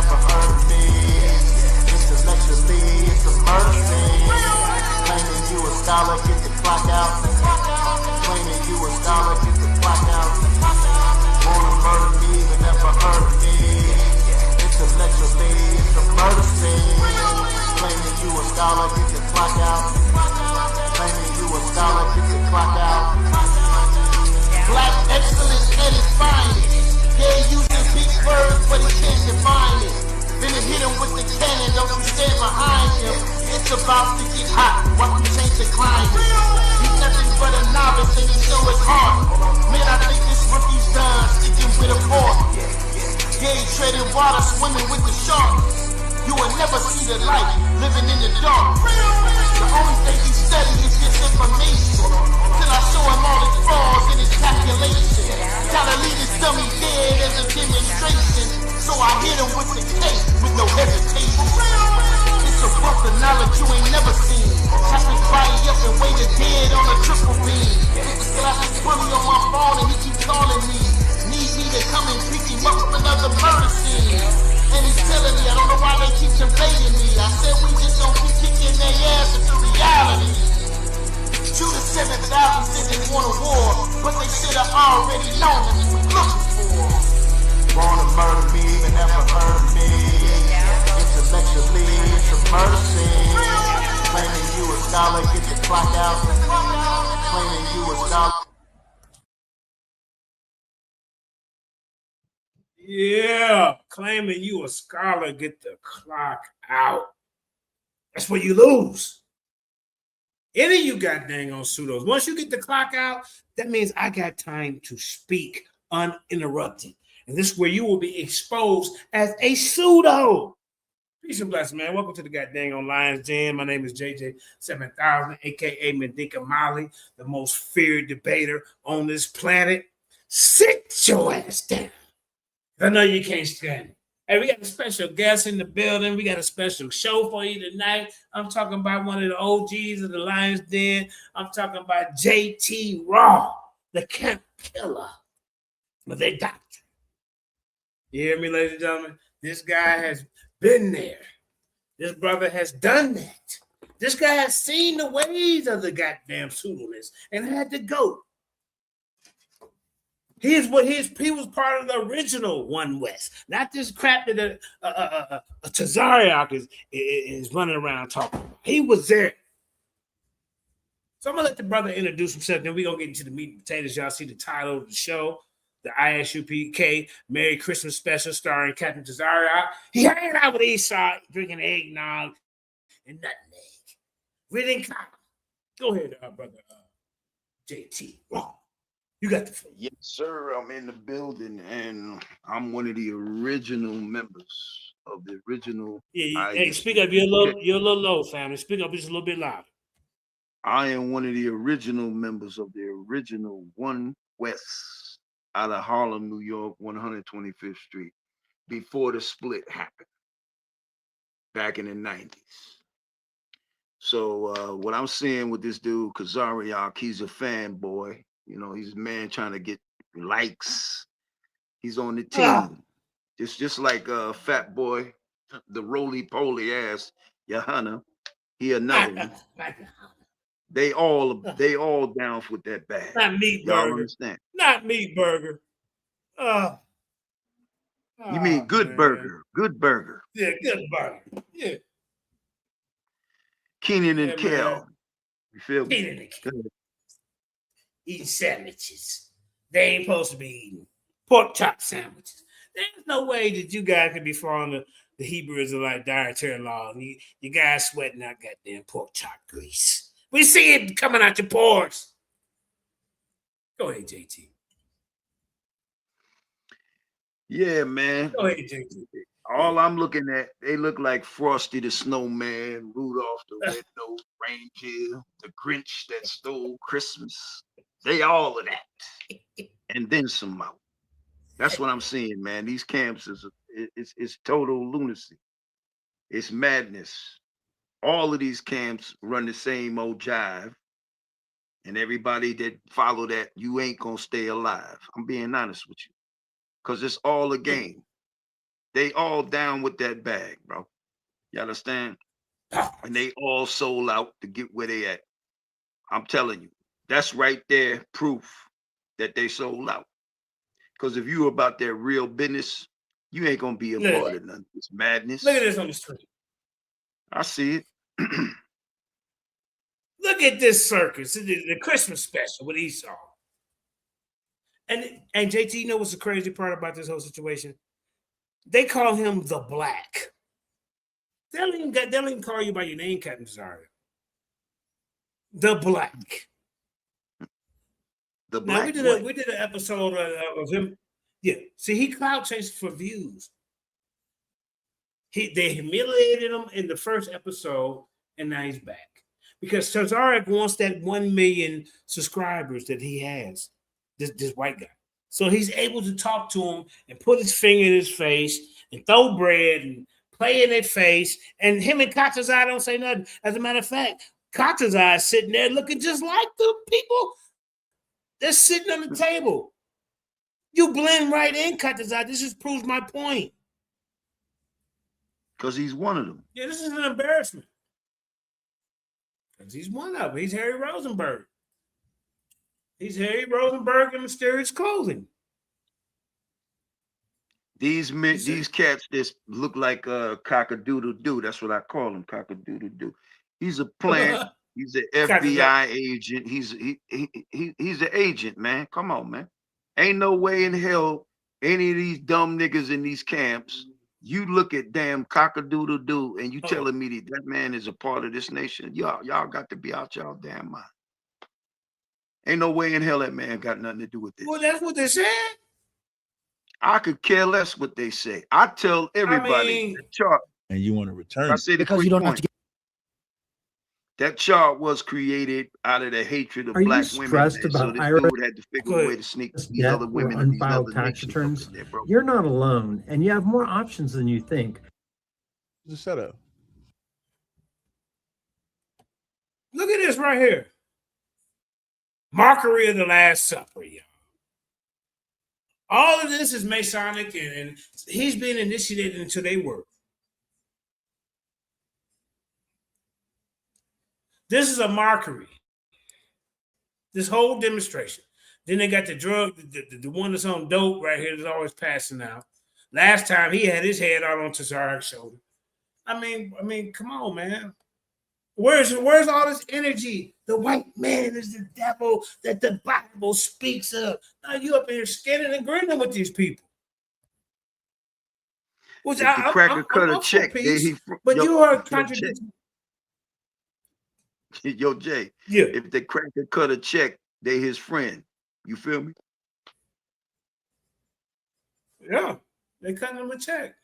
never heard of me. Intellectually, it's a murder scene. Claiming you a scholar, get the clock out. Claiming you a scholar, get the clock out. Wanna murder me, but never heard of me. Intellectually, it's a murder scene. Claiming you a scholar, get the clock out. Claiming you a scholar, get the clock out. Black excellence at its finest. Yeah, using big words, but he can't define it. Then it hit him with the cannon, don't you stand behind him. It's about to get hot, watch him change the climate. He's nothing but a novice and he show his heart. Man, I think this rookie's done, sticking with a fork. Yeah, he treading water, swimming with the sharks. You will never see the light, living in the dark. The only thing he study is this information. Till I show him all his flaws and his calculation. Gotta leave his dummy dead as a demonstration. So I hit him with the case with no hesitation. It's a wealth of knowledge you ain't never seen. Chop his body up and weigh the dead on a triple beam. This glass is bully on my phone and he keep calling me. Need me to come and pick him up from another murder scene. And he's telling me, I don't know why they keep invading me. I said we just don't keep kicking their ass into reality. Shoot the 7,000 said they want a war, but they should have already known what we were looking for. Wanna murder me, but never heard of me. Intellectually, it's a murder scene. Claiming you a scholar, get the clock out. Claiming you a scholar. Yeah, claiming you a scholar, get the clock out. That's where you lose. Any of you got dang on pseudos. Once you get the clock out, that means I got time to speak uninterrupted. And this is where you will be exposed as a pseudo. Peace and blessings, man. Welcome to the goddamn on Lions Den. My name is JJ7000, aka Mendika Molly, the most feared debater on this planet. Sit your ass down. I know you can't stand it. Hey, we got a special guest in the building. We got a special show for you tonight. I'm talking about one of the OGs of the Lions Den. I'm talking about JT Raw, the camp killer of their doctrine. You hear me, ladies and gentlemen? This guy has been there. This brother has done that. This guy has seen the ways of the goddamn pseudoness and had to go. He was part of the original One West, not this crap that Tazariach is running around talking about. He was there. So I'm gonna let the brother introduce himself. Then we're gonna get into the meat and potatoes. Y'all see the title of the show, the ISUPK Merry Christmas Special starring Capt Tazariach. He hanging out with ESUK, drinking eggnog and nutmeg. Reading column. Go ahead, brother JT. You got the phone. Yes, sir. I'm in the building, and I'm one of the original members of the original. Hey, speak up. You're a little low, family. Speak up just a little bit louder. I am one of the original members of the original One West out of Harlem, New York, 125th Street, before the split happened back in the 90s. So what I'm seeing with this dude, Tazariach, he's a fanboy. You know, he's a man trying to get likes. He's on the team. Just like Fat Boy, the roly-poly ass Johanna. He another one. They all down with that bag. Not meat Y'all burger. understand? Not meat burger. You mean good man. burger? Good burger. Yeah, good burger. Yeah. Keenan and Kel. Man. You feel me? Keenan and Kel. Eating sandwiches. They ain't supposed to be eating pork chop sandwiches. There's no way that you guys can be following the Hebrew Israelite dietary law. And you guys sweating out goddamn pork chop grease. We see it coming out your pores. Go ahead, JT. Yeah, man. Go ahead, JT. All I'm looking at, they look like Frosty the Snowman, Rudolph the Red-Nosed Reindeer, the Grinch that stole Christmas. They all of that, and then some more. That's what I'm seeing, man. These camps it's total lunacy. It's madness. All of these camps run the same old jive, and everybody that follow that, you ain't gonna stay alive. I'm being honest with you, because it's all a game. They all down with that bag, bro. You understand? And they all sold out to get where they at. I'm telling you, that's right there proof that they sold out. Because if you about their real business, you ain't gonna be a part of none of this madness. Look at this on the screen. I see it. Look at this circus, the Christmas special with Esau. And JT, you know what's the crazy part about this whole situation? They call him the Black. They don't even call you by your name, Capt Tazariach. The Black. The Black. Now we did an episode of him. Yeah, see, he clout chased for views. They humiliated him in the first episode, and now he's back because Tazariach wants that 1 million subscribers that he has. This white guy, so he's able to talk to him and put his finger in his face and throw bread and play in their face. And him and Capt Tazariach don't say nothing. As a matter of fact, Capt Tazariach is sitting there looking just like the people that's sitting on the table. You blend right in, Capt Tazariach. This just proves my point. Because he's one of them. Yeah, this is an embarrassment. Because he's one of them. He's Harry Rosenberg. He's Harry Rosenberg in mysterious clothing. These cats that look like cock-a-doodle-doo. That's what I call him, cock-a-doodle-doo. He's a plant. He's an FBI agent. He's an agent, man. Come on, man. Ain't no way in hell any of these dumb niggas in these camps. You look at damn cock-a-doodle-doo and you telling me that man is a part of this nation. Y'all got to be out y'all damn mind. Ain't no way in hell that man got nothing to do with this. Well, that's what they said. I could care less what they say. I tell everybody that chart. And you want to return I say because you don't have to get. That chart was created out of the hatred of Are black you women. stressed Man. about So this IRS dude had to figure a way to sneak these other women and these unfiled other tax nations returns? up in there, bro. You're not alone, and you have more options than you think. Just shut up. Look at this right here. Mockery of the Last Supper, y'all. All of this is Masonic, and he's being initiated into their work. This is a mockery. This whole demonstration. Then they got the drug, the one that's on dope right here that's always passing out. Last time he had his head out on Tazariach's shoulder. I mean, come on, man. Where's all this energy? The white man is the devil that the Bible speaks of. Now you up here skinning and grinning with these people. Which if the cracker cut a check, but you are contradicting. Yo, Jay. Yeah. If the cracker cut a check, they his friend. You feel me? Yeah, they cutting him a check.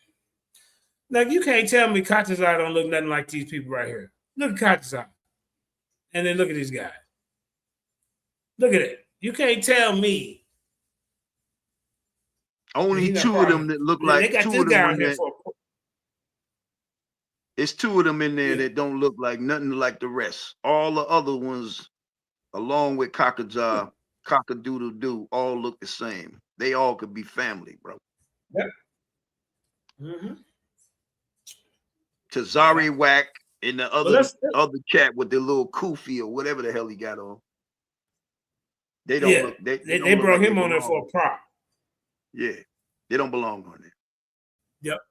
Now you can't tell me Capt Tazariach don't look nothing like these people right here. Look at Capt Tazariach. And then look at this guy. Look at it. You can't tell me. Only two of them that look like they got two this of guy them on here that, for it's two of them in there that don't look like nothing like the rest. All the other ones, along with cock-a-doodle-doo, all look the same. They all could be family, bro. Yep. Mm-hmm. Tazariach and the other cat with the little kufi or whatever the hell he got on. They don't look. They brought him on there for a prop. Yeah, they don't belong on there. Yep.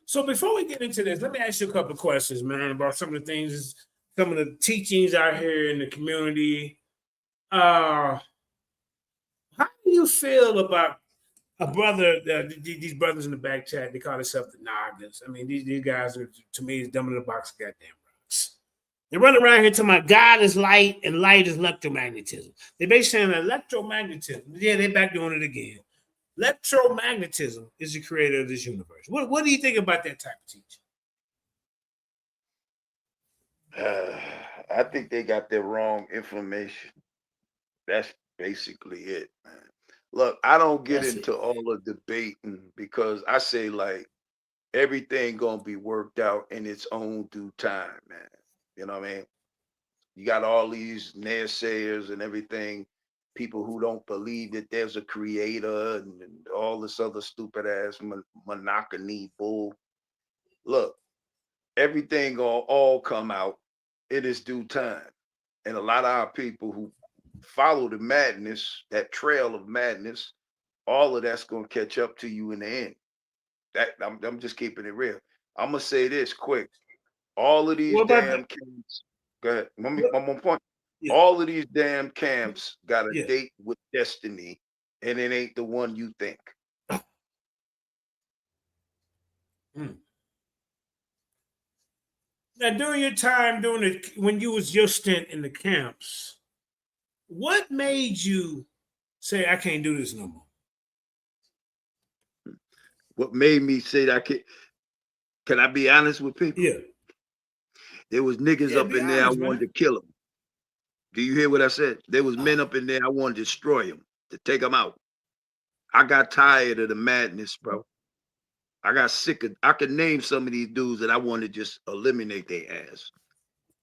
So before we get into this, let me ask you a couple of questions, man, about some of the things, some of the teachings out here in the community. How do you feel about a brother, these brothers in the back chat, they call themselves the Noggins. I mean, these guys are, to me, is dumb in a box of goddamn rocks. They run around here talking about God is light and light is electromagnetism. They're basically saying electromagnetism. Yeah, they're back doing it again. Electromagnetism is the creator of this universe. What do you think about that type of teaching? I think they got the wrong information. That's basically it, man. Look, I don't get into all the debating because I say like everything gonna be worked out in its own due time, man. You know what I mean? You got all these naysayers and everything. people who don't believe that there's a creator and all this other stupid ass monogamy bull. Look, everything all come out in its due time. And a lot of our people who follow the madness, that trail of madness, all of that's going to catch up to you in the end. That I'm just keeping it real. I'm going to say this quick. All of these damn camps, go ahead. One more point. Yeah. All of these damn camps got a Yeah. date with destiny, and it ain't the one you think. Now, during your time, when you was your stint in the camps, what made you say, I can't do this no more? What made me say that can I be honest with people? Yeah. There was niggas up in there I wanted to kill them. Do you hear what I said? There was men up in there I wanted to destroy them, to take them out. I got tired of the madness, bro. I got sick of, I could name some of these dudes that I wanted to just eliminate their ass.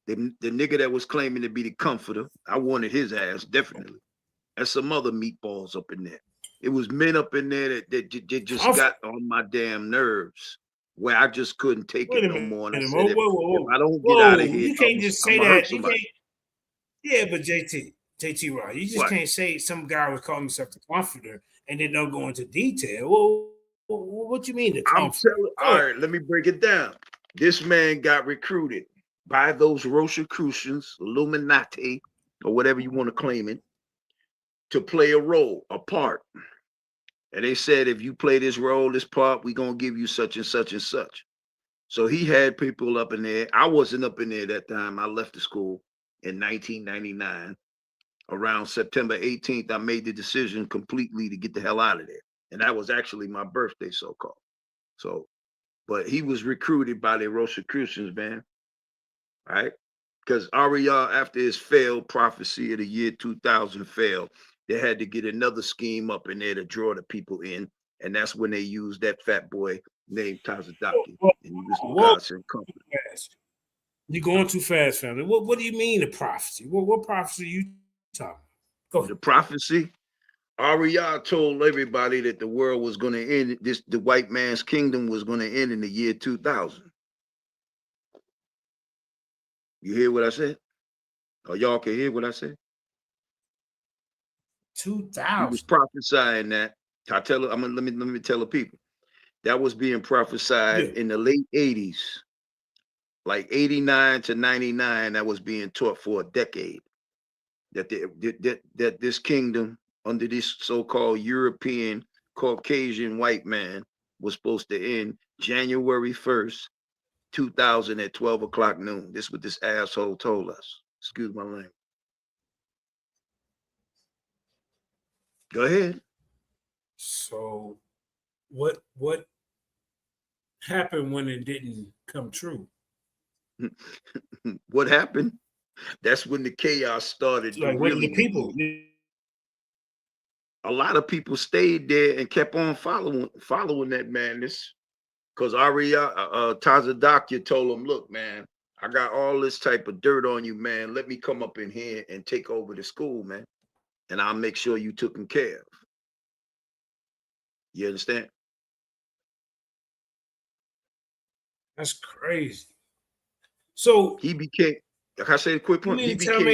The nigga that was claiming to be the comforter, I wanted his ass, definitely. And some other meatballs up in there. It was men up in there that just got on my damn nerves, where I just couldn't take it no more. And I said, if I don't get out of here, you can't just say that. You can't. Yeah, but JT Rod, you just can't say some guy was calling himself the comforter and then don't go into detail. Well, what you mean the comforter? All right, let me break it down. This man got recruited by those Rosicrucians, Illuminati, or whatever you want to claim it, to play a role, a part. And they said, if you play this role, this part, we're going to give you such and such and such. So he had people up in there. I wasn't up in there that time. I left the school in 1999. Around September 18th, I made the decision completely to get the hell out of there. And that was actually my birthday, so-called. So, but he was recruited by the Rosicrucians, man. Right? Because Ariel, after his failed prophecy of the year 2000 failed, they had to get another scheme up in there to draw the people in. And that's when they used that fat boy named Tazariach. And he was the godsend company. You're going too fast, family. What do you mean the prophecy? What prophecy are you talking about? Go ahead. The prophecy? Ariel told everybody that the world was going to end. The white man's kingdom was going to end in the year 2000. You hear what I said? Or y'all can hear what I said? 2000. He was prophesying that. Let me tell the people. That was being prophesied in the late 80s. Like 89 to 99, that was being taught for a decade. That this kingdom under this so-called European Caucasian white man was supposed to end January 1st, 2000 at 12 o'clock noon. This is what this asshole told us. Excuse my language. Go ahead. So what happened when it didn't come true? What happened? That's when the chaos started. Like really the people. A lot of people stayed there and kept on following that madness. Because Tazariach told him, look, man, I got all this type of dirt on you, man. Let me come up in here and take over the school, man. And I'll make sure you taken care of. You understand? That's crazy. So he became, like I said, a quick point. He became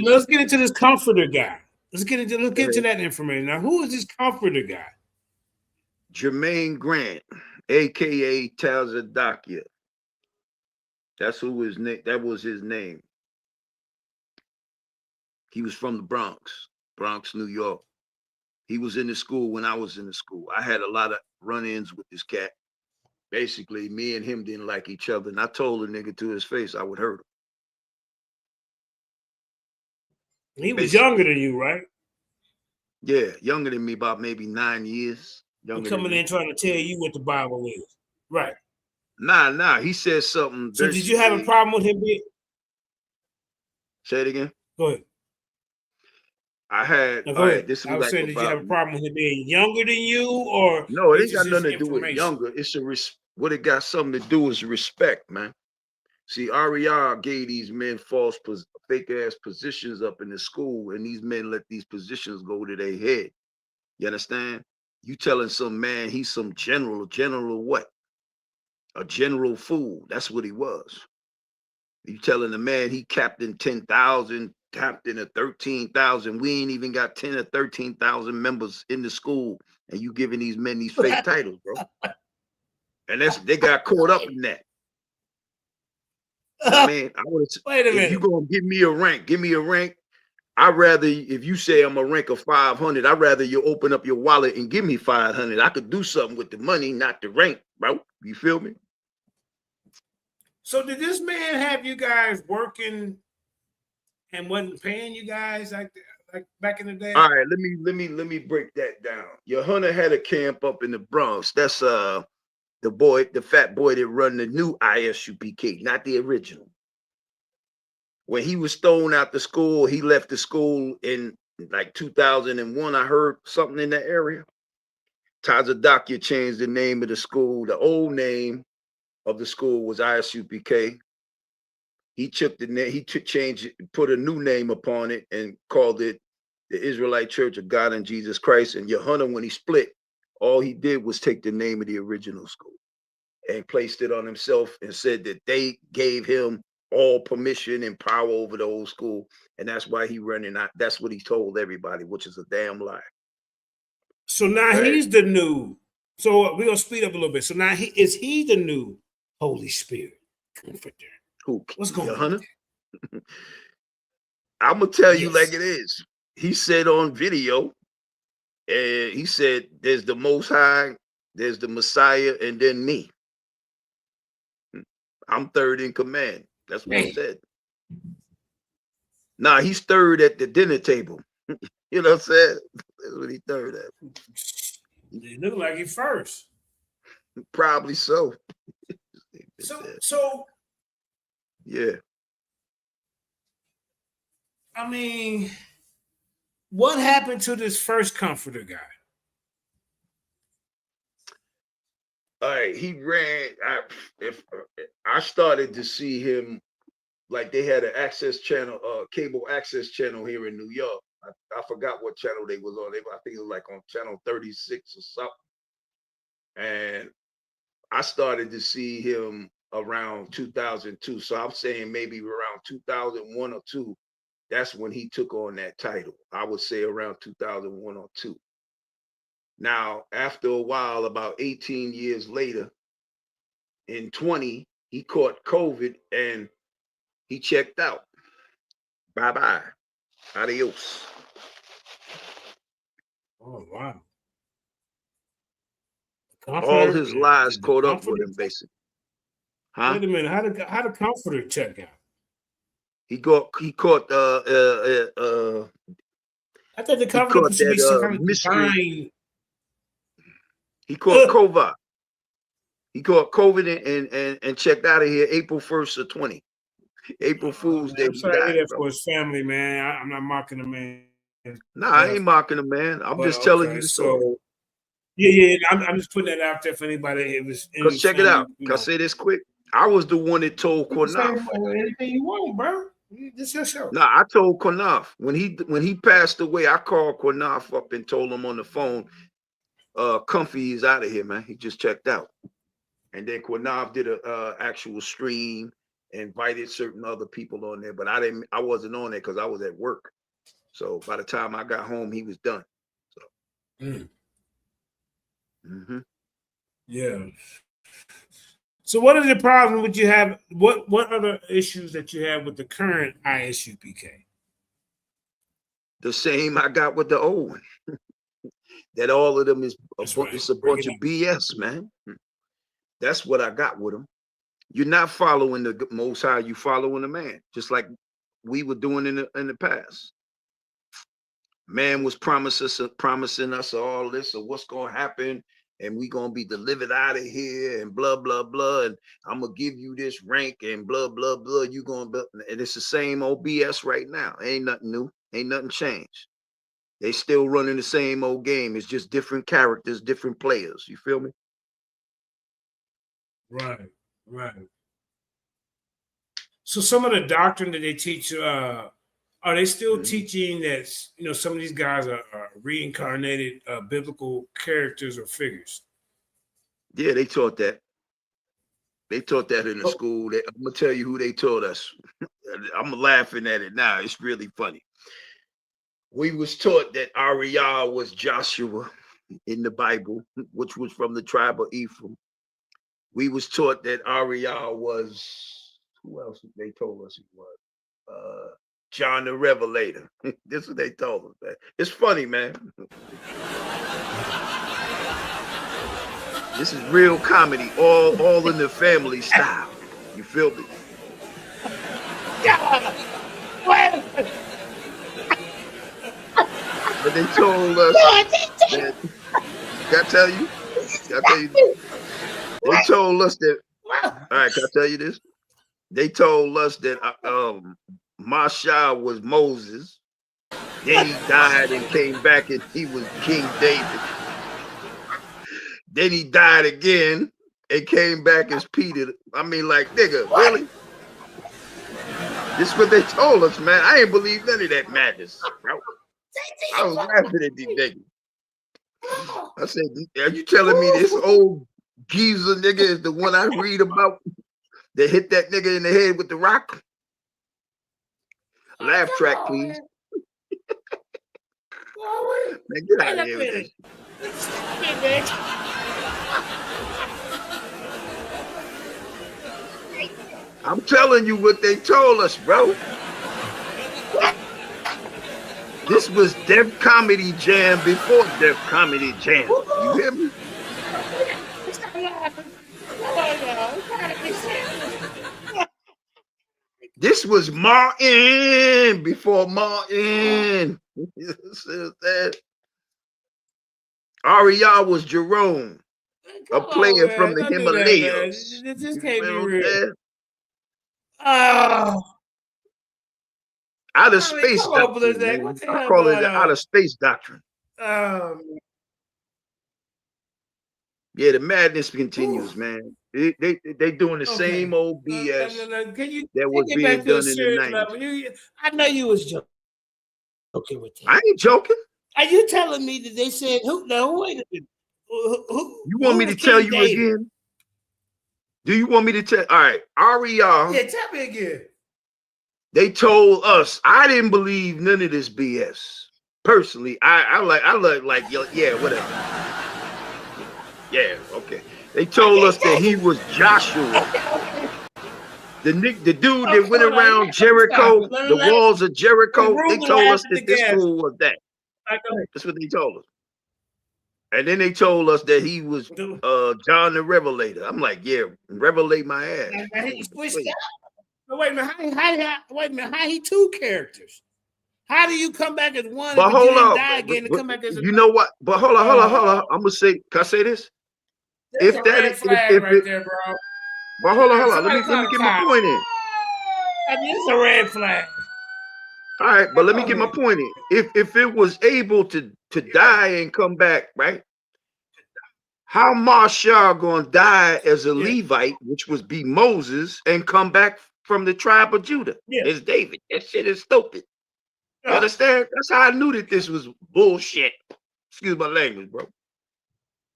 let's get into this comforter guy. Let's get into that information. Now, who is this comforter guy? Jermaine Grant, aka Tazariach. That's who his name. That was his name. He was from the Bronx, New York. He was in the school when I was in the school. I had a lot of run-ins with this cat. Basically, me and him didn't like each other, and I told the nigga to his face I would hurt him. He was younger than you, right? Yeah, younger than me, about maybe 9 years. Coming in trying to tell you what the Bible is, right? Nah. He said something. So did you have a problem with him being? Say it again. Go ahead. I had. Now, go ahead. I was saying, did you have a problem with him being younger than you, or no? It ain't got nothing to do with younger. It's what it got something to do is respect, man. See, RER gave these men false, fake ass positions up in the school, and these men let these positions go to their head. You understand? You telling some man he's some general what? A general fool. That's what he was. You telling the man he captained 10,000, captain of 13,000. We ain't even got 10 or 13,000 members in the school, and you giving these men these fake titles, bro. And they got caught up in that. I mean, Wait a minute. If you gonna give me a rank. I'd rather, if you say I'm a rank of 500, I'd rather you open up your wallet and give me 500. I could do something with the money, not the rank, bro. You feel me? So did this man have you guys working and wasn't paying you guys like back in the day? All right, let me break that down. Your hunter had a camp up in the Bronx. That's the fat boy that run the new ISUPK, not the original. When he was thrown out the school, he left the school in like 2001. I heard something in that area. Tazariach changed the name of the school. The old name of the school was ISUPK. He took the name, changed it, put a new name upon it, and called it the Israelite Church of God and Jesus Christ. And your hunter, when he split, all he did was take the name of the original school and placed it on himself and said that they gave him all permission and power over the old school, and that's why he running out. That's what he told everybody, which is a damn lie. So now he's the new. So we're gonna speed up a little bit. So now is he the new Holy Spirit comforter? Who? What's going on? Hunter? I'm gonna tell you like it is. He said on video, and he said, "There's the Most High, there's the Messiah, and then me. I'm third in command." That's what he said. Nah, he's third at the dinner table. You know what I'm saying? That's what he third at. He look like he first. Probably so. So yeah. I mean, what happened to this first comforter guy? All right, he ran. I started to see him, like they had an access channel, cable access channel here in New York. I forgot what channel they was on. I think it was like on channel 36 or something. And I started to see him around 2002. So I'm saying maybe around 2001 or 2. That's when he took on that title. I would say around 2001 or 2. Now, after a while, about 18 years later, in 20, he caught COVID and he checked out. Bye-bye. Adios. Oh, wow. All his lies caught up with him, basically. Huh? Wait a minute. How the comforter check out? He caught I thought the comforter should be some kind of mystery. He caught COVID. He caught COVID and checked out of here April 1st of 20. April Fool's Day. I'm sorry to hear that for his family, man. I'm not mocking the man. Nah, I ain't mocking the man. I'm just telling you the story. So, yeah. I'm just putting that out there for anybody. It was because check it out. Can I say this quick? I was the one that told Kornaf. Anything you want, bro. This your show. Nah, I told Kornaf when he passed away. I called Kornaf up and told him on the phone, Comfy is out of here, man. He just checked out. And then Kornaf did a actual stream, invited certain other people on there, but I wasn't on there because I was at work. So by the time I got home, he was done. So yeah. So what are the problems would you have? What other issues that you have with the current ISUPK? The same I got with the old one. That all of them is it's a bunch of BS, man. That's what I got with them. You're not following the Most High, you following the man, just like we were doing in the past. Man was promising us all this of what's gonna happen, and we gonna be delivered out of here, and blah blah blah, and I'm gonna give you this rank, and blah blah blah. You gonna and it's the same old BS right now. Ain't nothing new, ain't nothing changed. They still running the same old game. It's just different characters, different players. You feel me? Right. So some of the doctrine that they teach, are they still Mhm. teaching that some of these guys are reincarnated biblical characters or figures? Yeah, they taught that. They taught that in the Oh. school. I'm gonna tell you who they taught us. I'm laughing at it now. It's really funny. We was taught that Ariel was Joshua in the Bible, which was from the tribe of Ephraim. We was taught that Ariel was, who else they told us he was? John the Revelator. This is what they told us, man. It's funny, man. This is real comedy, all in the family style. You feel me? But they told us that, can I tell you? They told us that, all right, can I tell you this? They told us that Mashal was Moses. Then he died and came back and he was King David. Then he died again and came back as Peter. I mean, like, nigga, really? This is what they told us, man. I ain't believe none of that madness, bro. I was laughing at these niggas. I said, are you telling me this old geezer nigga is the one I read about that hit that nigga in the head with the rock? Laugh track, please. Man, get out of here with this. I'm telling you what they told us, bro. This was Def Comedy Jam before Def Comedy Jam. You hear me? This was Martin before Martin. Ariel was Jerome, a player from the Himalayas. This can't be real. Outer space doctrine. I call it the outer space doctrine. Yeah, the madness continues, man. They doing the same old BS that was being done in the 90s. I know you was joking with that. I ain't joking. Are you telling me that they said who? No, wait a minute. You want me to tell you again? Do you want me to tell? All right, Ariel. Yeah, tell me again. They told us. I didn't believe none of this BS. Personally, I like yeah, whatever. Yeah, okay. They told us that he was Joshua. The dude that went around Jericho, the walls of Jericho. They told us that this fool was that. That's what they told us. And then they told us that he was John the Revelator. I'm like, yeah, revelate my ass. He switched out. But wait a minute, how he two characters? How do you come back as one but and hold on, die again and come back as you know what? But hold on. I'm gonna say, can I say this? If that is right there, bro. But hold on. Let me get my point in. I mean, it's a red flag. All right, but let me get my point in. If it was able to die and come back, right? How Marshall gonna die as a Levite, which was be Moses, and come back from the tribe of Judah? It's David. That shit is stupid. You understand? That's how I knew that this was bullshit. Excuse my language, bro.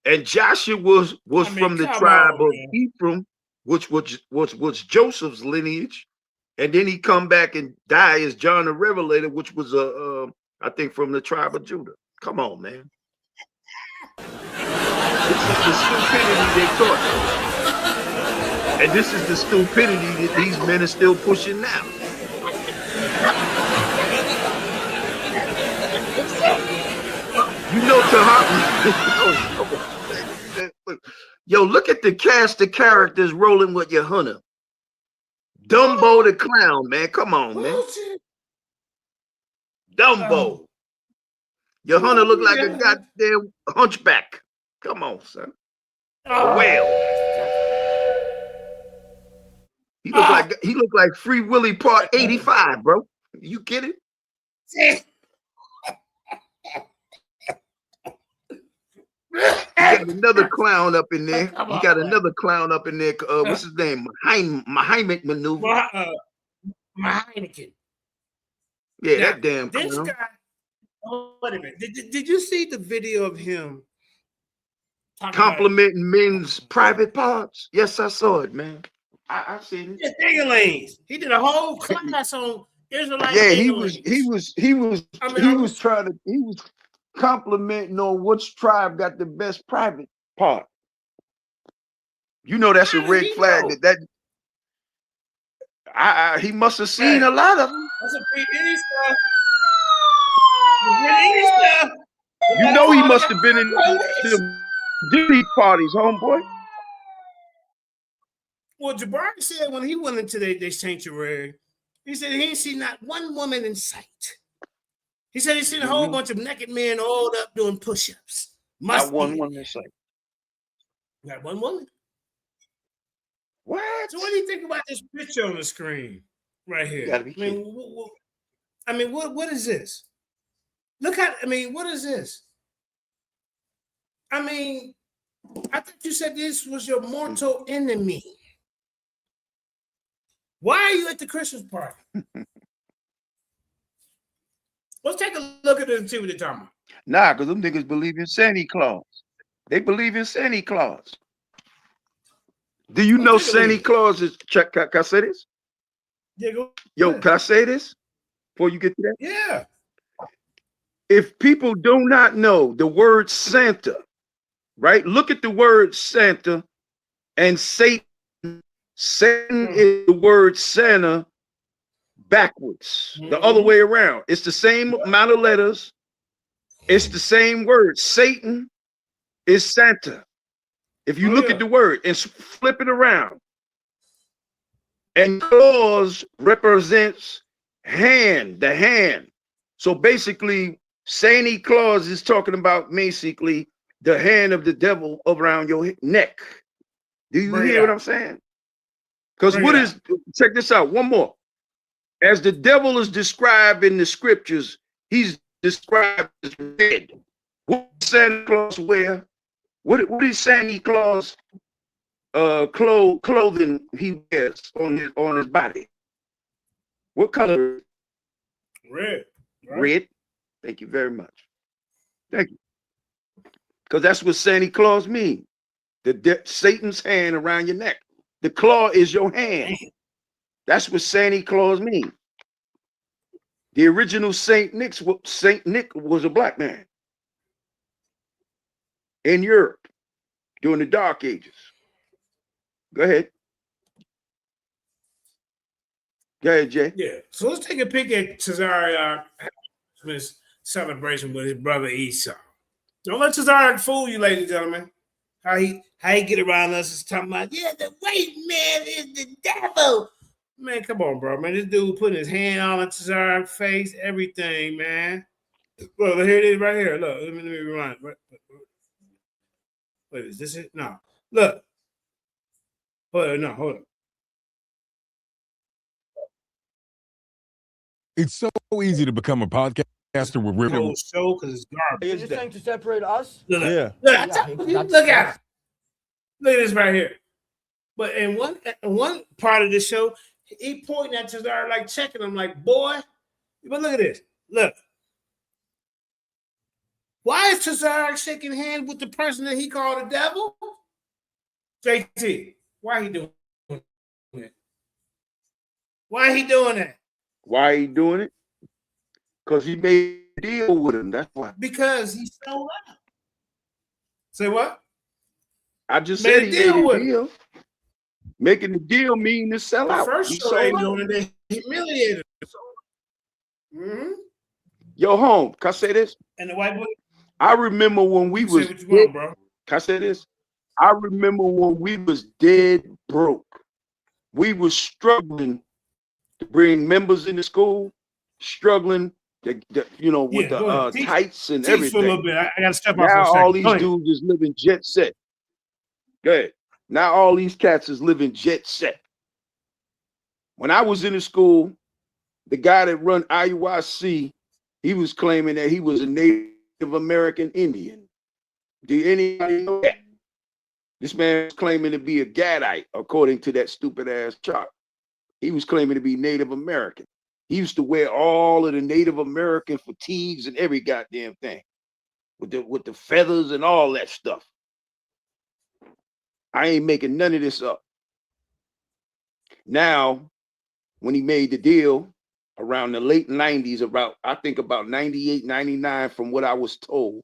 And Joshua was from the tribe of Ephraim, which was Joseph's lineage, and then he come back and die as John the Revelator, which was I think from the tribe of Judah. Come on, man. This is the stupidity they taught. And this is the stupidity that these men are still pushing now. You know, yo, look at the cast of characters rolling with your hunter. Dumbo the clown, man. Come on, man. Dumbo. Your hunter look like a goddamn hunchback. Come on, son. A whale. He look like Free Willy Part 85, bro. You kidding? You got another clown up in there. You got another clown up in there. What's his name? Mahimet Maneuver. my Heineken. Yeah, Now, that damn this clown. guy. Oh, wait a minute. Did you see the video of him talking Complimenting men's private parts. Yes, I saw it, man. I seen it. Yeah, ding-a-lings. He did a whole class on Israelite Yeah, ding-a-lings. he was complimenting on which tribe got the best private part. You know that's a How did red he flag. know? He must have seen a lot of them. That's a pretty any stuff. Any stuff. You know he must have been in the duty parties, homeboy. Well, Jabari said when he went into their sanctuary, he said he ain't seen not one woman in sight. He said he seen a whole bunch of naked men oiled up doing push-ups. Not one woman in sight. Not one woman. What? So what do you think about this picture on the screen right here? You gotta be kidding. What is this? Look at, what is this? I thought you said this was your mortal enemy. Why are you at the Christmas party? Let's take a look at this and see what they're talking about. Nah, because them niggas believe in Santa Claus. They believe in Santa Claus. Do you know Santa Claus is, can I say this? Yeah, Yo, can I say this before you get to that? Yeah. If people do not know the word Santa, right? Look at the word Santa and Satan. Satan is the word Santa backwards, the other way around. It's the same amount of letters. It's the same word. Satan is Santa. If you look at the word and flip it around, and Claus represents hand, the hand. So basically, Santa Claus is talking about basically the hand of the devil around your neck. Do you hear what I'm saying? Because check this out, one more. As the devil is described in the scriptures, he's described as red. What does Santa Claus wear? What is Santa Claus clothing he wears on his body? What color? Red. Right? Red. Thank you very much. Thank you. Because that's what Santa Claus means. Satan's hand around your neck. The claw is your hand. That's what Santa Claus means. The original Saint Nick was a black man in Europe during the Dark Ages. Go ahead. Go ahead, Jay. Yeah. So let's take a peek at Tazariach celebration with his brother Esau. Don't let Tazariach fool you, ladies and gentlemen. How he get around us is talking about, yeah, the white man is the devil. Man, come on, bro. Man, this dude putting his hand on Tazariach's face, everything, man. Well, here it is right here. Look, let me rewind. Wait, is this it? No. Look. Hold on. It's so easy to become a podcaster with real. Whole show because it's garbage. You're saying to separate us? Look, Yeah. look Yeah, at it. that's- Look at this right here. But in one part of the show, he pointing at Tazariach, like checking him, like, boy. But look at this. Look. Why is Tazariach shaking hands with the person that he called the devil? JT, why he doing it? Why he doing that? Why he doing it? Because he made a deal with him. That's why. Because he sold out. Say what? I just said he made a with deal. Making the deal mean to sell The out. first He show they sold out. doing it, they humiliated him. Yo, home, can I say this? And the white boy. I remember when we was Say what you want, bro. Can I say this? I remember when we was dead broke. We was struggling to bring members into school, struggling with the tights and Teach everything. for a little bit. I gotta step out for a Now second. all these dudes is living jet set. Go ahead. Now all these cats is living jet set. When I was in the school, the guy that run IUIC, he was claiming that he was a Native American Indian. Do anybody know that? This man was claiming to be a Gadite, according to that stupid ass chart. He was claiming to be Native American. He used to wear all of the Native American fatigues and every goddamn thing with the feathers and all that stuff. I ain't making none of this up. Now, when he made the deal around the late 90s, I think about 98, 99, from what I was told,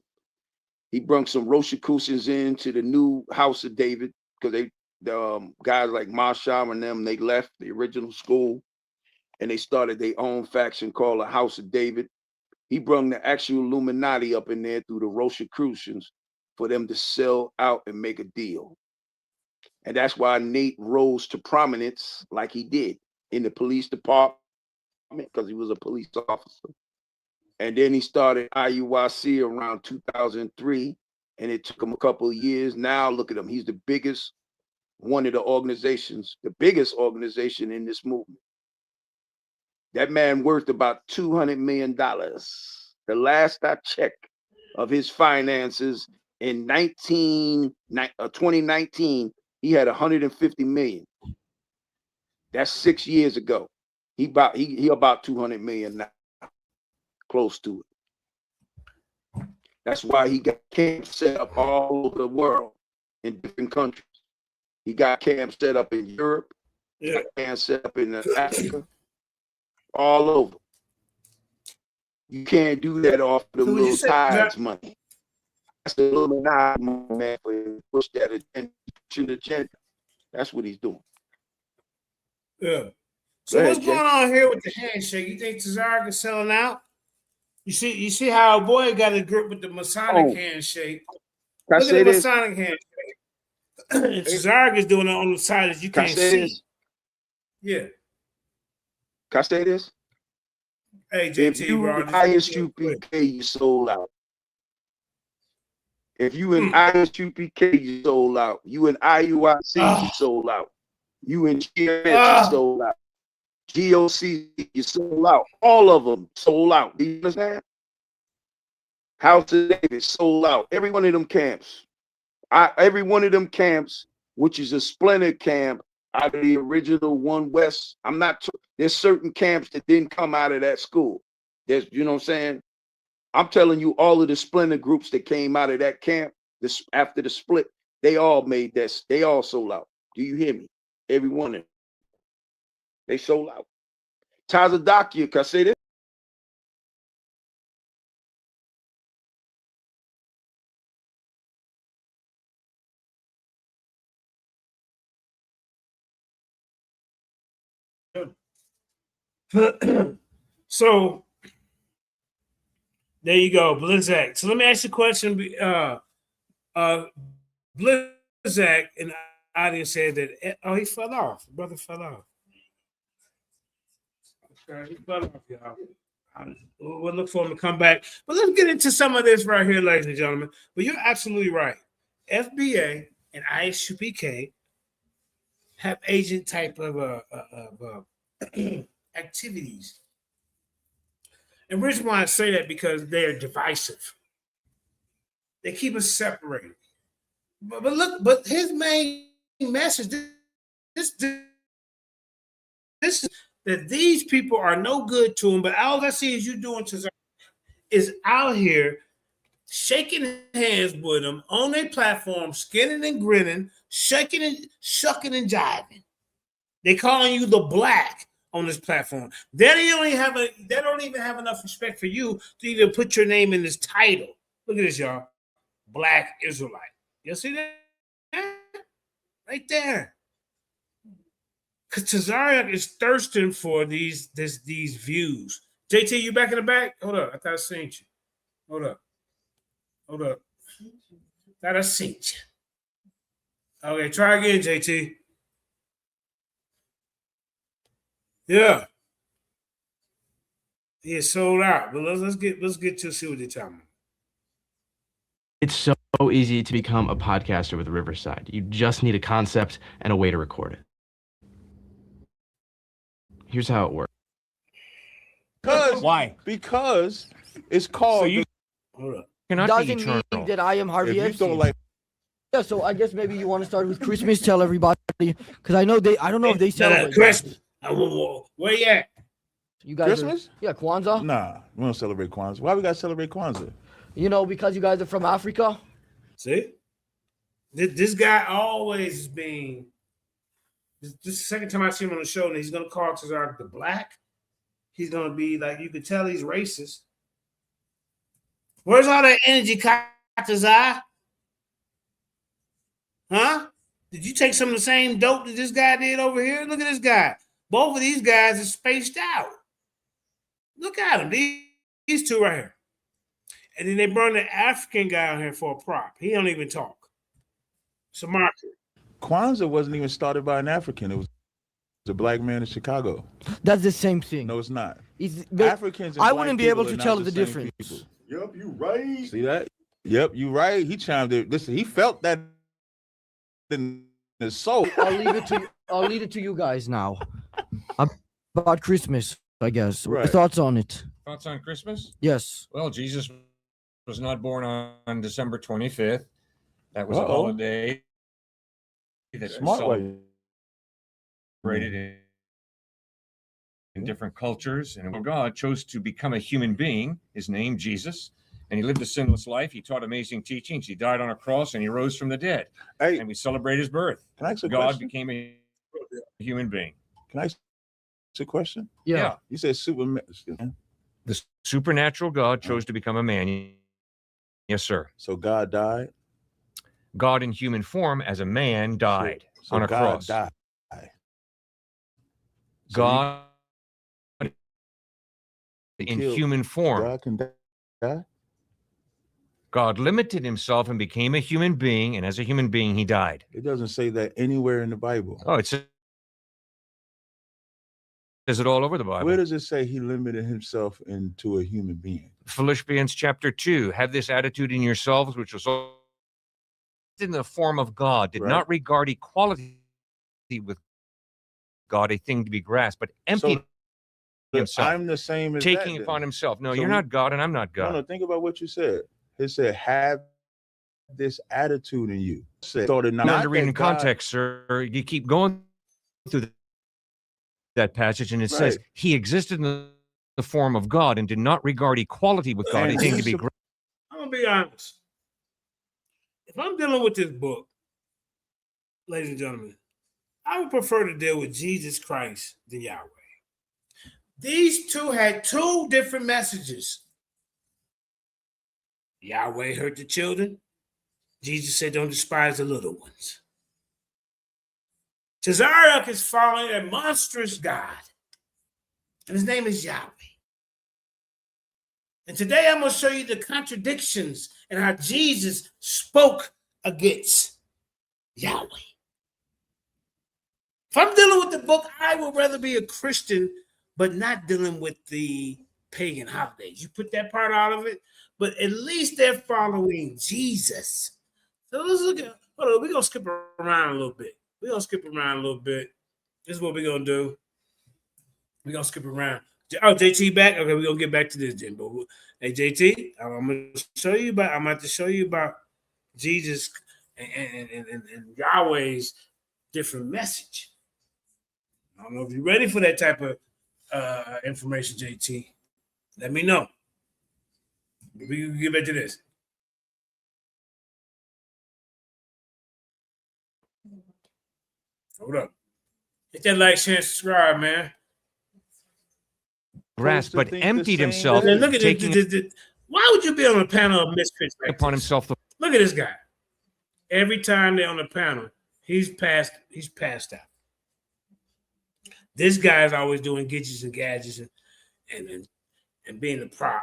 he brought some Rosicrucians into the new House of David because guys like Marshall and them, they left the original school and they started their own faction called the House of David. He brought the actual Illuminati up in there through the Rosicrucians for them to sell out and make a deal. And that's why Nate rose to prominence like he did in the police department because he was a police officer. And then he started IUIC around 2003, and it took him a couple of years. Now look at him. He's the biggest, one of the organizations, the biggest organization in this movement. That man worth about $200 million. The last I checked of his finances in 2019, he had 150 million. That's 6 years ago. He about 200 million now, close to it. That's why he got camps set up all over the world in different countries. He got camps set up in Europe, got camps set up in Africa, all over. You can't do that off the little tides money. That's the Illuminati man for push that agenda. That's what he's doing. Yeah. So what's going on here with the handshake? You think Tazariach is selling out? You see how a boy got a grip with the Masonic handshake. Look at the Masonic handshake. And Tazariach is doing it on the side that you can't see. Yeah. Can I say this? Hey, JT, if you in ISUPK, you sold out. If you in ISUPK, you sold out. You in IUIC, you sold out. You in GMS, you sold out. GOC, you sold out. All of them sold out. Do you understand? House of David sold out. Every one of them camps. Every one of them camps, which is a splinter camp out of the original One West. There's certain camps that didn't come out of that school. There's, you know what I'm saying? I'm telling you, all of the splinter groups that came out of that camp after the split, they all made this. They all sold out. Do you hear me? Every one of them. They sold out. Tazariach, can I say this? So there you go, Blizzak. So let me ask you a question. Blizzak in the audience said that he fell off. Brother fell off. Okay, he fell off, y'all. We'll look for him to come back. But let's get into some of this right here, ladies and gentlemen. But you're absolutely right. FBA and ISUPK have agent type of activities. And the reason why I say that because they're divisive. They keep us separated. But his main message this is that these people are no good to him, but all I see is you doing is out here shaking hands with them on their platform, skinning and grinning, shucking and jiving. They calling you the black on this platform. They don't even have enough respect for you to even put your name in this title. Look at this, y'all. Black Israelite. You see that? Right there. Because Tazariach is thirsting for these views. JT, you back in the back? Hold up. I thought I seen you. Hold up. Thought I seen you. Okay, try again, JT. Yeah. Yeah, sold out. But let's get to see what they're talking about. It's so easy to become a podcaster with Riverside. You just need a concept and a way to record it. Here's how it works. Why? Because it's called. So you hold up. Doesn't mean that I am Harvey Epstein. Yeah, so I guess maybe you want to start with Christmas. Tell everybody, because I don't know if they celebrate. Where you at? You guys Christmas? Yeah, Kwanzaa. Nah, we don't celebrate Kwanzaa. Why we gotta celebrate Kwanzaa? You know, because you guys are from Africa. See, this guy always is being. This is the second time I see him on the show, and he's gonna call Tazariach the black. He's gonna be like, you can tell he's racist. Where's all that energy, Capt Tazariach? Huh? Did you take some of the same dope that this guy did over here? Look at this guy. Both of these guys are spaced out. Look at them. These two right here. And then they brought the African guy out here for a prop. He don't even talk. It's a market. Kwanzaa wasn't even started by an African. It was a black man in Chicago. That's the same thing. No, it's not. I Africans and black wouldn't be able people to are tell not the same difference. people. Yep, you right. See that? Yep, you right. He chimed in. Listen, he felt that in his soul. I'll leave it to you guys now. About Christmas, I guess. Right. Your thoughts on it? Thoughts on Christmas? Yes. Well, Jesus was not born on December 25th. That was a Uh-oh. holiday that Smart way. celebrated in different cultures. And God chose to become a human being, his name, Jesus. And he lived a sinless life. He taught amazing teachings. He died on a cross and he rose from the dead. Hey, And we celebrate his birth. can I ask a God question? became a human being. Can I ask a question? Yeah. You said Superman. The supernatural God chose to become a man. Yes, sir. So God died. God in human form as a man died So on a God cross. died. So God he in killed- human form. God can die. God limited himself and became a human being, and as a human being, he died. It doesn't say that anywhere in the Bible. Oh, it says it all over the Bible. Where does it say he limited himself into a human being? Philippians chapter 2, have this attitude in yourselves, which was in the form of God, did Right. not regard equality with God a thing to be grasped, but emptied himself, I'm the same as taking that, upon then. himself. No, So you're we- not God, and I'm not God. No, think about what you said. It said, have this attitude in you. Started You have to read in context, sir. You keep going through that passage, and it says Right. he existed in the form of God and did not regard equality with God a And thing to this be is- grasped. I'm gonna be honest. If I'm dealing with this book, ladies and gentlemen, I would prefer to deal with Jesus Christ than Yahweh. These two had two different messages. Yahweh hurt the children. Jesus said, don't despise the little ones. Tazariach is following a monstrous God, and his name is Yahweh. And today I'm going to show you the contradictions and how Jesus spoke against Yahweh. If I'm dealing with the book, I would rather be a Christian, but not dealing with the pagan holidays. You put that part out of it, but at least they're following Jesus. So let's look at, hold on, we're going to skip around a little bit. We're going to skip around a little bit. This is what we're going to do. We're going to skip around. Oh, JT back? Okay, we're going to get back to this then. But hey, JT, I'm going to show you about, I'm about to show you about Jesus and Yahweh's different message. I don't know if you're ready for that type of information, JT. Let me know. We can get back to this. Hold up. Hit that like, share, and subscribe, man. Grasped, but think the emptied same himself, way. Look at taking this. Why would you be on a panel of misfits like upon this? himself the Look at this guy. Every time they're on the panel, he's passed out. This guy is always doing gadgets and gadgets and being the prop.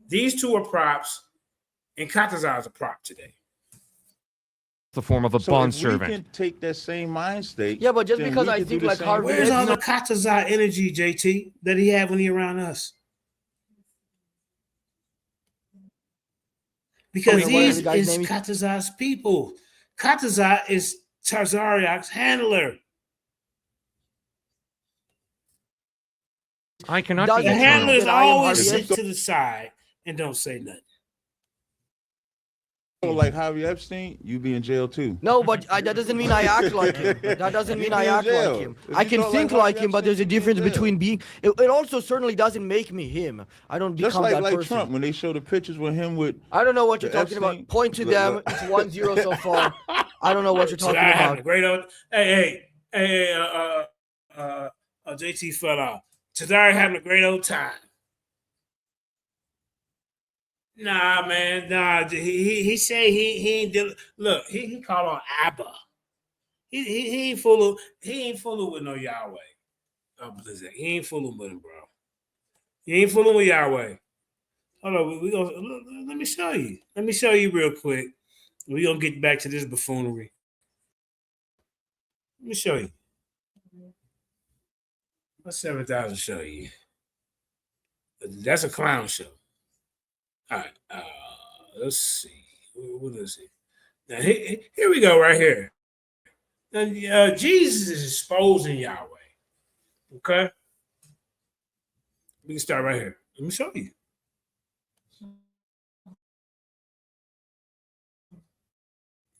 These two are props, and Capt Tazariach is a prop today. form of a So bond if servant. we can take that same mind state. Yeah, but just then because we I could do think the like same Harvey thing. Where's all the Epstein- Capt Tazariach energy, JT, that he had when he around us? Because Okay, what these the guy's is name? Capt Tazariach's people. Capt Tazariach is Tazariach's handler. I cannot Does be The it- eternal. handlers That I am always Harvey sit Epstein. to the side and don't say nothing. like Harvey Epstein, you be in jail too. No, but that doesn't mean I act like him. That doesn't You mean be I in act jail. like him. If I you can thought think like like Harvey him, but there's a Epstein, you be in difference jail. between being. It also certainly doesn't make me him. I don't Just become that like person. Trump when they show the pictures with him with. I don't know what you're the talking Epstein- about. Point to Look, them. look. It's 1-0 so far. I don't know what you're So talking I having about. a great old. Hey, JT fella. Tazariach having a great old time. Nah, man, nah. He say he ain't look. He called on Abba. He ain't fooling with no Yahweh. He ain't fooling with him, bro. He ain't fooling with Yahweh. Hold on, we gonna let me show you. Let me show you real quick. We gonna get back to this buffoonery. Let me show you. What's 7,000 show you? That's a clown show. All right. Let's see. What is it? Now, here we go, right here. Now, Jesus is exposing Yahweh. Okay? We can start right here. Let me show you.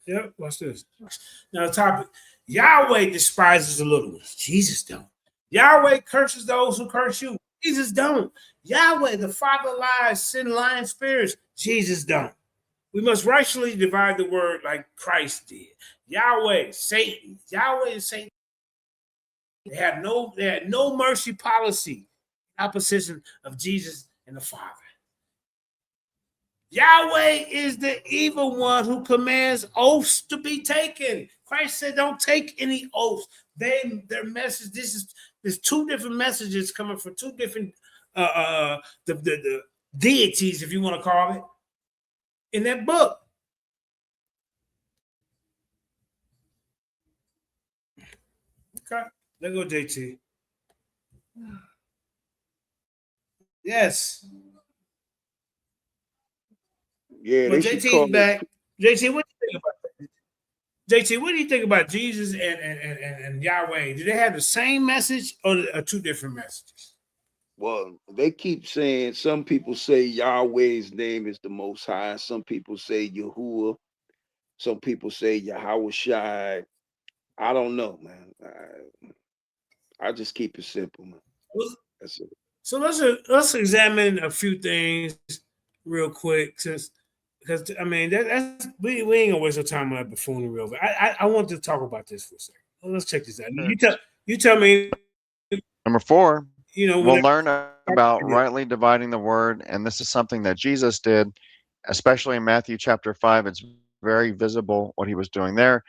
Yep, watch this. Now, the topic Yahweh despises the little ones. Jesus don't. Yahweh curses those who curse you. Jesus don't. Yahweh, the Father lies, send lying spirits. Jesus don't. We must rightfully divide the word like Christ did. Yahweh, Satan. Yahweh and Satan. They had no mercy policy, opposition of Jesus and the Father. Yahweh is the evil one who commands oaths to be taken. Christ said, "Don't take any oaths." Their message. There's two different messages coming from two different the deities, if you want to call it, in that book. Okay, there go JT. Yes. Yeah, Well, they should call JT's back. JT, what do you think about that? JT, what do you think about Jesus and Yahweh? Do they have the same message or two different messages? Well, they keep saying, some people say Yahweh's name is the Most High. Some people say Yahuwah. Some people say Yahweh Shai. I don't know, man. I just keep it simple, man. That's it. So let's examine a few things real quick, because I mean that's we ain't gonna waste our time on that buffoonery real. But I want to talk about this for a second. Let's check this out. You tell me. Number 4, You know, we'll learn about rightly dividing the word, and this is something that Jesus did, especially in Matthew chapter 5. It's very visible what he was doing there.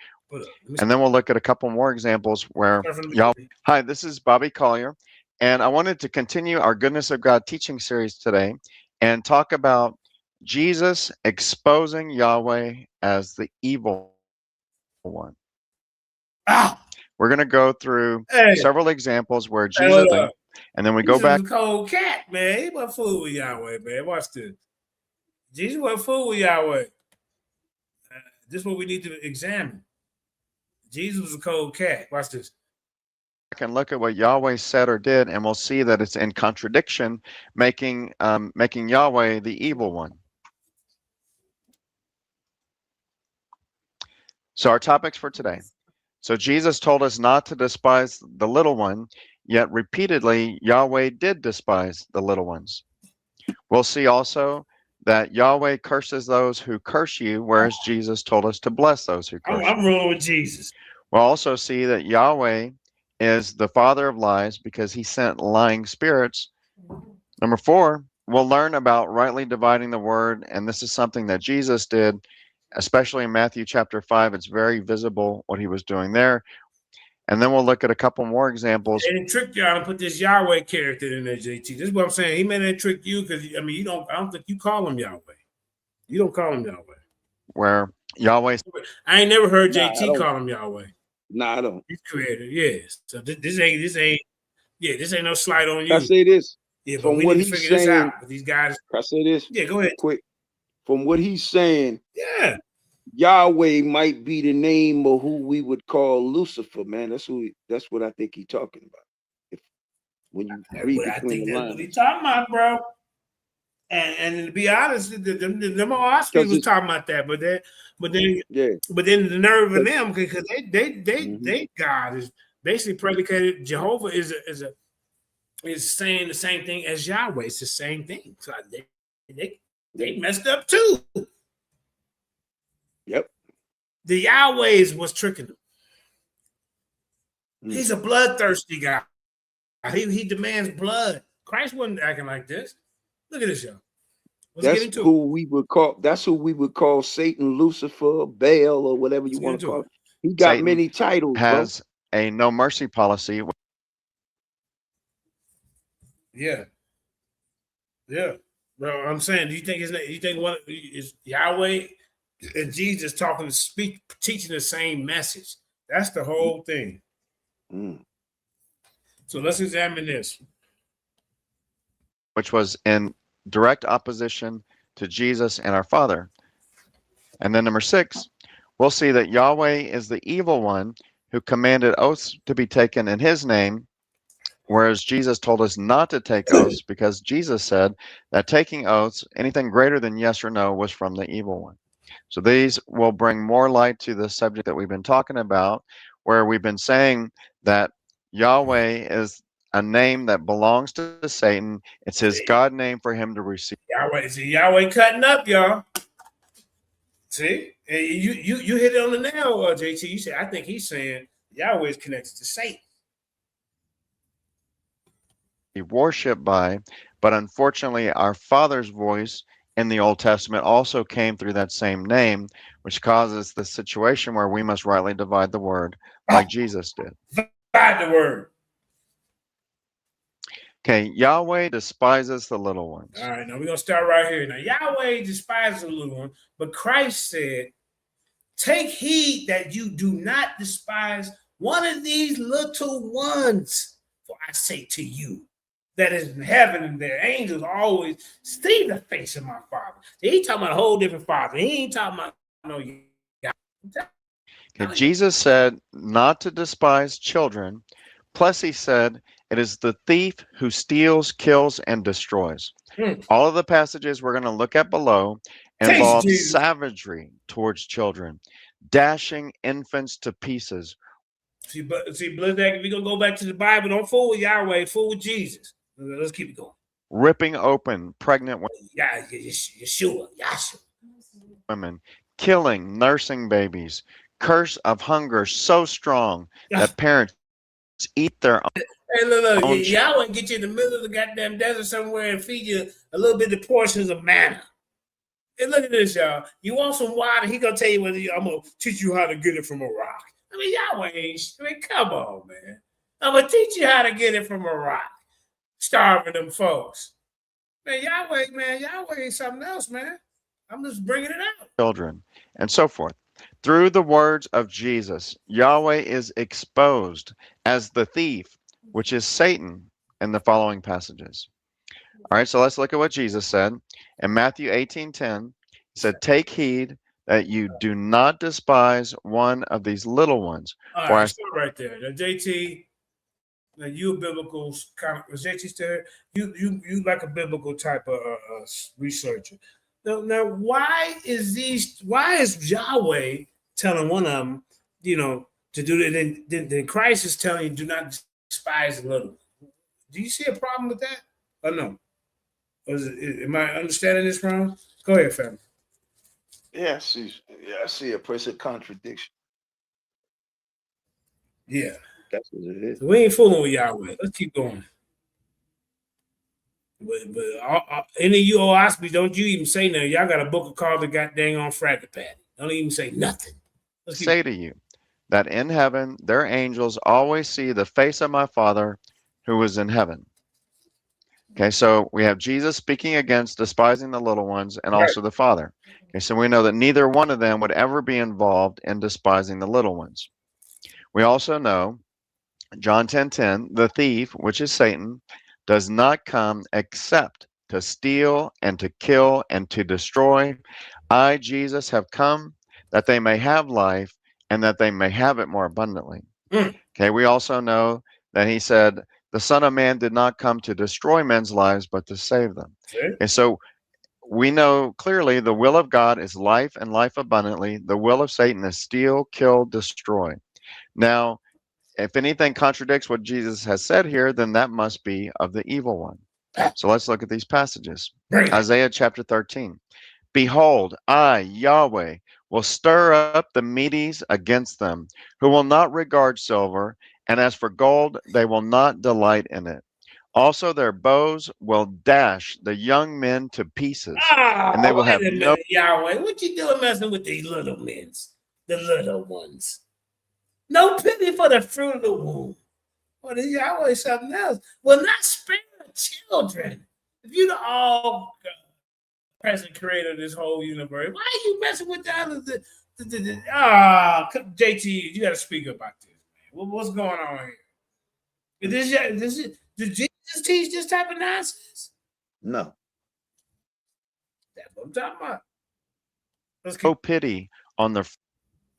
And then we'll look at a couple more examples where y'all. Hi, this is Bobby Collier, and I wanted to continue our Goodness of God teaching series today and talk about Jesus exposing Yahweh as the evil one. We're going to go through several examples where Jesus, and then we go back. Jesus is a cold cat, man. He wasn't fool with Yahweh, man. Watch this. Jesus wasn't fool with Yahweh. This is what we need to examine. Jesus was a cold cat. Watch this. And look at what Yahweh said or did, and we'll see that it's in contradiction, making Yahweh the evil one. So our topics for today. So Jesus told us not to despise the little one, yet repeatedly Yahweh did despise the little ones. We'll see also that Yahweh curses those who curse you, whereas Jesus told us to bless those who curse you. I'm rolling with Jesus. We'll also see that Yahweh is the father of lies because he sent lying spirits. Number 4, we'll learn about rightly dividing the word, and this is something that Jesus did, especially in Matthew chapter 5. It's very visible what he was doing there. And then we'll look at a couple more examples. They didn't trick y'all to put this Yahweh character in there, JT. This is what I'm saying. He may not trick you because I mean I don't think you call him Yahweh. You don't call him Yahweh. Where Yahweh, I ain't never heard JT call him Yahweh. No, I don't. He's creator, yes. So this ain't no slight on you. I say this. Yeah, but from we what need to he's figure this saying, out. But these guys. Can I say this? Yeah, go ahead. Quick. From what he's saying, yeah, Yahweh might be the name of who we would call Lucifer, man. That's what I think he's talking about. When you read between the lines. That's what he's talking about, bro. And to be honest, them Oscars was talking about that, but then the nerve of them, because they God is basically predicated. Jehovah is saying the same thing as Yahweh. It's the same thing. So they messed up too. Yep. The Yahwehs was tricking them. He's a bloodthirsty guy. He demands blood. Christ wasn't acting like this. Look at this, y'all. That's who we would call. That's who we would call Satan, Lucifer, Baal, or whatever you want to call it. He got Satan many titles. Has a no mercy policy. Yeah. Bro, I'm saying, do you think one is Yahweh and Jesus teaching the same message? That's the whole thing. So let's examine this. Which was in direct opposition to Jesus and our Father. And then number 6, we'll see that Yahweh is the evil one who commanded oaths to be taken in his name, whereas Jesus told us not to take oaths because Jesus said that taking oaths, anything greater than yes or no, was from the evil one. So these will bring more light to the subject that we've been talking about, where we've been saying that Yahweh is a name that belongs to Satan. It's his God name for him to receive. Yahweh cutting up, y'all. See? And you hit it on the nail, JT. You said, I think he's saying Yahweh is connected to Satan. Be worshipped by, but unfortunately our Father's voice in the Old Testament also came through that same name, which causes the situation where we must rightly divide the word like Jesus did. Divide the word. Okay, Yahweh despises the little ones. All right, now we're going to start right here. Now, Yahweh despises the little one, but Christ said, take heed that you do not despise one of these little ones, for I say to you, that is in heaven, and their angels always see the face of my Father. He's talking about a whole different Father. He ain't talking about no. Okay, Jesus said not to despise children. Plus, he said it is the thief who steals, kills, and destroys. All of the passages we're going to look at below involve savagery towards children, dashing infants to pieces. See, Blizzak, if we're going to go back to the Bible, don't fool with Yahweh, fool with Jesus. Let's keep it going. Ripping open pregnant women. Yeshua. Women, killing nursing babies, curse of hunger so strong that parents eat their own. Hey, look, Yahweh get you in the middle of the goddamn desert somewhere and feed you a little bit of portions of manna. And look at this, y'all. You want some water? He gonna tell you whether I'm gonna teach you how to get it from a rock. I mean, Yahweh ain't. Come on, man. I'm gonna teach you how to get it from a rock. Starving them folks. Man, Yahweh ain't something else, man. I'm just bringing it out. Children and so forth. Through the words of Jesus, Yahweh is exposed as the thief, which is Satan, in the following passages. All right, so let's look at what Jesus said. In Matthew 18:10, he said, take heed that you do not despise one of these little ones. All right, stop right there. Now, JT, now you a biblical kind of, JT still you like a biblical type of researcher. Now, why is Yahweh telling one of them, to do that? Then Christ is telling you, do not despise the little. Do you see a problem with that? Or no? Or am I understanding this wrong? Go ahead, fam. Yeah, I see a person contradiction. Yeah. That's what it is. So we ain't fooling with Yahweh. Let's keep going. But any of you OSB, don't you even say nothing. Y'all got a book called the goddamn on Fraggle Patty. Don't even say nothing. Say to you that in heaven their angels always see the face of my Father who is in heaven. Okay, so we have Jesus speaking against despising the little ones and also the Father. Okay, so we know that neither one of them would ever be involved in despising the little ones. We also know John 10:10, the thief, which is Satan, does not come except to steal and to kill and to destroy. I, Jesus, have come that they may have life and that they may have it more abundantly. Okay, we also know that he said, the Son of Man did not come to destroy men's lives, but to save them. Okay, so we know clearly the will of God is life and life abundantly. The will of Satan is steal, kill, destroy. Now, if anything contradicts what Jesus has said here, then that must be of the evil one. So let's look at these passages. Isaiah chapter 13. Behold, I, Yahweh, will stir up the Medes against them, who will not regard silver, and as for gold, they will not delight in it. Also, their bows will dash the young men to pieces, and they will have wait a no. minute, Yahweh. What you doing messing with these little men? The little ones. No pity for the fruit of the womb. Well, is Yahweh something else? Will not spare children. If you the all present creator of this whole universe, why are you messing with the others? JT, you got to speak about this, man. What's going on here? Did Jesus teach this type of nonsense? No. That's what I'm talking about. No pity on the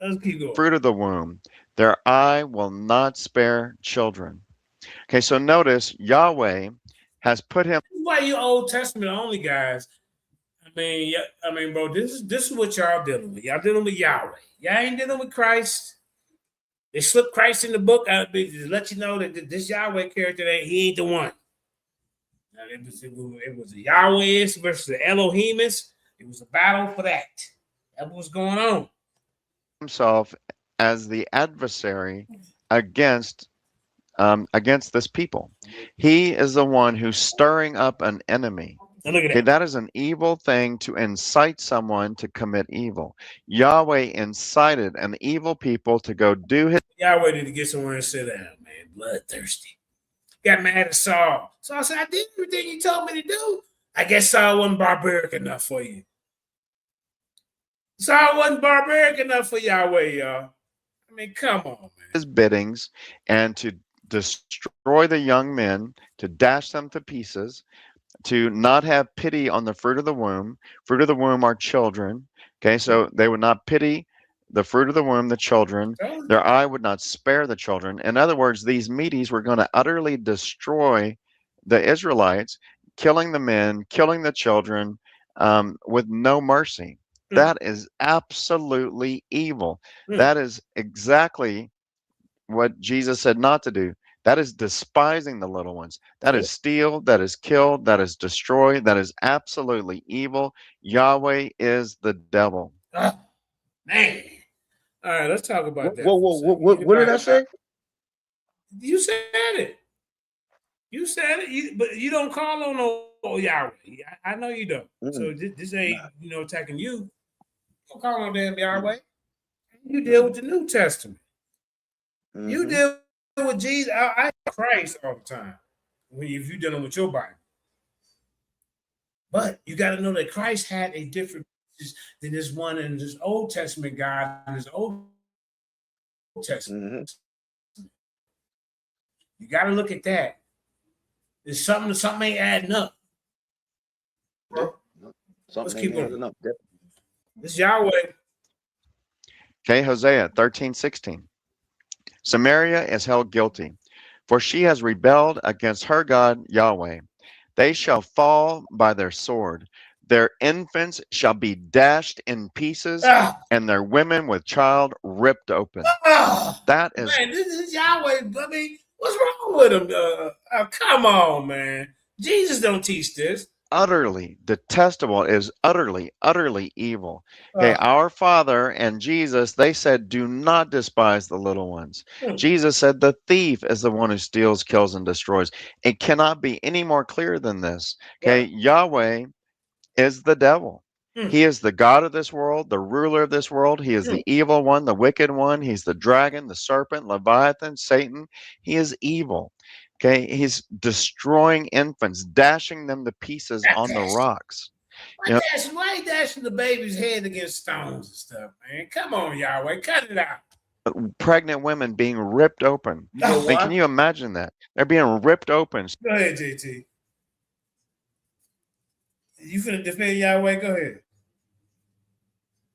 Let's keep going. fruit of the womb. Their eye will not spare children. Okay, so notice Yahweh has put him. This is why you Old Testament only guys. I mean, bro, this is what y'all dealing with. Y'all dealing with Yahweh. Y'all ain't dealing with Christ. They slipped Christ in the book to let you know that this Yahweh character, he ain't the one. Now, it was the Yahwehist versus the Elohimists. It was a battle for that. That's what's going on. Himself as the adversary against this people. He is the one who's stirring up an enemy. Look at Okay, that. that is an evil thing to incite someone to commit evil. Yahweh incited an evil people to go do his. Yahweh need to get somewhere and sit down, man. Bloodthirsty. Got mad at Saul. So I said, I did everything you told me to do. I guess Saul wasn't barbaric enough for you. Saul wasn't barbaric enough for Yahweh, y'all. I mean, come on, man. His biddings and to destroy the young men, to dash them to pieces, to not have pity on the fruit of the womb. Fruit of the womb are children. Okay, so they would not pity the fruit of the womb, the children. Their eye would not spare the children. In other words, these Medes were going to utterly destroy the Israelites, killing the men, killing the children, with no mercy. That is absolutely evil. That is exactly what Jesus said not to do. That is despising the little ones. That is steal, that is kill, that is destroy, that is absolutely evil. Yahweh is the devil. Man. All right, let's talk about that. What did I say? You said it. You said it, but you don't call on no Yahweh. I know you don't. So this ain't, attacking you. You don't call on damn Yahweh. You deal with the New Testament. You deal with Jesus. I Christ all the time if you're dealing with your Bible. But you got to know that Christ had a different than this one in this Old Testament God and this Old Testament. You got to look at that. There's something ain't adding up. Bro. Let's keep going. This Yahweh. Okay, Hosea 13:16. Samaria is held guilty, for she has rebelled against her God Yahweh. They shall fall by their sword. Their infants shall be dashed in pieces, and their women with child ripped open. That is. Man, this is Yahweh. I mean, what's wrong with him? Come on, man. Jesus don't teach this. Utterly detestable. It is utterly evil. Okay, our Father and Jesus, they said, do not despise the little ones. Jesus said the thief is the one who steals, kills, and destroys. It cannot be any more clear than this. Okay, Yahweh is the devil. He is the God of this world, the ruler of this world. He is the evil one, the wicked one. He's the dragon, the serpent, Leviathan, Satan. He is evil. Okay, he's destroying infants, dashing them to pieces on the rocks. Why are you dashing the baby's head against stones and stuff, man? Come on, Yahweh, cut it out. Pregnant women being ripped open. Can you imagine that? They're being ripped open. Go ahead, JT. You finna defend Yahweh? Go ahead.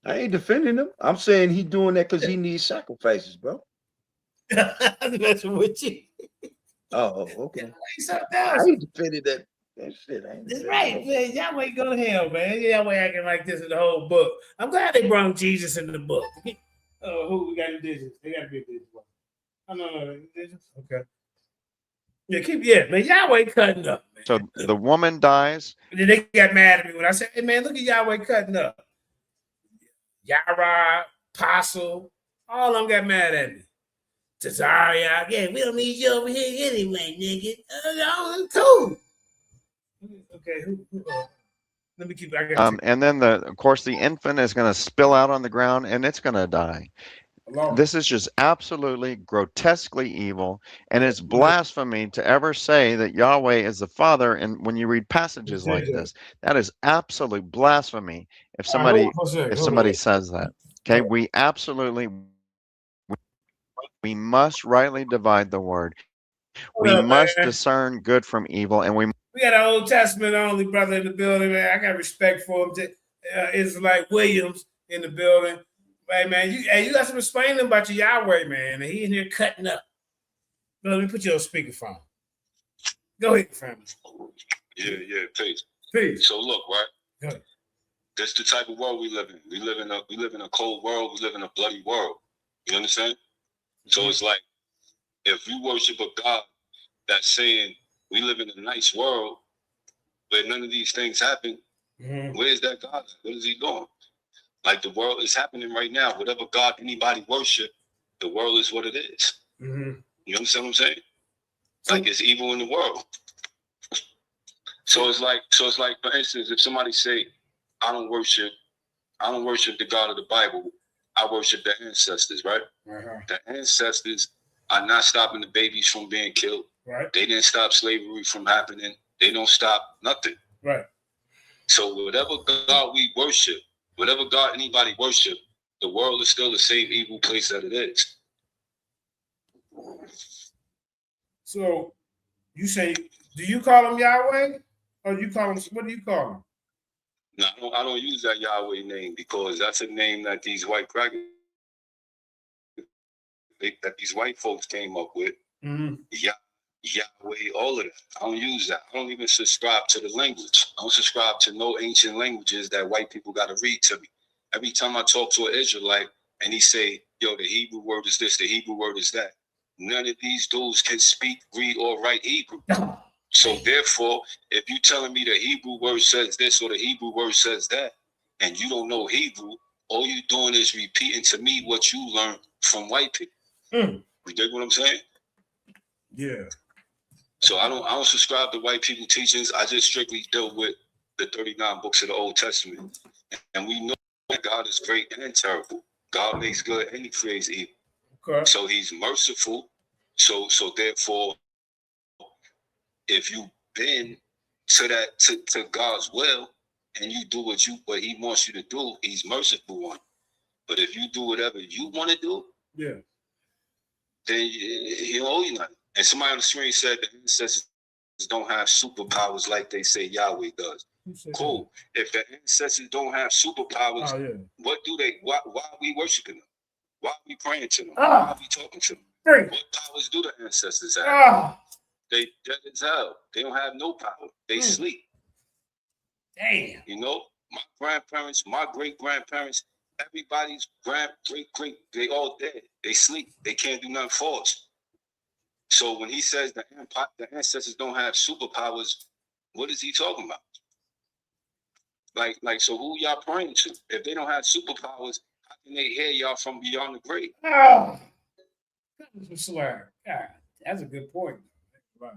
I ain't defending him. I'm saying he doing that because he needs sacrifices, bro. I'm messing with you. Oh, okay. I ain't defending that. that shit. That's right, man. Yahweh go to hell, man. Yahweh acting like this in the whole book. I'm glad they brought Jesus in the book. Oh, who we got indigenous? They got to be indigenous. Oh, no, indigenous. Okay. Yeah, man. Yahweh cutting up, man. So the woman dies. And then they got mad at me when I said, "Hey, man, look at Yahweh cutting up." Yara, Apostle, all of them got mad at me. Tazariach, yeah, we don't need you over here anyway, nigga. Oh, cool. Okay, let me keep. And then of course, the infant is going to spill out on the ground and it's going to die. This is just absolutely grotesquely evil, and it's blasphemy to ever say that Yahweh is the Father. And when you read passages like this, that is absolute blasphemy. If somebody says that, okay, we must rightly divide the word. We must discern good from evil, and we got an Old Testament only brother in the building, man. I got respect for him. It's like Williams in the building. Hey, man, you got some explaining about your Yahweh, man. And he in here cutting up. Let me put you on speakerphone. Go ahead, family. Yeah, peace. Peace. So look, right? That's the type of world we live in. We live in a cold world. We live in a bloody world. You understand? So it's like, if you worship a God that's saying we live in a nice world where none of these things happen, where's that God at? What is he doing? Like, the world is happening right now. Whatever God anybody worship, the world is what it is. You understand what I'm saying? Like, it's evil in the world. So it's like, for instance, if somebody say, I don't worship the God of the Bible, I worship the ancestors, right? The ancestors are not stopping the babies from being killed. Right. They didn't stop slavery from happening. They don't stop nothing. Right. So whatever God we worship, whatever God anybody worship, the world is still the same evil place that it is. So you say, do you call him Yahweh? Or you call him, what do you call him? No, I don't use that Yahweh name because that's a name that these white folks came up with. Yahweh, all of that. I don't use that. I don't even subscribe to the language. I don't subscribe to no ancient languages that white people got to read to me. Every time I talk to an Israelite and he say, yo, the Hebrew word is this, the Hebrew word is that. None of these dudes can speak, read, or write Hebrew. So therefore, if you telling me the Hebrew word says this or the Hebrew word says that, and you don't know Hebrew, all you doing is repeating to me what you learned from white people. You dig what I'm saying? Yeah. So I don't subscribe to white people teachings. I just strictly deal with the 39 books of the Old Testament. And we know that God is great and terrible. God makes good and he creates evil. Okay. So he's merciful. So therefore, if you bend to God's will and you do what he wants you to do, he's merciful one. But if you do whatever you want to do, then he don't owe you nothing. And somebody on the screen said the ancestors don't have superpowers like they say Yahweh does. Cool. If the ancestors don't have superpowers, what do they? Why are we worshiping them? Why are we praying to them? Why are we talking to them? What powers do the ancestors have? They dead as hell. They don't have no power. They sleep. Damn. You know, my grandparents, my great-grandparents, everybody's great, they all dead. They sleep. They can't do nothing for us. So when he says the ancestors don't have superpowers, what is he talking about? Like, so who y'all praying to? If they don't have superpowers, how can they hear y'all from beyond the grave? Oh, swear. God, that's a good point. Right.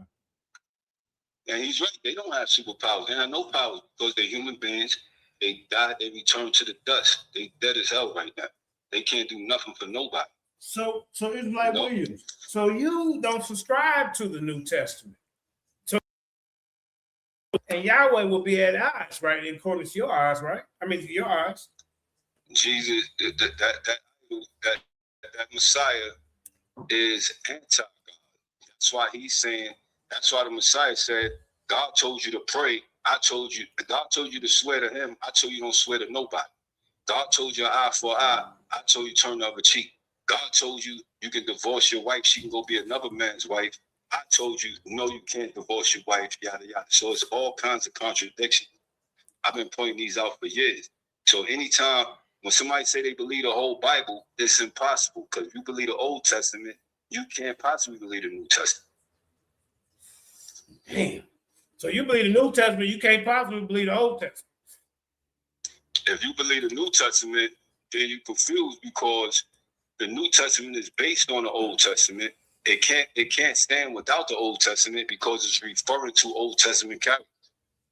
And he's right. They don't have superpowers. They have no powers because they're human beings. They die. They return to the dust. They dead as hell right now. They can't do nothing for nobody. So it's like Williams. So you don't subscribe to the New Testament. So, and Yahweh will be at odds, right? According to your eyes, right? I mean, to your eyes. Jesus, that Messiah is anti-God. That's why he's saying. That's why the Messiah said, God told you to pray. God told you to swear to him. I told you don't swear to nobody. God told you eye for eye. I told you turn the other cheek. God told you you can divorce your wife. She can go be another man's wife. I told you, no, you can't divorce your wife, yada, yada. So it's all kinds of contradictions. I've been pointing these out for years. So anytime when somebody say they believe the whole Bible, it's impossible, because if you believe the Old Testament, you can't possibly believe the New Testament. Damn. So you believe the New Testament, you can't possibly believe the Old Testament. If you believe the New Testament, then you're confused, because the New Testament is based on the Old Testament. It can't stand without the Old Testament, because it's referring to Old Testament characters.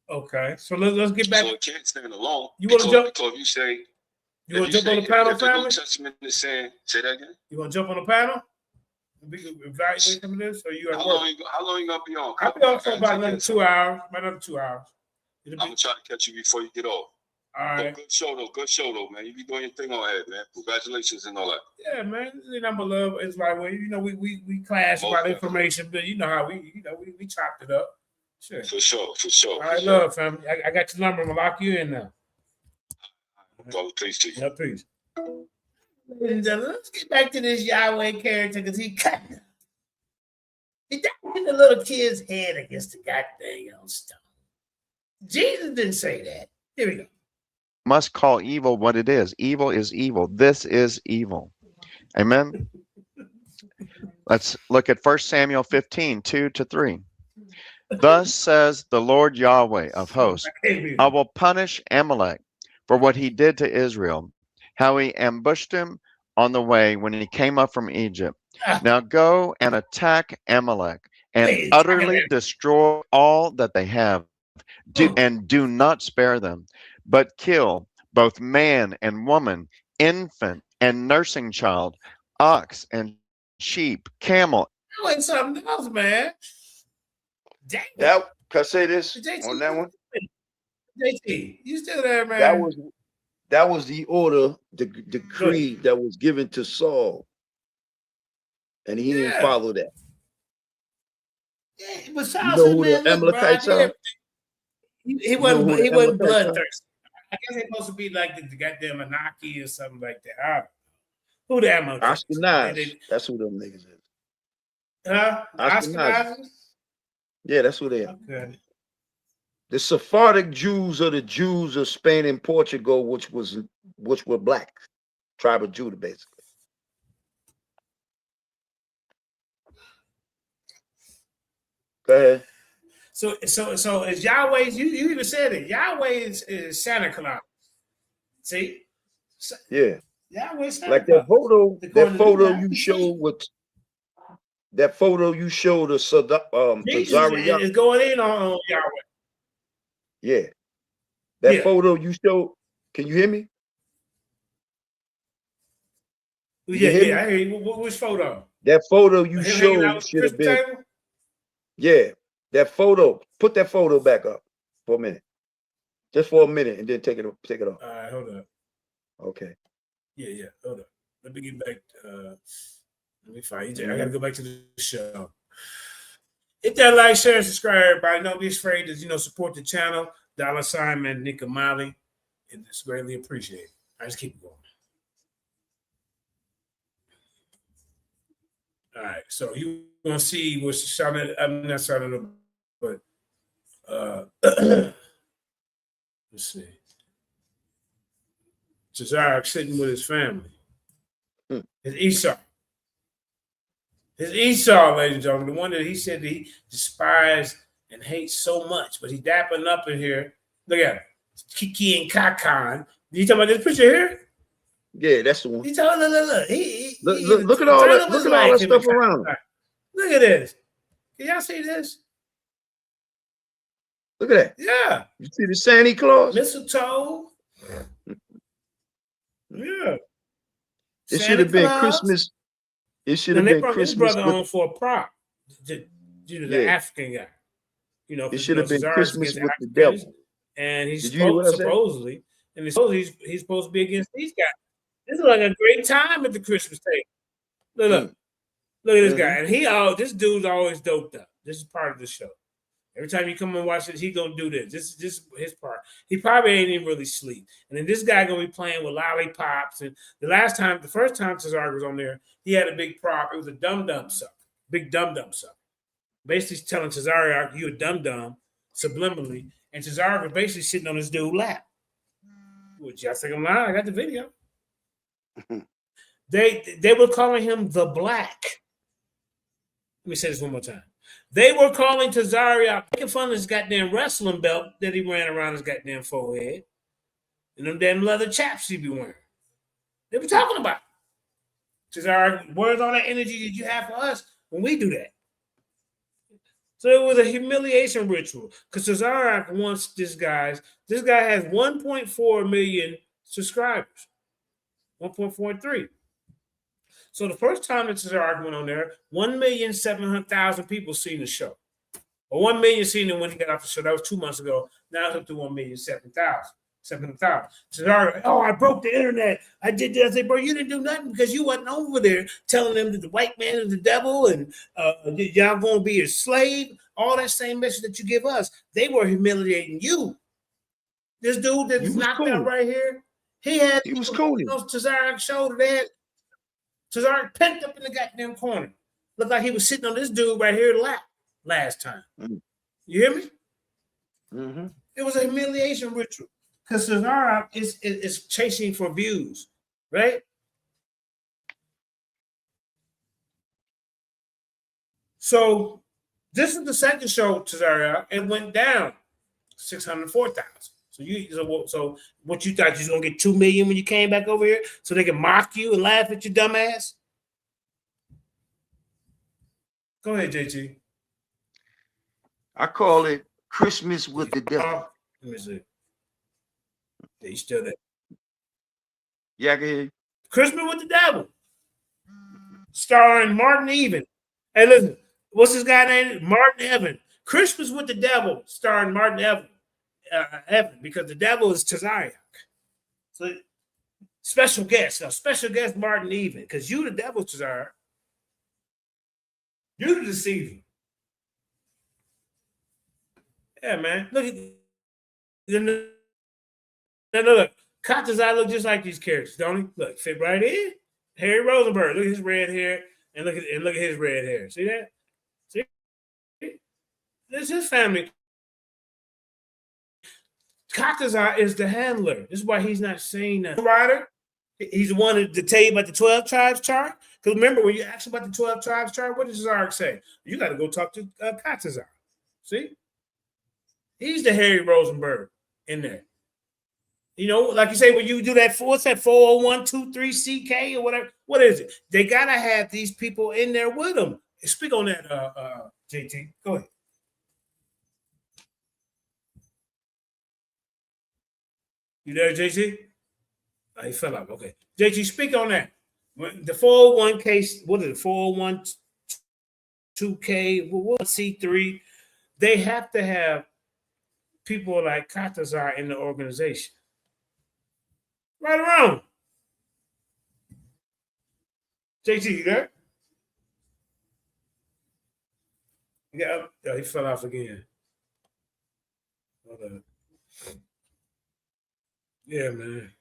Okay, so let's get back. So it can't stand alone. You want to jump? Because you say, you want to jump on the panel, family? The New Testament is saying, say that again. You want to jump on the panel? We can evaluate some of this, or you at work? How long you gonna be on? I'll be on for about another 2 hours. About another 2 hours. I'm gonna try to catch you before you get off. All right. Good show though, man. You be doing your thing on ahead, man. Congratulations and all that. Yeah, man. This is number love. It's like, well, you know, we clash about information, but you know how we chopped it up. Sure. For sure. All right, love, family. I got your number. I'm gonna lock you in now. Brother, peace to you. Yeah, peace. Ladies and gentlemen, let's get back to this Yahweh character, because he cut the little kid's head against the goddamn stone. Jesus didn't say that. Here we go. Must call evil what it is. Evil is evil. This is evil. Amen. Let's look at 1 Samuel 15, 2-3. Thus says the Lord Yahweh of hosts, I will punish Amalek for what he did to Israel, how he ambushed him on the way when he came up from Egypt. Now go and attack Amalek and utterly destroy all that they have, and do not spare them, but kill both man and woman, infant and nursing child, ox and sheep, camel. That was something else, man. Dang. That, can I say this JT, on that one? JT, you still there, man? That was the order, the decree that was given to Saul, and he didn't follow that. Yeah, but Saul you know said, who man, the Amalekites are? He wasn't bloodthirsty. I guess they're supposed to be like the goddamn Anaki or something like that. I don't know. Who the Amalekites? Ashkenaz. That's who them niggas is. Ashkenaz? Yeah, that's who they are. Okay. The Sephardic Jews are the Jews of Spain and Portugal, which were black, tribe of Judah, basically. Go ahead. So is Yahweh's, you even said it, Yahweh is Santa Claus. See? Yeah. Yahweh Santa like Claus. that photo you showed with that photo you showed of Tazariach. is going in on Yahweh. Yeah. That photo you showed, can you hear me? Yeah, I hear you. Which photo? That photo you showed should have been. Table? Yeah, that photo. Put that photo back up for a minute. Just for a minute, and then take it off. All right, hold up. Okay. Yeah, hold up. Let me get back. Let me find you. I gotta go back to the show. Hit that like, share, and subscribe, everybody. Don't be afraid to support the channel. $sign man Nick Amali. It's greatly appreciated. I just keep going. All right, so you gonna see what's shouting. I'm not shouting up, but let's see. Tazariach sitting with his family. His Esau. His Esau, ladies and gentlemen, the one that he said that he despised and hates so much, but he's dapping up in here. Look at him. Kiki and Kakan. You talking about this picture here? Yeah, that's the one. He's talking, look. Look at all that. Look at all that stuff around him. Look at this. Can y'all see this? Look at that. Yeah. You see the Santa Claus? Mistletoe. Yeah. It should have been Christmas. It should have been Christmas. His brother on for a prop. The African guy. It should have been Christmas with the devil. And he's supposedly he's supposed to be against these guys. This is like a great time at the Christmas table. Look at this guy. And this dude's always doped up. This is part of the show. Every time you come and watch it, he gonna do this. This is his part. He probably ain't even really sleep. And then this guy gonna be playing with lollipops. And the first time Tazariach was on there, he had a big prop. It was a dum-dum sucker. Big dum-dum sucker. basically telling Tazariach, you a dum-dum, subliminally, and Tazariach was basically sitting on his dude's lap. Which y'all think I'm lying? I got the video. They were calling him the Black. Let me say this one more time. They were calling Tazariach, making fun of his goddamn wrestling belt that he ran around his goddamn forehead, and them damn leather chaps he be wearing. They were talking about Tazariach. Where's all that energy that you have for us when we do that? So it was a humiliation ritual because Tazariach wants this guy. This guy has 1.4 million subscribers, 1.43. So the first time that Tazariach went on there, 1,700,000 people seen the show. Or 1 million seen it when he got off the show. That was 2 months ago. Now it's up to 1,700,000. Tazariach, oh, I broke the internet. I did that. I said, bro, you didn't do nothing because you wasn't over there telling them that the white man is the devil and y'all going to be a slave. All that same message that you give us. They were humiliating you. This dude that's knocked out right here, he was cool. Tazariach's shoulder there. Tazariach pent up in the goddamn corner. Looked like he was sitting on this dude right here lap last time. You hear me? Mm-hmm. It was a humiliation ritual because Tazariach is chasing for views, right? So this is the second show, Tazariach. It went down 604,000. So what you thought you was gonna get 2 million when you came back over here, so they can mock you and laugh at your dumb ass? Go ahead, JT. I call it Christmas with the devil. Let me see. You still there? Yeah, I can hear you. Christmas with the devil, starring Martin Even. Hey, listen, what's this guy named? Martin Evan. Christmas with the devil, starring Martin Evan. Because the devil is Tazariach. So special guest Martin Even, because you the devil, Tazariach. You the deceiver. Yeah, man. Look at look. Capt Tazariach look just like these characters, don't he? Look, fit right in. Harry Rosenberg. Look at his red hair, and look at his red hair. See that? See? This is his family. Capt Tazariach is the handler. This is why he's not saying nothing. Writer, he's the one to tell you about the 12 tribes chart. Because remember, when you ask about the 12 tribes chart, what does Tazariach say? You got to go talk to Capt Tazariach. See? He's the Harry Rosenberg in there. You know, like you say, when you do that, what's that 40123CK or whatever? What is it? They got to have these people in there with them. Speak on that, JT. Go ahead. You there, JT? Oh, he fell out. Okay. JT, speak on that. The 401k, what is it? 401k, C3. They have to have people like Capt Tazariach in the organization. Right or wrong? JT, you there? Yeah, oh, he fell off again. Hold on. Yeah, man.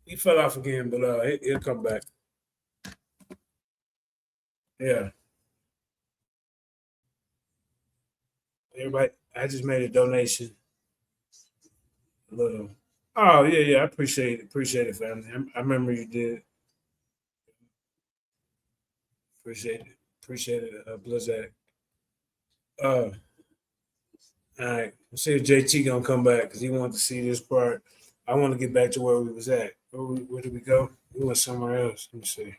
He fell off again, but he'll come back. Yeah. Everybody, I just made a donation. A little. Oh, yeah. I appreciate it, family. I remember you did. Appreciate it, Blizzak. All right. Let's see if JT gonna come back because he wanted to see this part. I want to get back to where we was at. Where did we go? We went somewhere else. Let me see.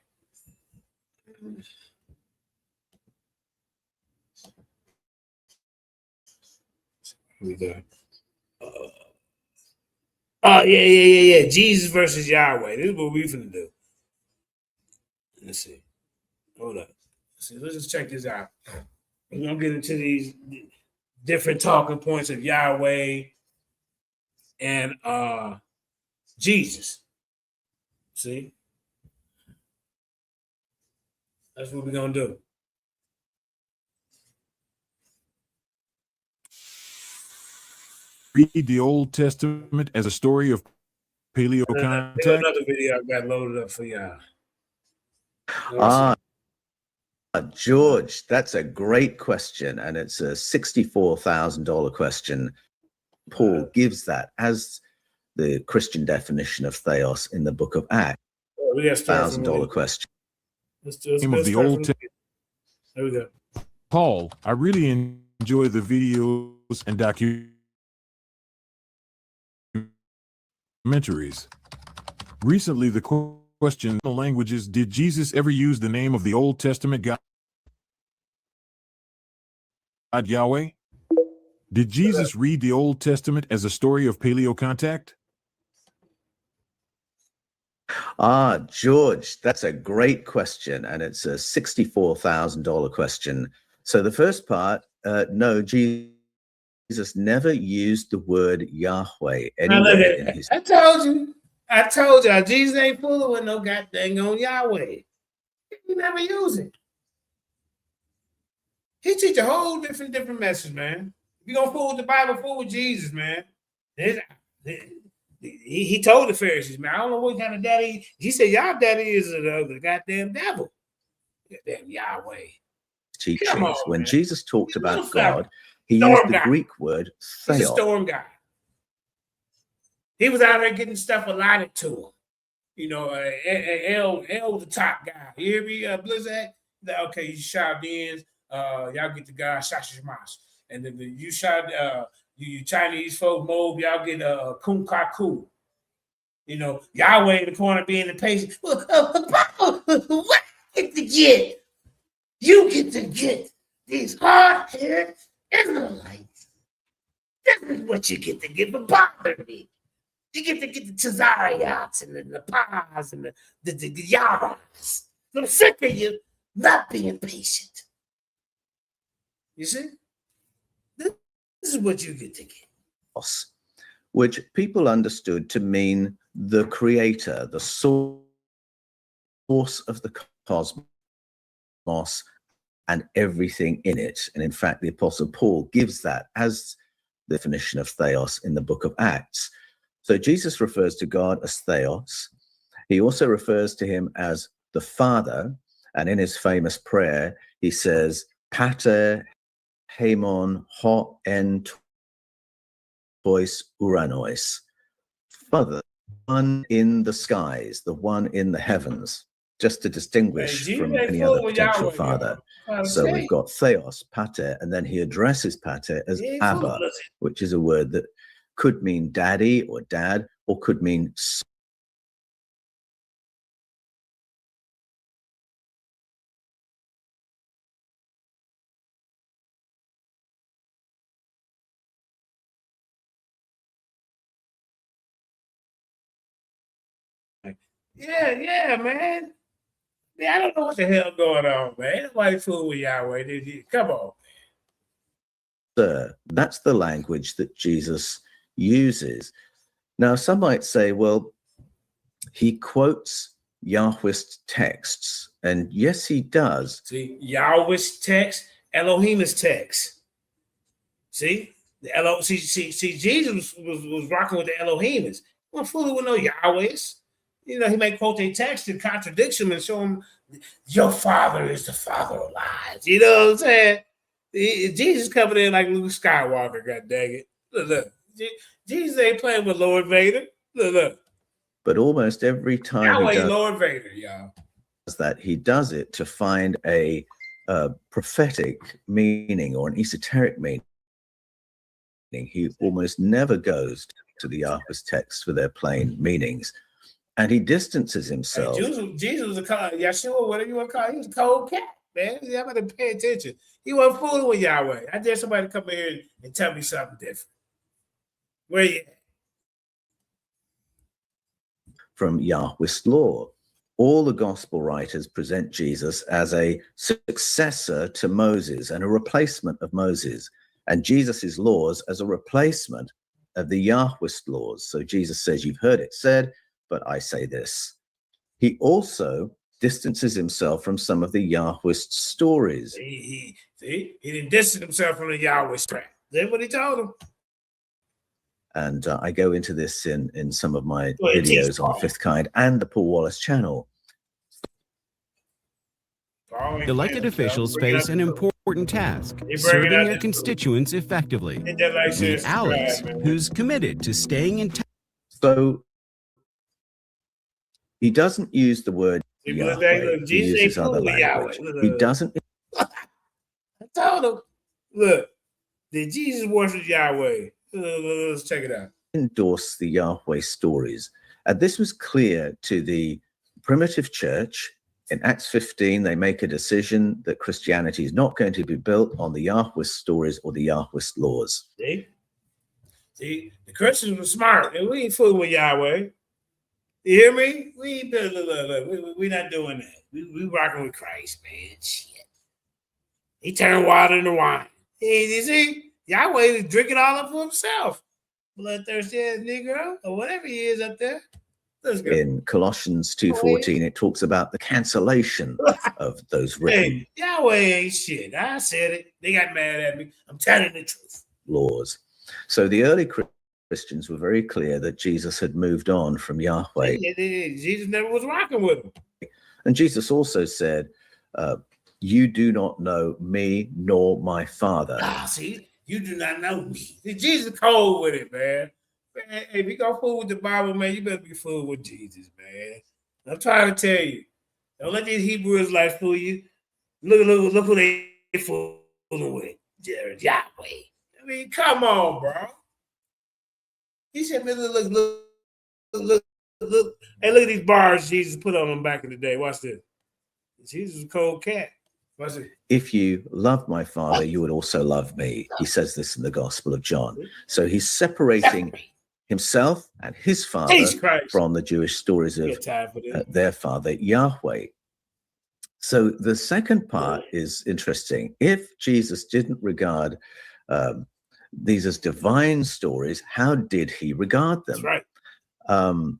Here we go. Yeah. Jesus versus Yahweh. This is what we finna do. Let's see. Hold up. Let's just check this out. We're gonna get into these different talking points of Yahweh and Jesus. See? That's what we're gonna do. Read the Old Testament as a story of paleo contact. Another video I got loaded up for y'all. George, that's a great question, and it's a $64,000 question. Paul gives that as the Christian definition of theos in the book of Acts. We got $1,000 question. Name of the Old Testament. There we go. Paul, I really enjoy the videos and documentaries. Recently, the question in the languages: did Jesus ever use the name of the Old Testament God Yahweh? Did Jesus read the Old Testament as a story of paleo contact? George, that's a great question, and it's a $64,000 question. So the first part, no, Jesus never used the word Yahweh anywhere in his. I told you, Jesus ain't fooling with no goddamn on Yahweh. He never use it. He teach a whole different message, man. If you gonna fool with the Bible, fool with Jesus, man. He told the Pharisees, man, I don't know what kind of daddy. He said, y'all daddy is the goddamn devil. Goddamn Yahweh. Teachings. When Jesus talked about God, he used the Greek word theos. He's a storm guy. He was out there getting stuff allotted to him. You know, L was the top guy. You hear me, Blizzard? Okay, you Chaldeans, y'all get the guy Shashimash. And then you shot you Chinese folk mob, y'all get Kum Kaku. You know, Yahweh in the corner being impatient. What get to get? You get to get these hard-haired Israelites. This is what you get to get for bothering me. You get to get the Tazariachs and the Paz and the Yahs. I'm sick of you not being patient. You see? This is what you get to get. Which people understood to mean the creator, the source of the cosmos and everything in it. And in fact, the Apostle Paul gives that as the definition of theos in the book of Acts. So Jesus refers to God as theos. He also refers to him as the Father. And in his famous prayer, he says, Pater Haemon ho en tois uranois. Father, one in the skies, the one in the heavens, just to distinguish from any other potential father. So we've got theos, pater, and then he addresses pater as Abba, which is a word that could mean daddy or dad, or could mean son. Yeah, man. Yeah, I don't know what the hell going on, man. Ain't nobody fooling with Yahweh. Come on. Sir, that's the language that Jesus uses. Now, some might say, well, he quotes Yahweh's texts, and yes, he does. See, Yahweh's text, Elohim's text. See, see, Jesus was rocking with the Elohim's. He wasn't fooling with no Yahweh's. You know, he may quote a text and contradict him and show him your father is the father of lies. You know what I'm saying? Jesus coming in like Luke Skywalker, god dang it. Look. Jesus ain't playing with Lord Vader. Look. But almost every time Yahweh, he does Lord Vader, y'all. That, he does it to find a prophetic meaning or an esoteric meaning. He almost never goes to the Yahweh's text for their plain meanings. And he distances himself. Hey, Jesus was a Yeshua, whatever you want to call it. He was a cold cat, man. You have to pay attention. He wasn't fooling with Yahweh. I dare somebody to come here and tell me something different. Where you at? From Yahweh's law. All the gospel writers present Jesus as a successor to Moses and a replacement of Moses, and Jesus's laws as a replacement of the Yahweh's laws. So Jesus says, you've heard it said, but I say this. He also distances himself from some of the Yahweh's stories. He didn't distance himself from the Yahweh's track. That's what he told him. And I go into this in some of my videos on the Fifth Kind and the Paul Wallace channel. Elected officials face an important task, They bring it serving out their this- constituents effectively. Hit that like, share, Meet Alex, subscribe, man. who's committed to staying in touch. So he doesn't use the word See, look, they- Yahweh. look, He Jesus ain't uses other fooling with Yahweh. language. Look, He look. doesn't I told him, look, did Jesus worship Yahweh? Let's check it out. endorse the Yahweh stories. And this was clear to the primitive church. In Acts 15, they make a decision that Christianity is not going to be built on the Yahweh stories or the Yahweh laws. See, the Christians were smart, and we ain't fooling with Yahweh. You hear me? We ain't we not doing that. We rocking with Christ, man. Shit. He turned water into wine. You see, Yahweh is drinking all up for himself. Bloodthirsty ass Negro, or whatever he is up there. Let's go. In Colossians 2:14, it talks about the cancellation of those written Hey, Yahweh ain't shit. I said it. They got mad at me. I'm telling the truth. laws. So the early Christians were very clear that Jesus had moved on from Yahweh. Jesus never was rocking with him. And Jesus also said, you do not know me nor my Father. See, you do not know me. Jesus cold with it, man. Hey, if you go fool with the Bible, man, you better be fooled with Jesus, man. I'm trying to tell you. Don't let these Hebrew Israelites fool you. Look who they fooling with. Yahweh. I mean, come on, bro. He said, man, look. Hey, look at these bars Jesus put on them back in the day. Watch this. Jesus is a cold cat. Watch it. If you love my Father, you would also love me. He says this in the Gospel of John. So he's separating himself and his Father from the Jewish stories of their father, Yahweh. So the second part is interesting. If Jesus didn't regard these as divine stories, how did he regard them? That's right.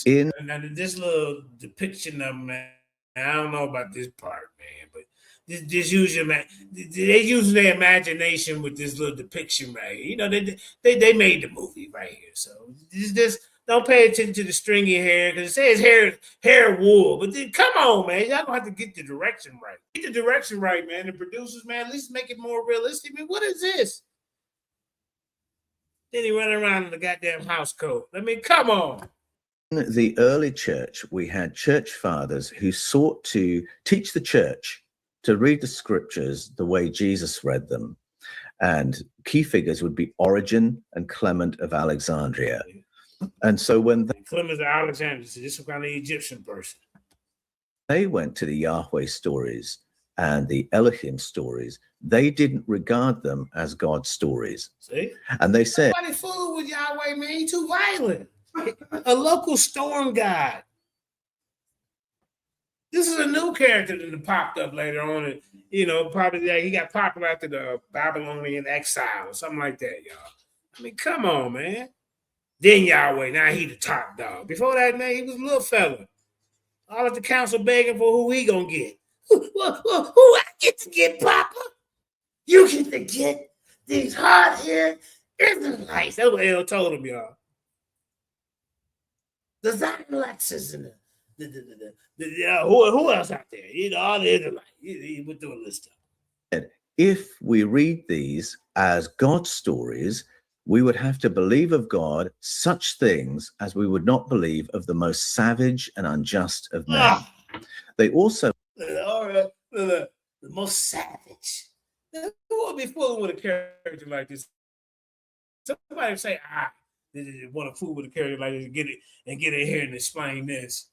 In this little depiction of man, I don't know about this part, man, but this using they use their imagination with this little depiction right here. You know, they made the movie right here. So this don't pay attention to the stringy hair because it says hair wool. But then come on, man, y'all gonna have to get the direction right. Get the direction right, man. The producers, man, at least make it more realistic. I mean, what is this? Then he running around in the goddamn house coat. I mean, come on. In the early church, we had church fathers who sought to teach the church to read the scriptures the way Jesus read them. And key figures would be Origen and Clement of Alexandria. And so when Clement of Alexandria, this is some kind of Egyptian person. They went to the Yahweh stories and the Elohim stories, they didn't regard them as God's stories. See? And they said, nobody fool with Yahweh, man. He's too violent. A local storm god. This is a new character that popped up later on. And, you know, probably he got popular after the Babylonian exile or something like that, y'all. I mean, come on, man. Then Yahweh, now he the top dog. Before that, man, he was a little fella. All at the council begging for who he gonna get. Who I get to get, Papa? You get to get these hard-haired Israelites. That's what El told him, y'all. The Zionlexes and who else out there? You know, all the Israelites. He went through a list of them. If we read these as God's stories, we would have to believe of God such things as we would not believe of the most savage and unjust of men. They also... All right, the most savage. Who would be fooling with a character like this? Somebody say, they want to fool with a character like this, get in here and explain this.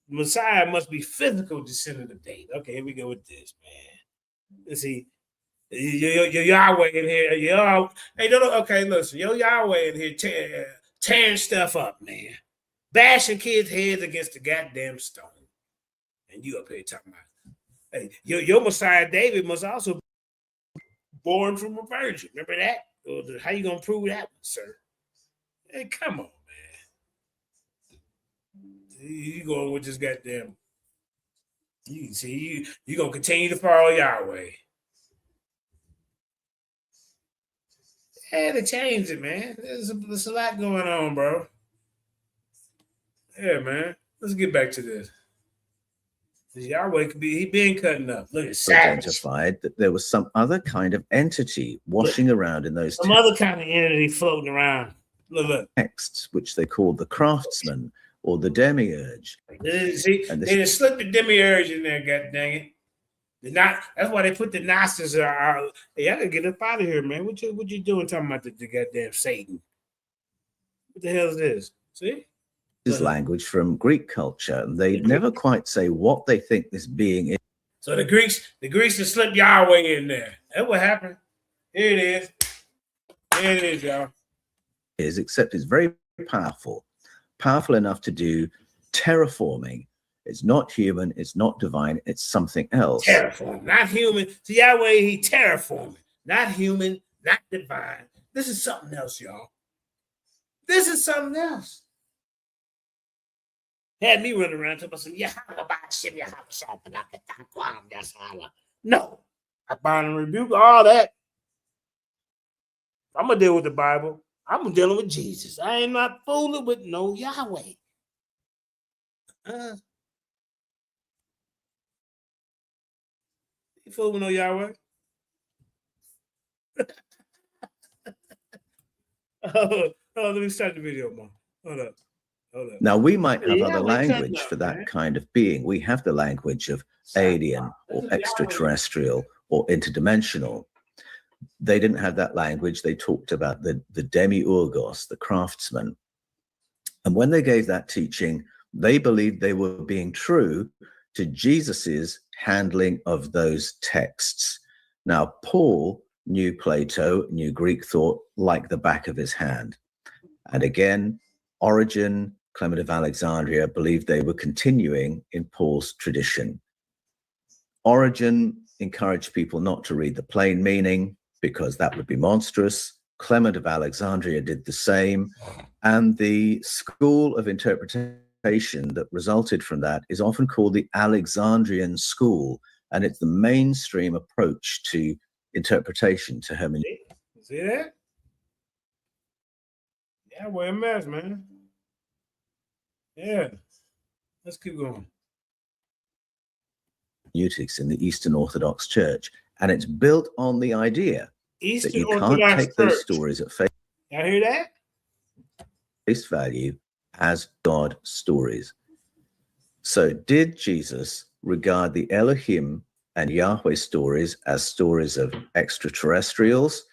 Messiah must be physical descendant of David. Okay, here we go with this, man. Let's see. Your Yahweh in here. Hey, okay, listen. Your Yahweh in here tearing stuff up, man. Bashing kids' heads against the goddamn stone. And you up here talking about, hey, your Messiah David must also be born from a virgin. Remember that? How you gonna prove that one, sir? Hey, come on, man. You going with this goddamn? You see, you gonna continue to follow Yahweh. Yeah, to change it, man. There's a lot going on, bro. Yeah, man. Let's get back to this. Yahweh could be, he been cutting up. Look at Savage. Identified that there was some other kind of entity washing around in those Some other kind of entity floating around. Look. texts, which they called the craftsman or the demiurge. See, they just slipped the demiurge in there, god dang it. That's why they put the Gnostics out. Hey, I gotta get up out of here, man. What you doing talking about the goddamn Satan? What the hell is this? See? Is language from Greek culture, and they never quite say what they think this being is. So the Greeks have slipped Yahweh in there. That's what happened. Here it is. Here it is, y'all. Except it's very powerful enough to do terraforming. It's not human, it's not divine, it's something else. Terraform, not human. To Yahweh, he terraforming. Not human, not divine. This is something else, y'all. This is something else. Had me running around talking about no, I bind and rebuke all that. I'm gonna deal with the Bible. I'm dealing with Jesus. I ain't not fooling with no Yahweh. You fooling with no Yahweh? let me start the video, Mom. Hold up. Now, we might have other language for that kind of being. We have the language of alien or extraterrestrial or interdimensional. They didn't have that language. They talked about the demiurgos, the craftsman. And when they gave that teaching, they believed they were being true to Jesus's handling of those texts. Now, Paul knew Plato, knew Greek thought like the back of his hand. And again, Origen, Clement of Alexandria believed they were continuing in Paul's tradition. Origen encouraged people not to read the plain meaning because that would be monstrous. Clement of Alexandria did the same. And the school of interpretation that resulted from that is often called the Alexandrian school. And it's the mainstream approach to interpretation, to hermeneutics. See that? Yeah, we're a mess, man. Yeah. Let's keep going. In the Eastern Orthodox Church. And it's built on the idea that you can't take those stories at face. Y'all hear that? Face value as God stories. So did Jesus regard the Elohim and Yahweh stories as stories of extraterrestrials?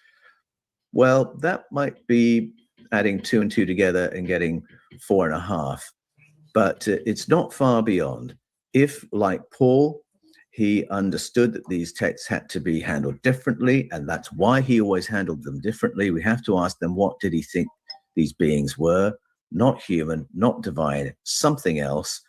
Well, that might be adding 2 and 2 together and getting 4.5. But it's not far beyond. If, like Paul, he understood that these texts had to be handled differently, and that's why he always handled them differently, we have to ask them, what did he think these beings were? Not human, not divine, something else.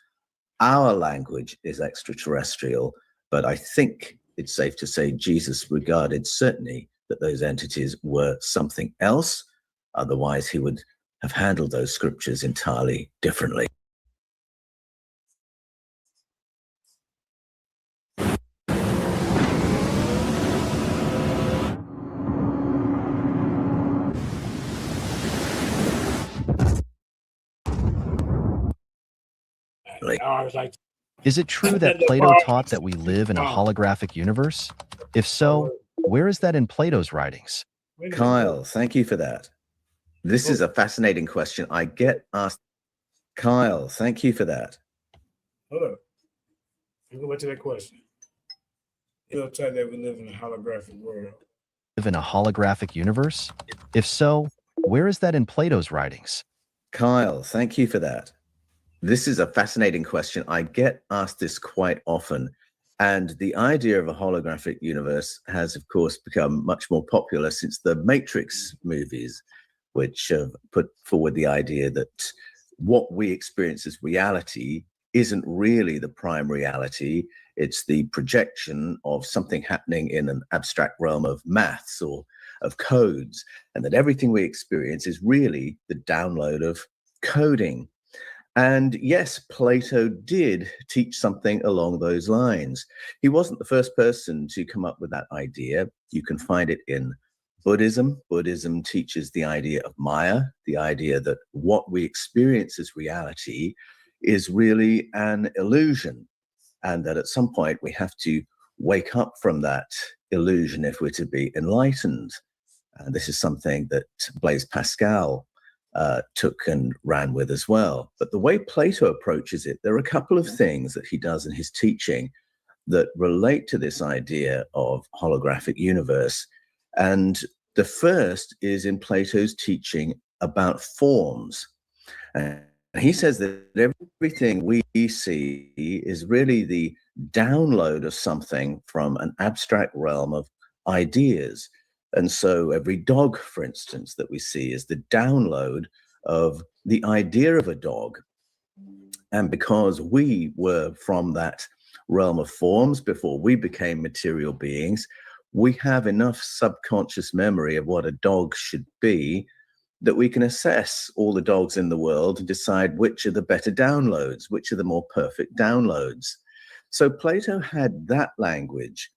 Our language is extraterrestrial, but I think it's safe to say Jesus regarded certainly that those entities were something else. Otherwise, he would have handled those scriptures entirely differently. Is it true that Plato taught that we live in a holographic universe? If so, where is that in Plato's writings? Kyle, thank you for that. This is a fascinating question. I get asked. Kyle, thank you for that. Hold up. Go back to that question. It'll tell that we live in a holographic world. Live in a holographic universe? If so, where is that in Plato's writings? Kyle, thank you for that. This is a fascinating question. I get asked this quite often. And the idea of a holographic universe has, of course, become much more popular since the Matrix movies, which have put forward the idea that what we experience as reality isn't really the prime reality. It's the projection of something happening in an abstract realm of maths or of codes, and that everything we experience is really the download of coding. And yes, Plato did teach something along those lines. He wasn't the first person to come up with that idea. You can find it in Buddhism. Buddhism teaches the idea of Maya, the idea that what we experience as reality is really an illusion. and that at some point we have to wake up from that illusion if we're to be enlightened. And this is something that Blaise Pascal took and ran with as well. But the way Plato approaches it, there are a couple of things that he does in his teaching that relate to this idea of holographic universe. And the first is in Plato's teaching about forms. And he says that everything we see is really the download of something from an abstract realm of ideas. And so every dog, for instance, that we see is the download of the idea of a dog. And because we were from that realm of forms before we became material beings, we have enough subconscious memory of what a dog should be that we can assess all the dogs in the world and decide which are the better downloads, which are the more perfect downloads. So Plato had that language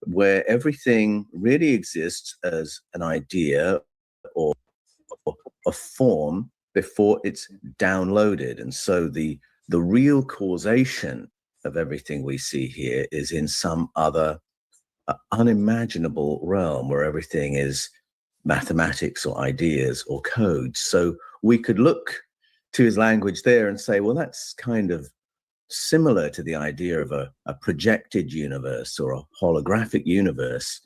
where everything really exists as an idea or a form before it's downloaded. And so the real causation of everything we see here is in some other unimaginable realm where everything is mathematics or ideas or codes. So we could look to his language there and say, well, that's kind of similar to the idea of a projected universe or a holographic universe.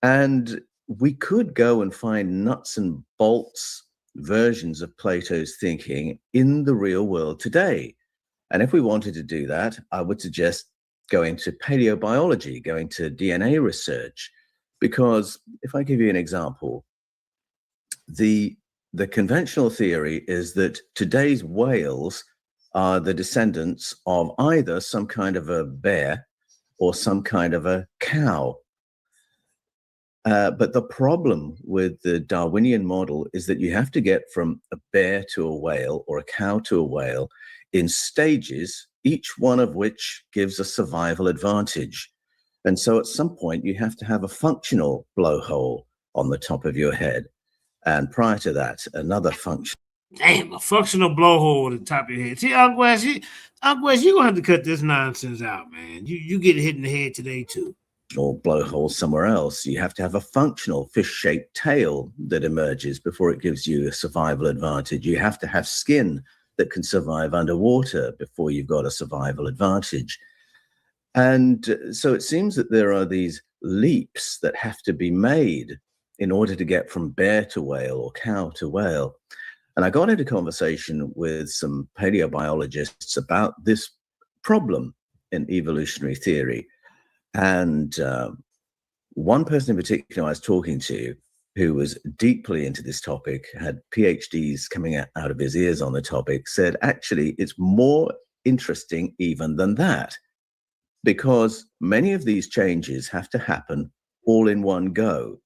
And we could go and find nuts and bolts versions of Plato's thinking in the real world today. And if we wanted to do that, I would suggest going to paleobiology, going to DNA research, because if I give you an example, the conventional theory is that today's whales are the descendants of either some kind of a bear or some kind of a cow. But the problem with the Darwinian model is that you have to get from a bear to a whale or a cow to a whale in stages, each one of which gives a survival advantage. And so at some point you have to have a functional blowhole on the top of your head. And prior to that, another function. Damn, a functional blowhole at the top of your head. See, Unquest, you're going to have to cut this nonsense out, man. You get hit in the head today, too. Or blowhole somewhere else. You have to have a functional fish-shaped tail that emerges before it gives you a survival advantage. You have to have skin that can survive underwater before you've got a survival advantage. And so it seems that there are these leaps that have to be made in order to get from bear to whale or cow to whale. And I got into conversation with some paleobiologists about this problem in evolutionary theory. And one person in particular I was talking to, who was deeply into this topic, had PhDs coming out of his ears on the topic, said, actually, it's more interesting even than that, because many of these changes have to happen all in one go.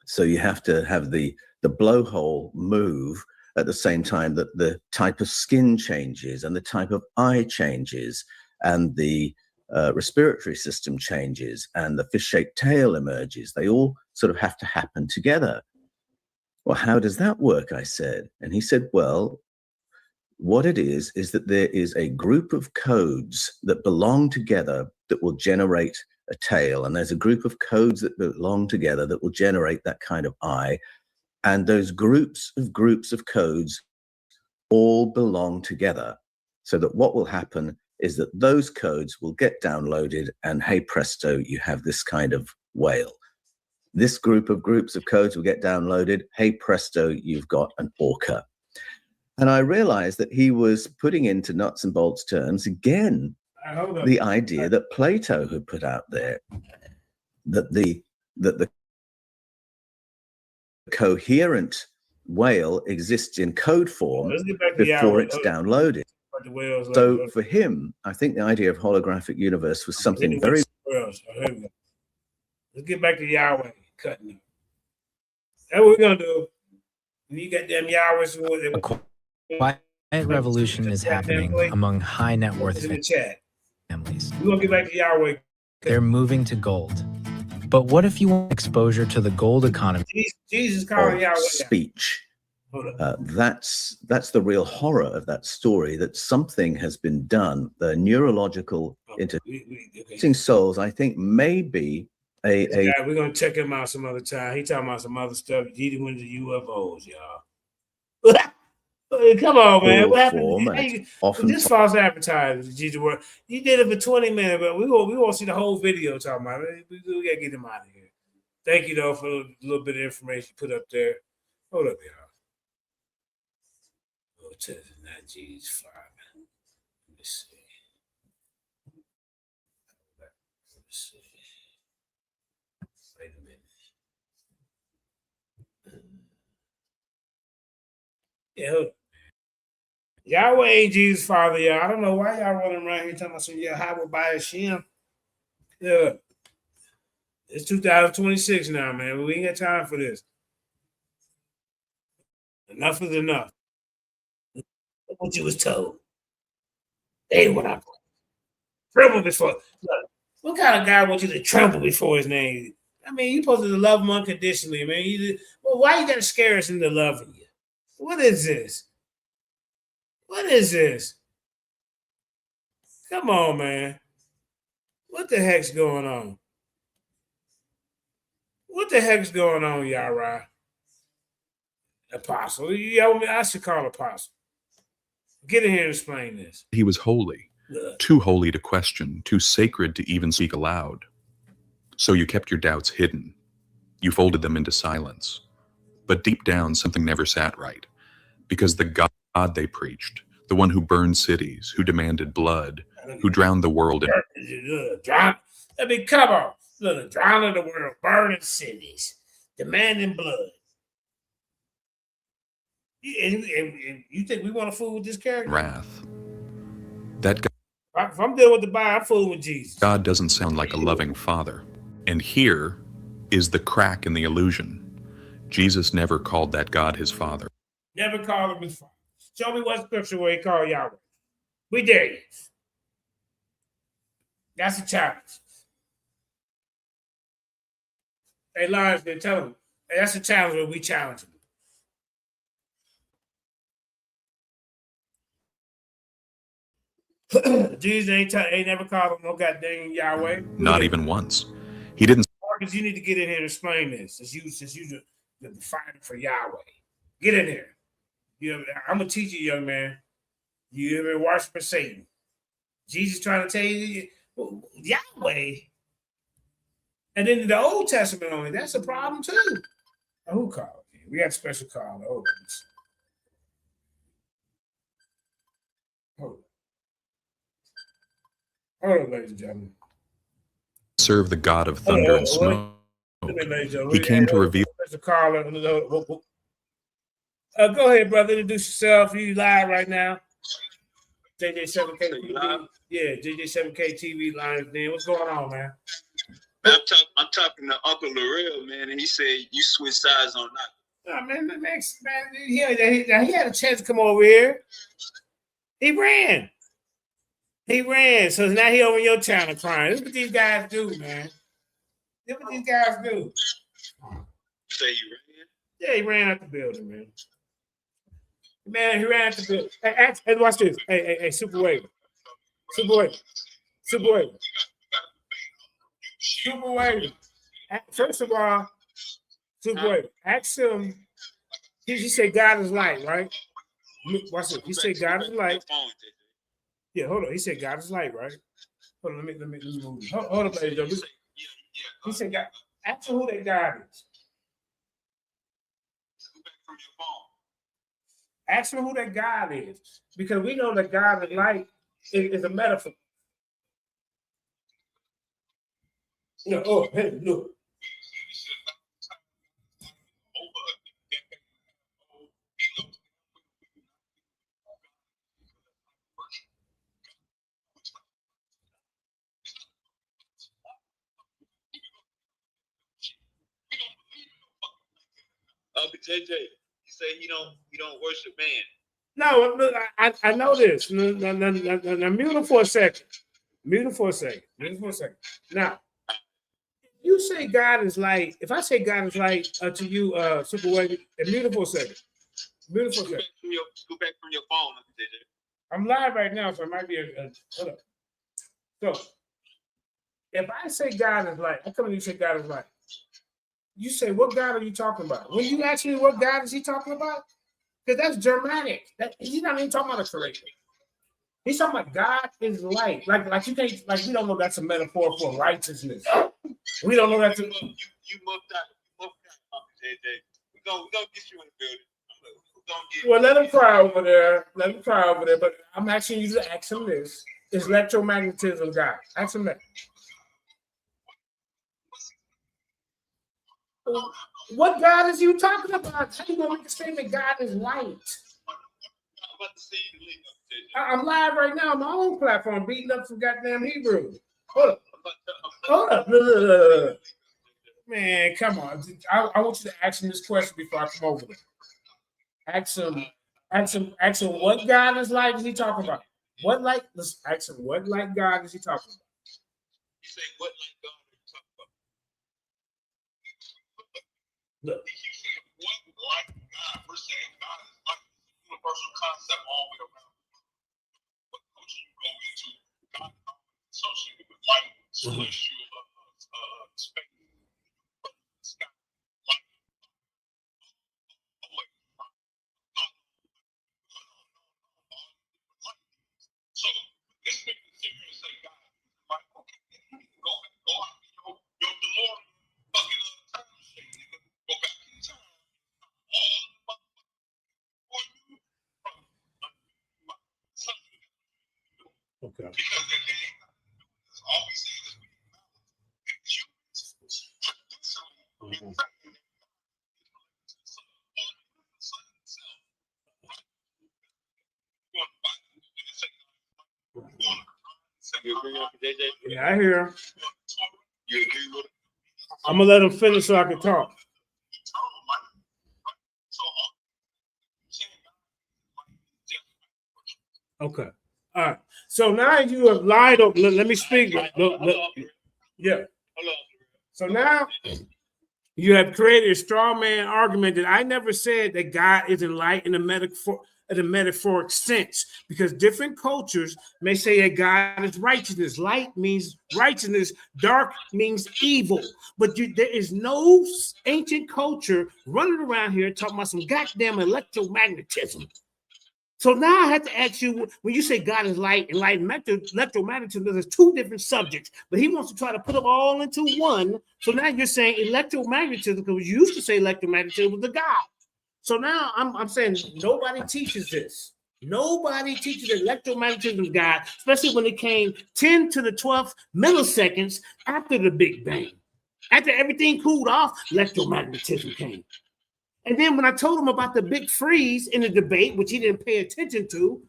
So you have to have the blowhole move at the same time that the type of skin changes and the type of eye changes and the respiratory system changes and the fish-shaped tail emerges. They all sort of have to happen together. Well, how does that work? I said. And he said, well, what it is that there is a group of codes that belong together that will generate a tail. And there's a group of codes that belong together that will generate that kind of eye. And those groups of codes all belong together, so that what will happen is that those codes will get downloaded and hey presto, you have this kind of whale. This groups of codes will get downloaded, hey presto, you've got an orca. And I realized that he was putting into nuts and bolts terms again the idea that Plato had put out there, that the coherent whale exists in code form before it's downloaded. So for him, I think the idea of holographic universe was something very... Let's get back to Yahweh cutting. That's what we're going to do. You got them Yahweh. A quiet revolution is happening among high net worth families. We're going to get back to Yahweh. They're moving to gold. But what if you want exposure to the gold economy? Jesus calling Yahweh. Speech. That's the real horror of that story, that something has been done. The neurological interacting souls, I think, may be we're gonna check him out some other time. He talking about some other stuff. He went to UFOs, y'all. Come on, man. What happened? This false advertising, Jesus word. You did it for 20 minutes, but we won't see the whole video talking about it. We gotta get him out of here. Thank you though for a little bit of information you put up there. Hold up, y'all. Oh, to not Jesus Father. Let me see. Wait a minute. Yeah, hold up. Yahweh ain't Jesus Father, y'all. I don't know why y'all running around here talking about some Yahweh by Hashem. Yeah. It's 2026 now, man. We ain't got time for this. Enough is enough. What you was told. Hey, what I tremble before. Look, what kind of guy wants you to tremble before his name? I mean, you supposed to love him unconditionally, man. Well, why you gotta scare us into loving you? What is this? What is this? Come on, man. What the heck's going on? What the heck's going on, Yara? Apostle. I should call Apostle. Get in here and explain this. He was holy, too holy to question, too sacred to even speak aloud. So you kept your doubts hidden. You folded them into silence. But deep down, something never sat right. Because the God they preached, the one who burned cities, who demanded blood, who drowned the world in... I mean, come on. Look, drowning the world, burning cities, demanding blood. And you think we want to fool with this character? Wrath. That God, if I'm dealing with the Bible, I'm fooling with Jesus. God doesn't sound like a loving father. And here is the crack in the illusion. Jesus never called that God his father. Never called him his father. Show me what scripture where he called Yahweh. We dare you. That's a challenge. Hey, Lawrence, they tell him. Hey, that's a challenge where we challenge him. Jesus ain't never called him no goddamn Yahweh. Not even once. He didn't. Marcus, you need to get in here and explain this. Since you the fighting for Yahweh. Get in here. I'm gonna teach you, young man. You ever worship Satan? Jesus trying to tell you Yahweh. And then the Old Testament only, that's a problem too. Now, who called you? We got a special call. Hold on, ladies and gentlemen. Serve the God of thunder and smoke. He came to reveal. Mr. Carla. Go ahead, brother. Introduce yourself. You live right now. JJ7K TV. Yeah, JJ7K TV Lions Den. What's going on, man? I'm talking to Uncle Laurel, man, and he said you switch sides on that. Oh, man, he had a chance to come over here. He ran. So now he over your channel crying. Look what these guys do, man. Look what these guys do. Say he ran? Yeah, he ran out the building, man. Man, he ran out the building. Hey, watch this. Hey, Super Wave. First of all, Super Wave. Ask him. He said God is light, right? Watch this. He said God is light. Yeah, hold on. He said God is light, right? Hold on, let me move. Hold up, ladies and gentlemen. He said God. Ask him who that God is. Ask him who that God is. Because we know that God is light is a metaphor. Hey, look. JJ, you say you don't worship man. No, look, I know this. Now, mute for a second. Now, you say God is light. If I say God is light to you, Super Wave, mute for a second. Beautiful. Scoot back from your phone, JJ. I'm live right now, so it might be hold up. So, if I say God is light, I come to you and say God is light. You say, what God are you talking about? When you ask me what God is he talking about, because that's Germanic. He's not even talking about a creator. He's talking about God is light. Like you can't, like we don't know that's a metaphor for righteousness. We don't know that's a. You muffed out, JJ. We're gonna get you in the building. Well, let him cry over there. Let him cry over there. But I'm asking you to ask him this: is electromagnetism God? Ask him that. What God is you talking about? How you gonna make a statement God is light? I'm live right now on my own platform, beating up some goddamn Hebrew. Hold up. Look. Man, come on. I want you to ask him this question before I come over there. Ask him what God is like is he talking about? Let's ask him what like God is he talking about? You say what like God are you talking about? Look. What like God? We're saying God is like a universal concept all the way around. What culture you go into, God is associated with light, celestial space. So this nigga sit here and say God, like, okay, go out your DeLorean fucking time machine, nigga. Go back in time. Okay. Because the game is always saying is we humans Yeah, I hear him. you agree with it? I'm gonna let him finish so I can talk. Okay. All right. So now you have lied. Let me speak. Yeah. So now you have created a straw man argument that I never said that God isn't light in a metaphoric sense, because different cultures may say that God is righteousness. Light means righteousness. Dark means evil. But there is no ancient culture running around here talking about some goddamn electromagnetism. So now I have to ask you, when you say God is light and light and electromagnetism, there's two different subjects, but he wants to try to put them all into one. So now you're saying electromagnetism, because you used to say electromagnetism was the God. So now I'm saying nobody teaches this. Nobody teaches electromagnetism, God, especially when it came 10 to the 12th milliseconds after the Big Bang. After everything cooled off, electromagnetism came. And then when I told him about the big freeze in the debate, which he didn't pay attention to,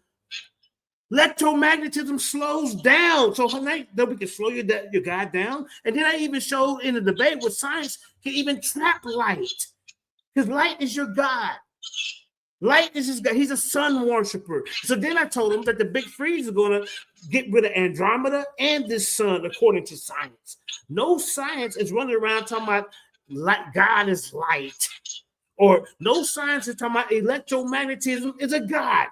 electromagnetism slows down. So that we can slow your guy down. And then I even showed in the debate where science can even trap light. Because light is your God. Light is his God. He's a sun worshiper. So then I told him that the big freeze is going to get rid of Andromeda and this sun, according to science. No science is running around talking about God is light. Or no science is talking about electromagnetism is a God.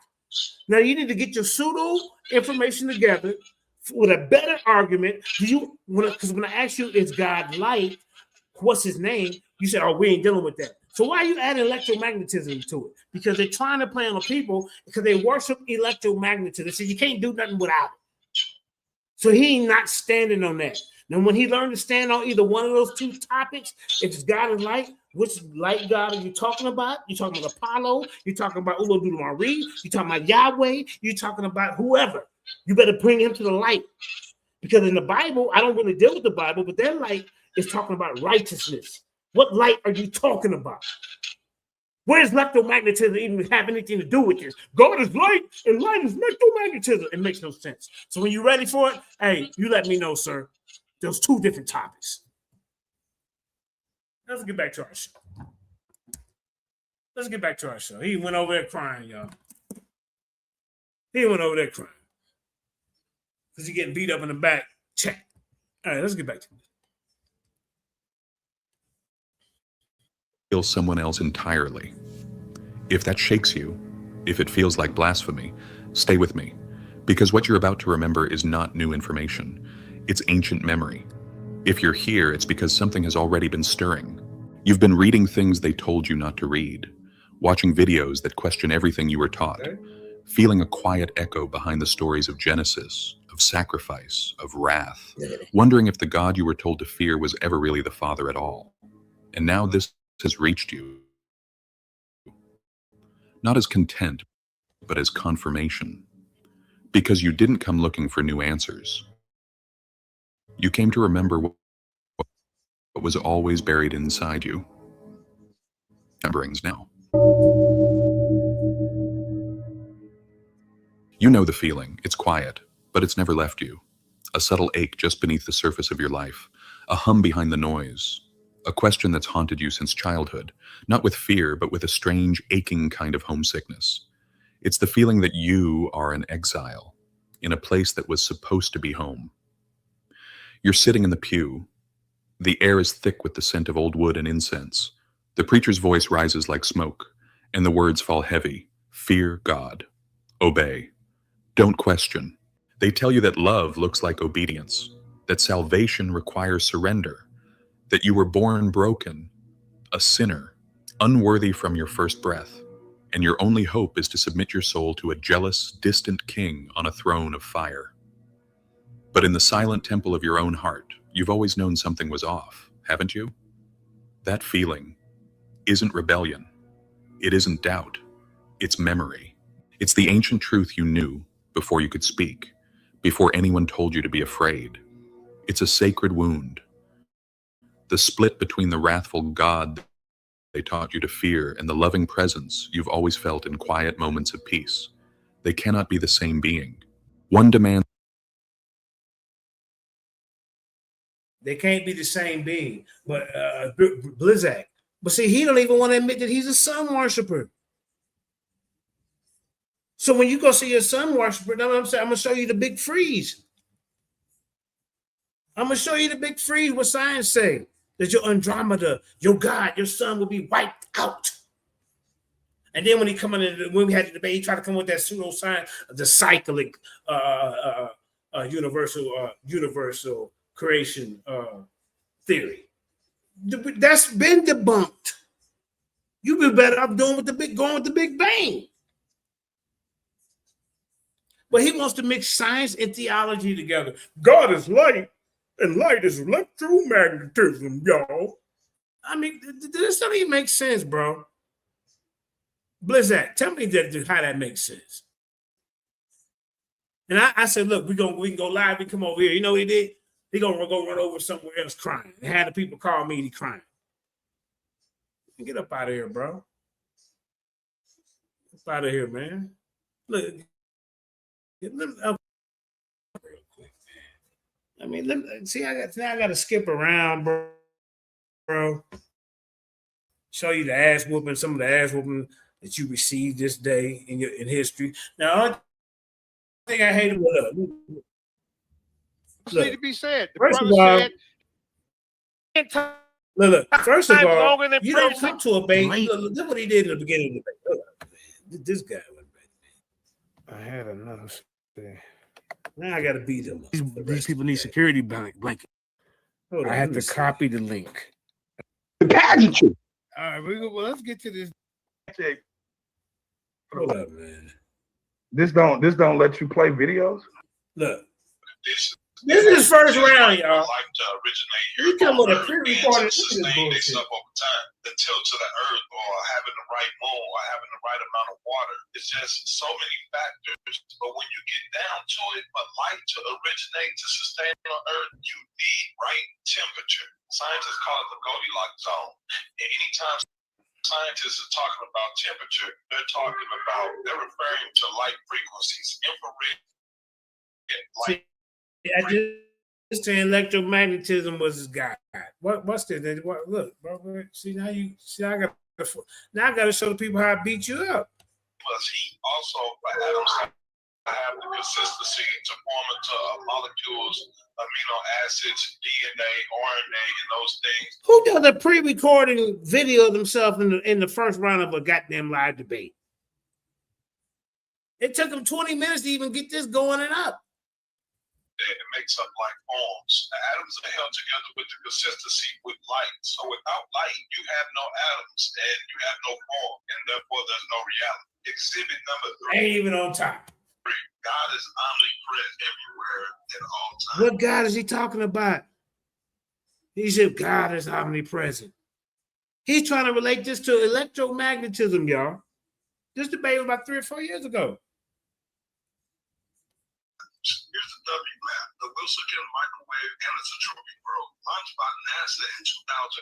Now you need to get your pseudo information together with a better argument. Because when I ask you, is God light? What's his name? You said, oh, we ain't dealing with that. So why are you adding electromagnetism to it? Because they're trying to play on the people because they worship electromagnetism. They say you can't do nothing without it. So he ain't not standing on that. Now, when he learned to stand on either one of those two topics, if it's God and light, which light God are you talking about? You're talking about Apollo. You're talking about Ulodumare. You're talking about Yahweh. You're talking about whoever. You better bring him to the light. Because in the Bible, I don't really deal with the Bible, but their light is talking about righteousness. What light are you talking about? Where does electromagnetism even have anything to do with this? God is light and light is electromagnetism. It makes no sense. So when you're ready for it, hey, you let me know, sir. There's two different topics. Let's get back to our show. He went over there crying, y'all. Because he's getting beat up in the back. Check. All right, let's get back to it. Kill someone else entirely. If that shakes you, if it feels like blasphemy, stay with me, because what you're about to remember is not new information. It's ancient memory. If you're here, it's because something has already been stirring. You've been reading things they told you not to read, watching videos that question everything you were taught, feeling a quiet echo behind the stories of Genesis, of sacrifice, of wrath, wondering if the God you were told to fear was ever really the Father at all. And now this has reached you, not as content, but as confirmation. Because you didn't come looking for new answers. You came to remember what was always buried inside you. Rememberings now. You know the feeling. It's quiet, but it's never left you. A subtle ache just beneath the surface of your life. A hum behind the noise. A question that's haunted you since childhood. Not with fear, but with a strange, aching kind of homesickness. It's the feeling that you are an exile in a place that was supposed to be home. You're sitting in the pew. The air is thick with the scent of old wood and incense. The preacher's voice rises like smoke, and the words fall heavy. Fear God. Obey. Don't question. They tell you that love looks like obedience, that salvation requires surrender, that you were born broken, a sinner, unworthy from your first breath, and your only hope is to submit your soul to a jealous, distant king on a throne of fire. But in the silent temple of your own heart, you've always known something was off, haven't you? That feeling isn't rebellion. It isn't doubt. It's memory. It's the ancient truth you knew before you could speak, before anyone told you to be afraid. It's a sacred wound. The split between the wrathful God they taught you to fear and the loving presence you've always felt in quiet moments of peace. They cannot be the same being. One demands. They can't be the same being. But Blizzak. But see, he don't even want to admit that he's a sun worshiper. So when you go see a sun worshiper, I'm going to show you the big freeze. I'm going to show you the big freeze, what science say. That your Andromeda, your God, your sun will be wiped out. And then when he come in, when we had the debate, he tried to come with that pseudoscience, the cyclic universal creation theory. That's been debunked. You'd be better off going with the Big Bang. But he wants to mix science and theology together. God is light, and light is electromagnetism, y'all. I mean, this don't even make sense, bro. Blizzak, tell me how that makes sense. And I said, look, we can go live. We come over here. You know what he did? He gonna go run over somewhere else crying. And had the people call me, he crying. Get up out of here, bro. Get up out of here, man. Look. Real quick, man. I mean, see, I got to skip around, bro. Show you the ass whooping, some of the ass whooping that you received this day in history. Now, the thing I hate about Need to be said. The first brother said, look. First of all, you don't prison. come to a debate. Look what he did in the beginning of the debate. This guy went back. I had another thing. Now I got to beat him. These people need security blanket. I had to copy the link. The pageantry. All right, well, let's get to this. Hold up, man. This don't let you play videos. Look, this is first round, y'all. You come with a pre-recorded bullshit. The tilt to the earth, or having the right moon, or having the right amount of water. It's just so many factors. But when you get down to it, for life to originate, to sustain on earth, you need right temperature. Scientists call it the Goldilocks zone. And anytime scientists are talking about temperature, they're referring to light frequencies, infrared light. I just saying electromagnetism was his guy. What's this? Look, bro. See now I got to show the people how I beat you up. Plus, he also, for atoms, have the consistency to form into a molecules, amino acids, DNA, RNA, and those things. Who does a pre-recording video of themselves in the first round of a goddamn live debate? It took them 20 minutes to even get this going and up. It makes up like forms. The atoms are held together with the consistency with light. So without light, you have no atoms and you have no form, and therefore there's no reality. Exhibit number 3. Ain't even on top. God is omnipresent everywhere at all times. What God is he talking about? He said God is omnipresent. He's trying to relate this to electromagnetism, y'all. This debate was about 3 or 4 years ago. Here's the WMAP, the Wilson Microwave Anisotropy Probe, launched by NASA in 2001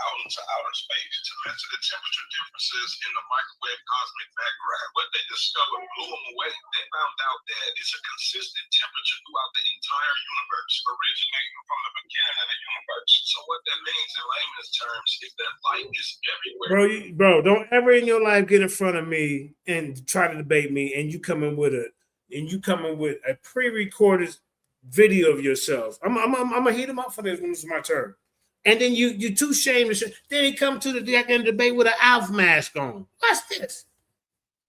out into outer space to measure the temperature differences in the microwave cosmic background. What they discovered blew them away. They found out that it's a consistent temperature throughout the entire universe, originating from the beginning of the universe. So what that means in layman's terms is that light is everywhere. Bro, don't ever in your life get in front of me and try to debate me, and you come in with a pre-recorded video of yourself. I'm gonna heat him up for this when it's my turn. And then you're too ashamed to then he come to the debate with an Alf mask on. What's this?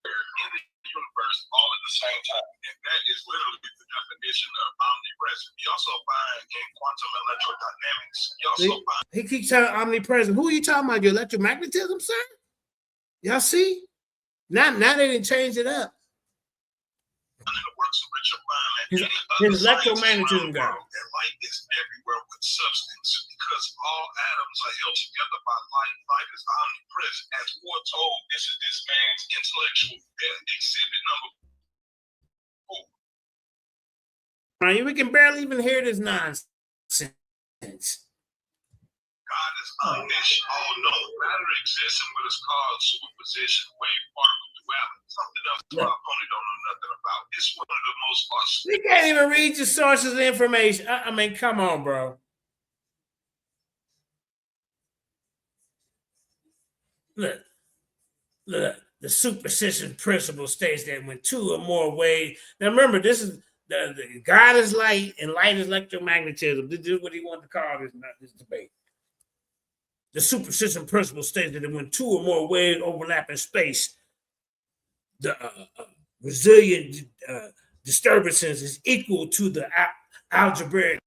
In the universe all at the same time. And that is literally the definition of omnipresent. You also find in quantum electrodynamics. You also find He keeps saying omnipresent. Who are you talking about? Your electromagnetism, sir? Y'all see? Now they didn't change it up. His electromagnetism guy. And light is everywhere with substance because all atoms are held together by light. Light is omnipresent. As foretold, this is this man's intellectual exhibit number 4. Right, we can barely even hear this nonsense. God is omniscient, all knowing. Matter exists in what is called superposition, wave particle duality. Something else my opponent don't know nothing about. It's one of the most awesome. You can't even read your sources of information. I mean, come on, bro. Look, the superposition principle states that when 2 or more waves. Now remember, this is the God is light and light is electromagnetism. This is what he wanted to call this debate. The superposition principle states that when 2 or more waves overlap in space, the resilient disturbances is equal to the algebraic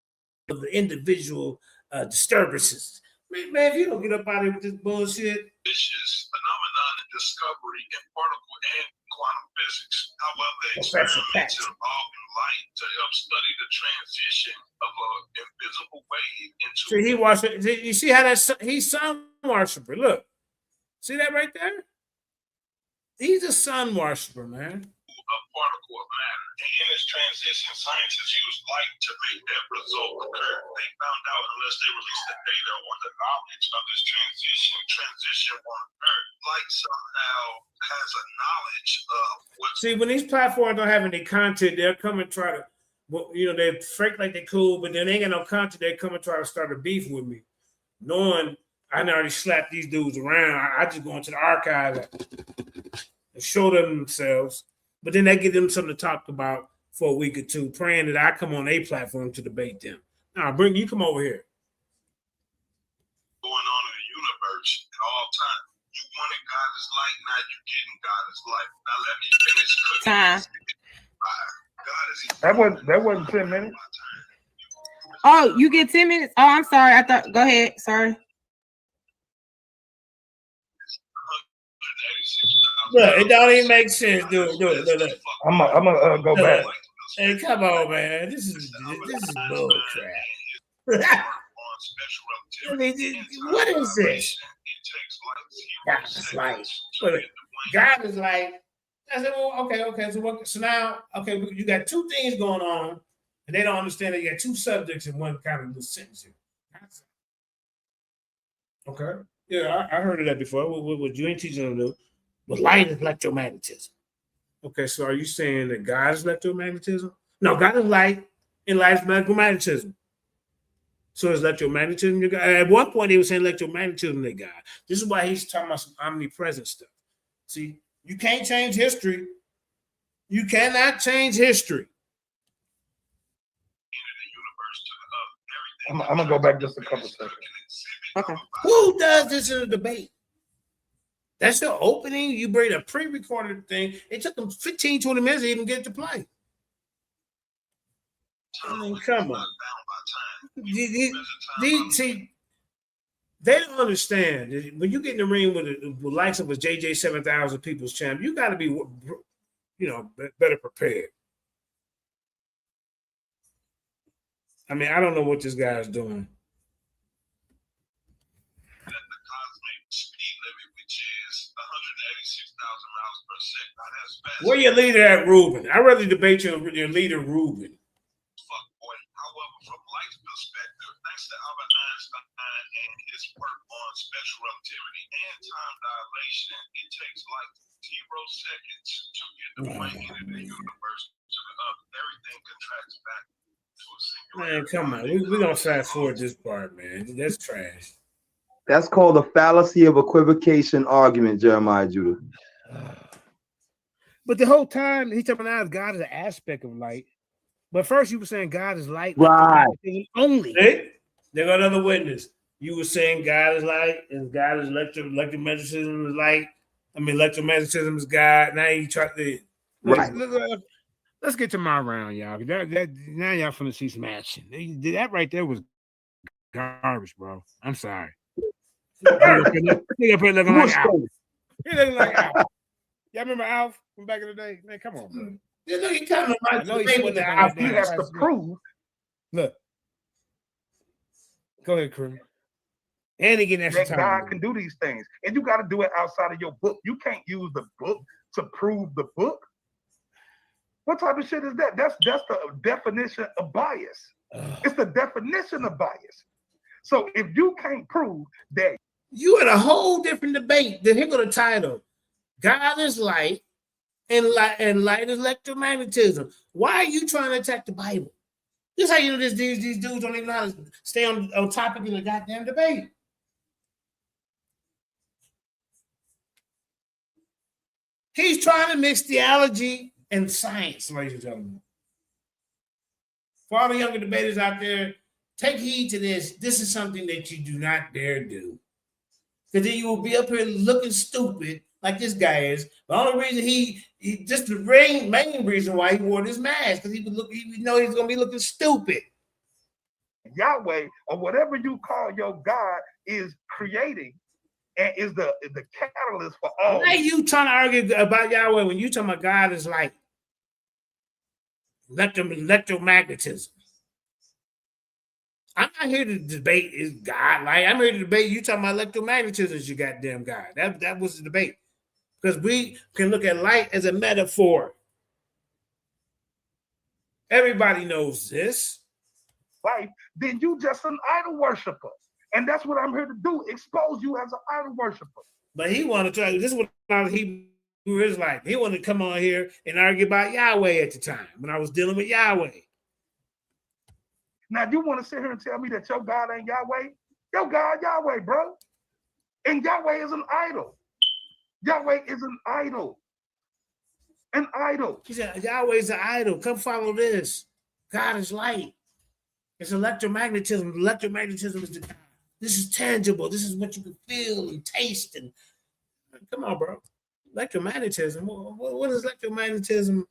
of the individual disturbances. Man, if you don't get up out of here with this bullshit. Vicious phenomenon in discovery in particle and quantum physics. However, experiments involve in light to help study the transition of an invisible wave into. See, he watched. You see how he's sun worshiper. Look, see that right there? He's a sun worshiper, man. A particle of matter. And in this transition, scientists use light to make that result occur. They found out unless they released the data or the knowledge of this transition won't occur. Light somehow has a knowledge of what. See, when these platforms don't have any content, they'll come and try to, they fake like they cool, but then they ain't got no content. They come and try to start a beef with me, knowing I already slapped these dudes around. I just go into the archive and show them themselves. But then they give them something to talk about for a week or two, praying that I come on a platform to debate them. Now, you come over here. Going on in the universe at all times. You wanted God is light, now you getting God is light. Now let me finish cooking. That wasn't 10 minutes. Oh, you get 10 minutes? Oh, I'm sorry. I thought. Go ahead. Sorry. Look, it don't even make sense. Do it. I'm gonna go back. Hey, come on, man. This is bull crap. I mean, what is this? God is light. God is light. I said, well, okay. So now, you got 2 things going on, and they don't understand that you got 2 subjects in one kind of little sentence here. Okay. Yeah, I heard of that before. What you ain't teaching them to do. But light is electromagnetism. Okay, so are you saying that God is electromagnetism? No, God is light, and light is electromagnetism. So is electromagnetism your God? At one point, he was saying electromagnetism their God. This is why he's talking about some omnipresent stuff. See, you can't change history. You cannot change history. In the I'm gonna go back just a couple seconds. Okay. Who does this in a debate? That's your opening. You bring a pre-recorded thing. It took them 15, 20 minutes to even get to play. I mean, come on. See, they don't understand. When you get in the ring with the likes of a JJ 7000 People's Champ, you got to be, better prepared. I mean, I don't know what this guy's doing. Where your leader at, Ruben? I'd rather debate your leader, Ruben. Special relativity and time dilation, it takes like 0 seconds to get the point in the universe to the other. Everything contracts back to a singular. Man, come on. We're going to fast forward this part, man. That's trash. That's called the fallacy of equivocation argument, Jeremiah Judah. But the whole time he's talking about God is an aspect of light. But first you were saying God is light, right? Only. Hey, there got another witness. You were saying God is light and God is electromagnetism is light. I mean, electromagnetism is God. Now you try to Let's get to my round, y'all. Now y'all finna see some action. That right there was garbage, bro. I'm sorry. He up here looking like Alf. He looking like Alf. Y'all remember Alf from back in the day? Man, come on, bro. You know, he kind of I know he's with the Alf. He has to prove. Look. Go ahead, Crew. And he getting extra that time. God can do these things. And you got to do it outside of your book. You can't use the book to prove the book. What type of shit is that? That's the definition of bias. It's the definition of bias. So if you can't prove that, you in a whole different debate. Here go the title: God is light, and light is electromagnetism. Why are you trying to attack the Bible? This is how you know these dudes don't even know how to stay on topic in the goddamn debate. He's trying to mix theology and science, ladies and gentlemen. For all the younger debaters out there, take heed to this. This is something that you do not dare do. Because then you will be up here looking stupid like this guy is. The only reason he just the main reason why he wore this mask, because he know he's going to be looking stupid. Yahweh, or whatever you call your God, is creating and is the catalyst for all. Why are you trying to argue about Yahweh when you talking about God is like electromagnetism? I'm not here to debate is God like. I'm here to debate you talking about electromagnetism is your goddamn God. That was the debate. Because we can look at light as a metaphor. Everybody knows this. Life, then you just an idol worshiper. And that's what I'm here to do, expose you as an idol worshiper. But he wanted to try, this is what he was like. He wanted to come on here and argue about Yahweh at the time when I was dealing with Yahweh. Now, you want to sit here and tell me that your God ain't Yahweh? Your God, Yahweh, bro. And Yahweh is an idol. Yahweh is an idol. An idol. He said, Yahweh is an idol. Come follow this. God is light. It's electromagnetism. Electromagnetism is the God. This is tangible. This is what you can feel and taste. And come on, bro. Electromagnetism. What is electromagnetism?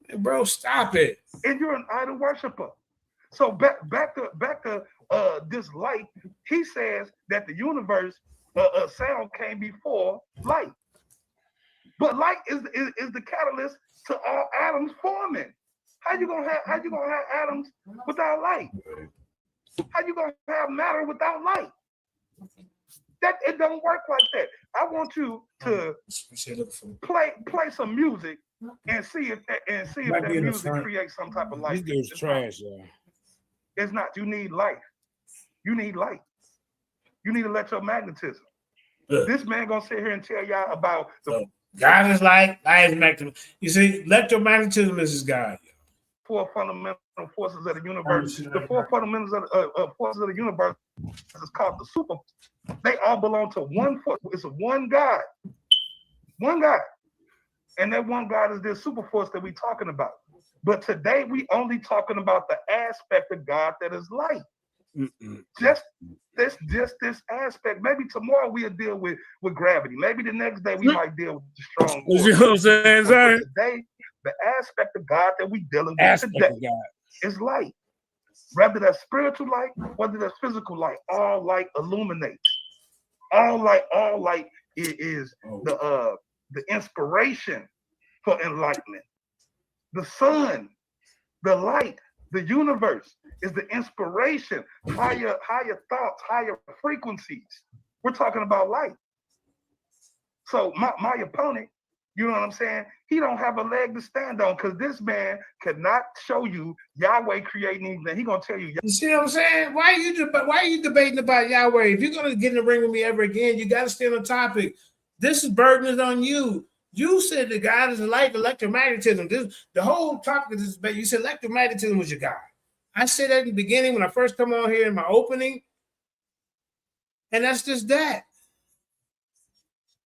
Man, bro, stop it. And you're an idol worshiper. So back to this light. He says that the universe sound came before light, but light is the catalyst to all atoms forming. How you gonna have atoms without light? How you gonna have matter without light? That it don't work like that. I want you to play some music and see if that music creates some type of light. This dude's trash, y'all. It's not. You need light. You need light. You need electromagnetism. This man gonna sit here and tell y'all about the God is light, light is magnetism. You see, electromagnetism is his God. 4 fundamental forces of the universe. The 4 fundamentals of forces of the universe is called the super. They all belong to one force. It's a one God. One God. And that one God is this super force that we're talking about. But today we only talking about the aspect of God that is light. Just this aspect. Maybe tomorrow we'll deal with gravity. Maybe the next day we might deal with the strong You see what I'm saying, sir? Today, the aspect of God that we dealing with today is light. Whether that's spiritual light, whether that's physical light, all light illuminates. All light is the inspiration for enlightenment. The sun, the light, the universe is the inspiration, higher thoughts, higher frequencies. We're talking about light. So my opponent, you know what I'm saying? He don't have a leg to stand on because this man cannot show you Yahweh creating anything. He gonna tell you. You see what I'm saying? Why are you debating about Yahweh? If you're gonna get in the ring with me ever again, you gotta stay on the topic. This is burden is on you. You said the God is light, electromagnetism. The whole topic of this debate, you said electromagnetism was your God. I said that in the beginning when I first come on here in my opening, and that's just that.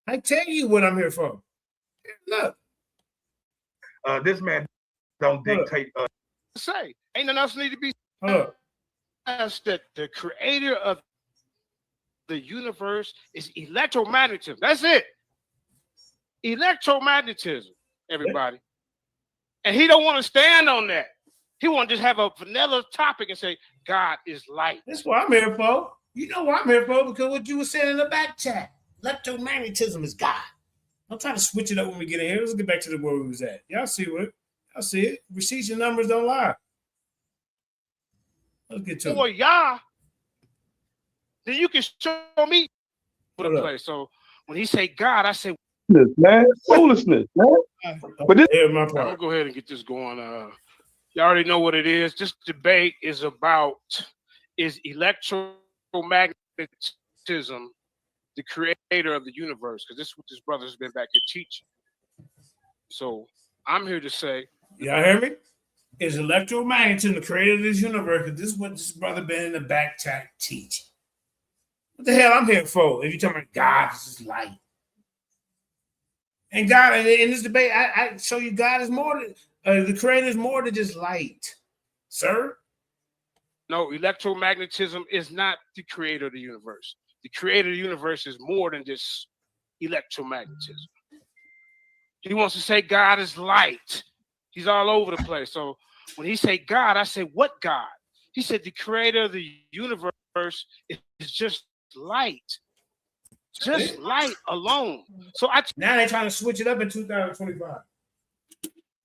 I tell you what I'm here for. Look, this man don't dictate. Say, ain't nothing else need to be as that the creator of the universe is electromagnetism. That's it. Electromagnetism, everybody. And he don't want to stand on that. He want to just have a vanilla topic and say, God is light. That's what I'm here for. You know what I'm here for, because what you were saying in the back chat. Electromagnetism is God. I'm trying to switch it up when we get in here. Let's get back to where we was at. Y'all see it. Y'all see it. Receipts and numbers don't lie. Let's get to it. Yah, then you can show me for the place. So when he say God, I say foolishness, man. But this, I'm gonna go ahead and get this going. You already know what it is. This debate is about electromagnetism the creator of the universe? Because this is what this brother's been back here teaching. So I'm here to say, y'all hear me? Is electromagnetism the creator of this universe? Because this is what this brother been in the back chat teaching. What the hell I'm here for? If you're talking about God, this is light. And God, in this debate, I show you God is more than the creator is more than just light, sir. No, electromagnetism is not the creator of the universe. The creator of the universe is more than just electromagnetism. He wants to say God is light. He's all over the place. So when he say God, I say, what God? He said the creator of the universe is just light. Just light alone. So now they're trying to switch it up in 2025.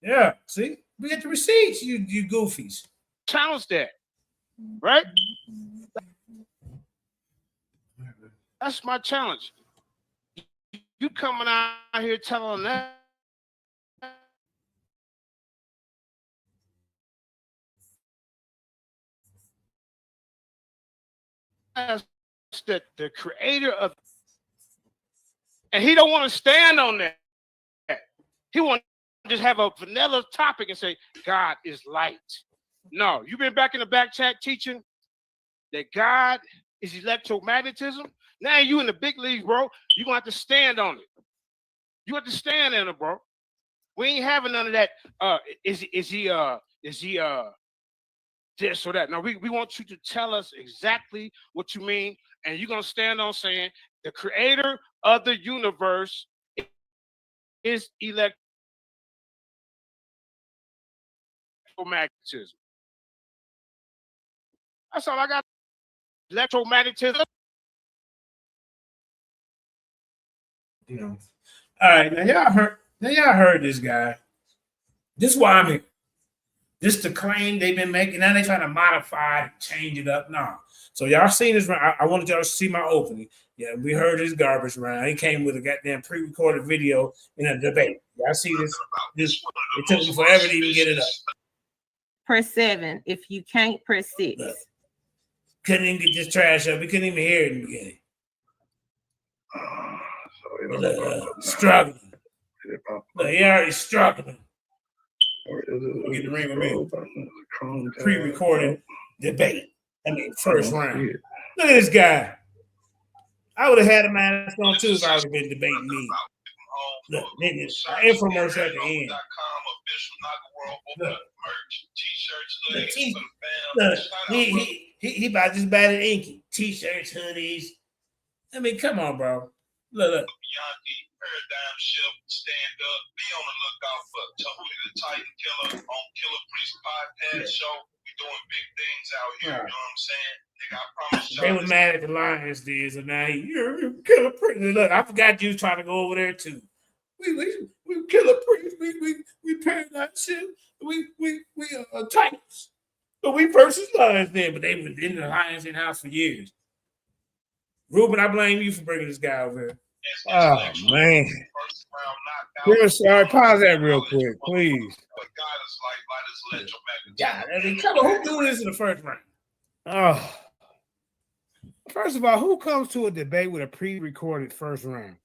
Yeah, see? We get the receipts, you goofies. Challenge that. Right? That's my challenge. You coming out here telling that that the creator of, and he don't want to stand on that. He want to just have a vanilla topic and say God is light. No, you've been back in the back chat teaching that God is electromagnetism. Now you in the big league, bro. You're gonna have to stand on it. You have to stand on it, bro. We ain't having none of that. Is he this or that? No, we want you to tell us exactly what you mean, and you're gonna stand on saying the creator of the universe is electromagnetism. That's all I got. Electromagnetism. You know. All right, now y'all heard this guy. This is why I'm here. This the claim they've been making. Now they trying to modify, change it up. No. So y'all seen this. I wanted y'all to see my opening. Yeah, we heard his garbage round. He came with a goddamn pre-recorded video in a debate. Y'all see this? It took me forever to even get it up. Press 7. If you can't, press 6. Look, couldn't even get this trash up. We couldn't even hear it in the beginning. Struggling. Look, he already struggling. Get the ring with me. Pre-recorded debate. I mean, first round. Look at this guy. I would have had a mask on too if I would have been debating me. Look, niggas, infomercial at the end. Look, merch, t-shirts, The hoodies t- for the fam. Look, Shout out, he about just bad at inky. T-shirts, hoodies. I mean, come on, bro. Look. Yankee, Paradigm Shift, stand up. Be on the lookout for Tony the Titan Killer on Killer Priest Podcast Show. We doing big things out here. You know what I'm saying? Nigga, I promise y'all. They was mad at the Lions, did, so now you're Killer Priest. Look, I forgot you was trying to go over there too. We Killer Priest. We Paradigm Shift. We Titans. But we versus Lions then, but they been in the Lions in house for years. Ruben, I blame you for bringing this guy over here. Oh man. Sorry, pause that real quick, please. Yeah, I mean, come on, who do this in the first round? Oh, first of all, who comes to a debate with a pre-recorded first round?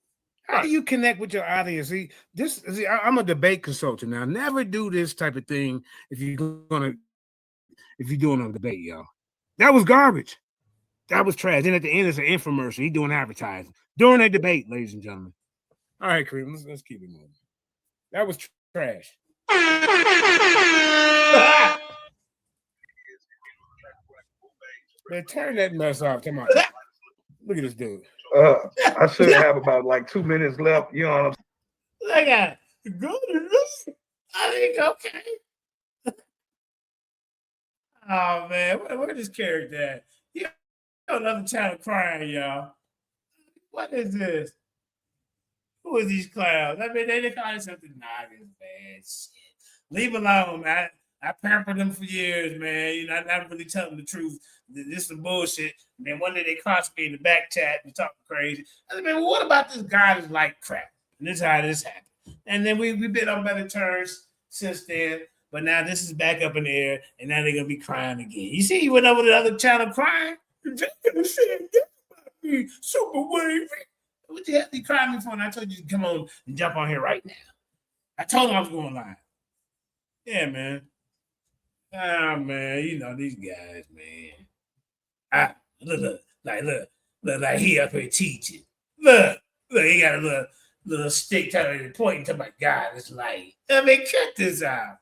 How do you connect with your audience? See, I'm a debate consultant now. Never do this type of thing if you're doing a debate, y'all. That was garbage. That was trash. Then at the end, it's an infomercial. He doing advertising during a debate, ladies and gentlemen. All right, Kareem, let's keep it moving. That was trash. Man, turn that mess off. Come on. Look at this dude. I should have about like 2 minutes left. You know what I'm saying? Look at it. Go to this. I think okay. Oh man, where this character at? Yeah, another child crying, y'all. What is this? Who are these clowns? I mean, they call it something noggin, man. Shit. Leave alone, man. I pampered them for years, man. You know, I never really tell them the truth. This is some bullshit. And then one day they crossed me in the back chat and talking crazy. I said, man, well, what about this guy that's like crap? And this is how this happened. And then we've been on better terms since then. But now this is back up in the air, and now they're gonna be crying again. You see, you went over to the other channel crying. They're gonna say about me, super wavy. What the hell you crying me for? And I told you to come on and jump on here right now. I told him I was going live. Yeah, man. Ah, man, you know these guys, man. Look, like he up here teaching. Look, he got a little stick telling him, pointing to my God. It's like, I mean, check this out.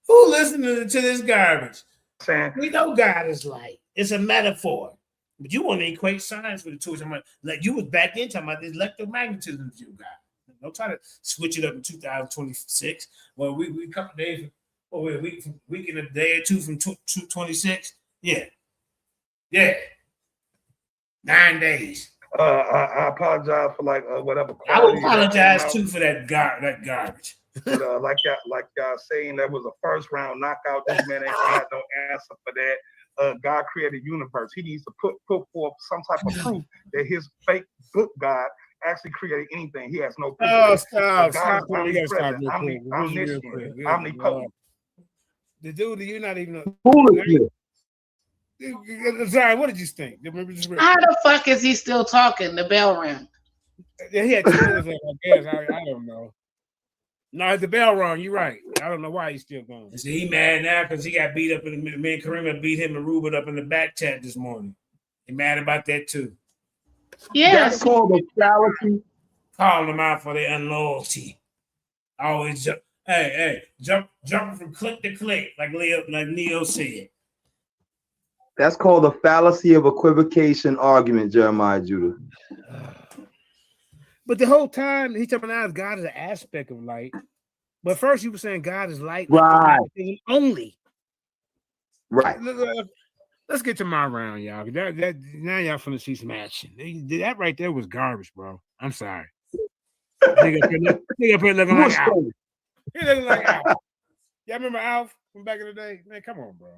Who listening to this garbage? We know God is light. It's a metaphor. But you want to equate science with the two. Like you was back in talking about this electromagnetism you got. Don't try to switch it up in 2026. Well, we a couple days, or a week in a day or two from 226. Yeah. 9 days. I apologize for whatever. I would apologize too for that garbage. But like y'all saying, that was a first round knockout. This man ain't got no answer for that. God created the universe. He needs to put forth some type of proof that his fake book God actually created anything. He has no proof. Oh, stop. Omnipotent. The dude, you're not even. Foolishness. Sorry, what did you think? How the fuck is he still talking? The bell rang. Yeah, he had 2 minutes left, I guess. I don't know. No, the bell rung. You're right. I don't know why he's still going. See, he mad now because he got beat up in the me and Kareem beat him and Ruben up in the back chat this morning. He mad about that too. Yes. That's called a fallacy. Calling them out for their unloyalty. Always jump. Hey, jumping from click to click, like Neo said. That's called a fallacy of equivocation argument, Jeremiah Judah. But the whole time he's talking about God is an aspect of light. But first you were saying God is light, right? Only. Right. Let's get to my round, y'all. That now y'all finna see some action. That right there was garbage, bro. I'm sorry. Nigga up here looking like Alf. He looking like Alf. Y'all remember Alf from back in the day? Man, come on, bro.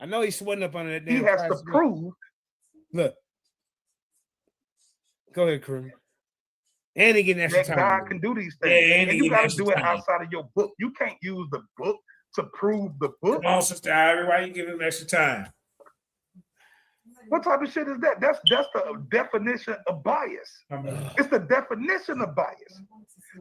I know he's sweating up under that damn. He has to prove. Look. Go ahead, Kareem. And he getting extra that time. God can do these things. Yeah, and you got to do it outside of your book. You can't use the book to prove the book. Come on, Sister Ivy, why you giving him extra time? What type of shit is that? That's the definition of bias. It's the definition of bias.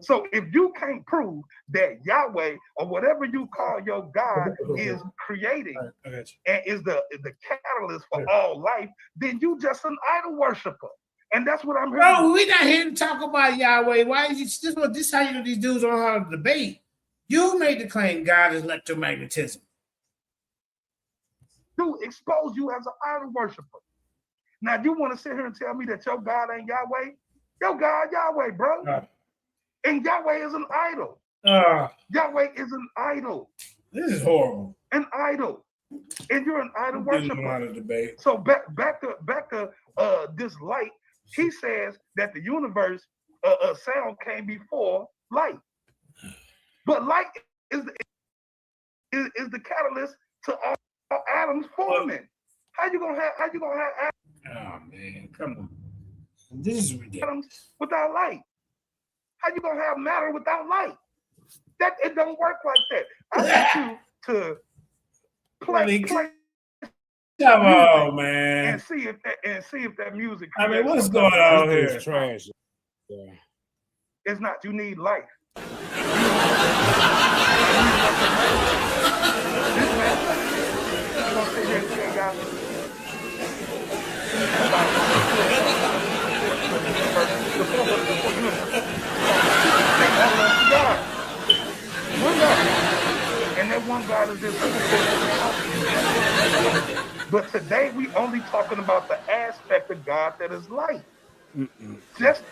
So if you can't prove that Yahweh or whatever you call your God is creating and is the catalyst for all life, then you just an idol worshiper. And that's what I'm hearing. Bro, we're not here to talk about Yahweh. Why is this how you know these dudes don't know how to debate? You made the claim God is electromagnetism. To expose you as an idol worshiper. Now, you want to sit here and tell me that your God ain't Yahweh? Your God, Yahweh, bro. And Yahweh is an idol. Yahweh is an idol. This is horrible. An idol. And you're an idol worshiper. Didn't know how to debate. So back to this light, he says that the universe sound came before light. But light is the catalyst to all atoms forming. How you gonna have Oh man, come on. This is ridiculous. atoms without light? How you gonna have matter without light? That it don't work like that. I want you to play Come on, man. and see if that music. I mean, what's going on here? It's trash. Yeah. It's not. You need light. And that one God is just. But today we only talking about the aspect of God that is light. Just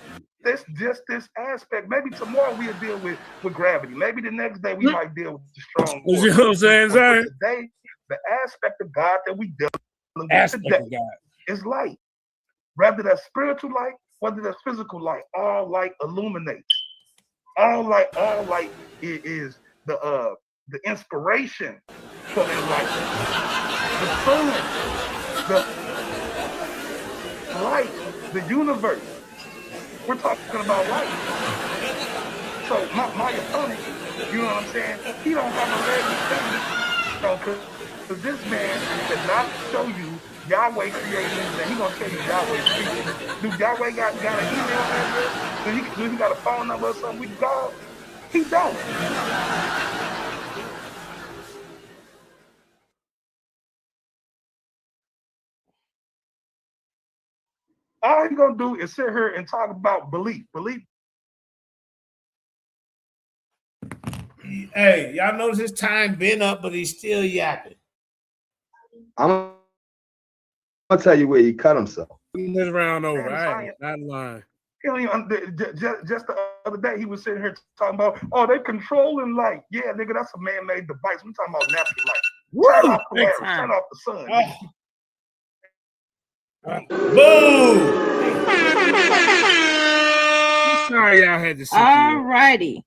this aspect. Maybe tomorrow we'll deal with gravity. Maybe the next day we might deal with the strong. You know what I'm saying, sir? Today, the aspect of God that we deal with today is light. Whether that's spiritual light, whether that's physical light, all light illuminates. All light is the inspiration for that light. The sun, the light, the universe. We're talking about light. So my opponent, you know what I'm saying? He don't have a leg to stand. Because this man did not show you Yahweh created and he gonna tell you Yahweh speaking. Do Yahweh got an email address? Do he got a phone number or something we can call? He don't. All he's gonna do is sit here and talk about belief. Hey, y'all notice his time been up, but he's still yapping. I'm gonna tell you where he cut himself. This round over. I ain't not lying. You know, just the other day, he was sitting here talking about, oh, they controlling light. Yeah, nigga, that's a man-made device. We're talking about natural light. Turn off the Polaris, turn off the sun. Boom! I'm sorry y'all had to see All righty.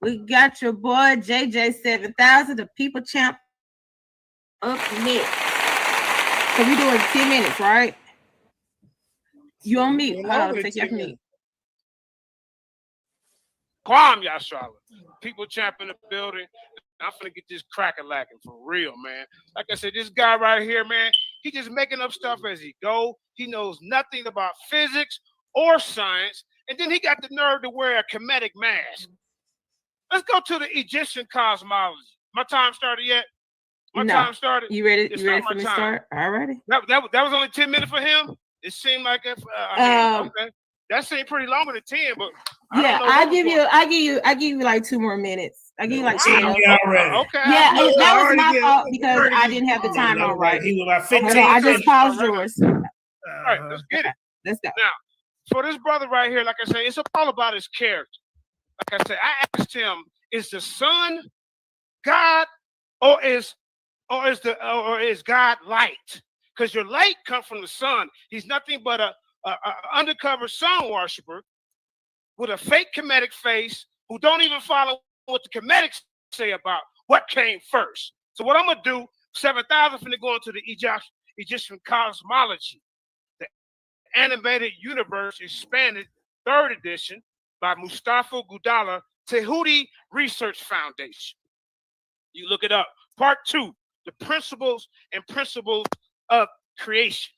We got your boy JJ7000, the people champ, up next. So we doing 10 minutes, right? You on me? Take your me. Kwam Yashala, people champ in the building. I'm finna get this crack-a-lacking for real, man. Like I said, this guy right here, man, he just making up stuff as he go. He knows nothing about physics or science, and then he got the nerve to wear a Kemetic mask. Let's go to the Egyptian cosmology. My time started yet? My time started. You ready? You ready for me to start? All righty. That was only 10 minutes for him. It seemed like if okay, that seemed pretty longer than 10, but I give you like 2 more minutes. I give you like 2 more. Okay. Yeah, that was my fault because I didn't have the time on right. He was about 15. I just paused yours. All right, let's get it. Let's go. Now, for this brother right here, like I say, it's all about his character. Like I said, I asked him, is the sun God or is God light? Because your light comes from the sun. He's nothing but a undercover sun worshiper with a fake Kemetic face who don't even follow what the Kemetics say about what came first. So what I'm gonna do, 7,000 finna go into the Egyptian cosmology, the animated universe expanded 3rd edition by Mustafa Gudala Tehuti Research Foundation. You look it up. Part 2, the principles of creation.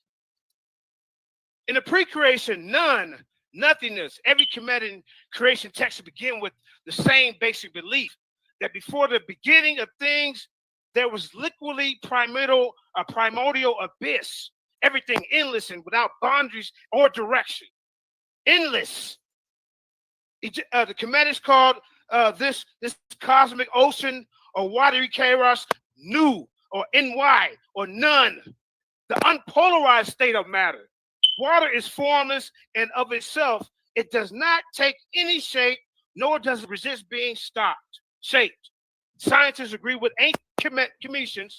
In the pre-creation, nothingness, every Kemetic creation text begin with the same basic belief that before the beginning of things, there was liquidly primordial abyss, everything endless and without boundaries or direction. Endless. The Kemetics called this cosmic ocean or watery chaos new or NY or none. The unpolarized state of matter. Water is formless and of itself. It does not take any shape, nor does it resist being shaped. Scientists agree with ancient Commission's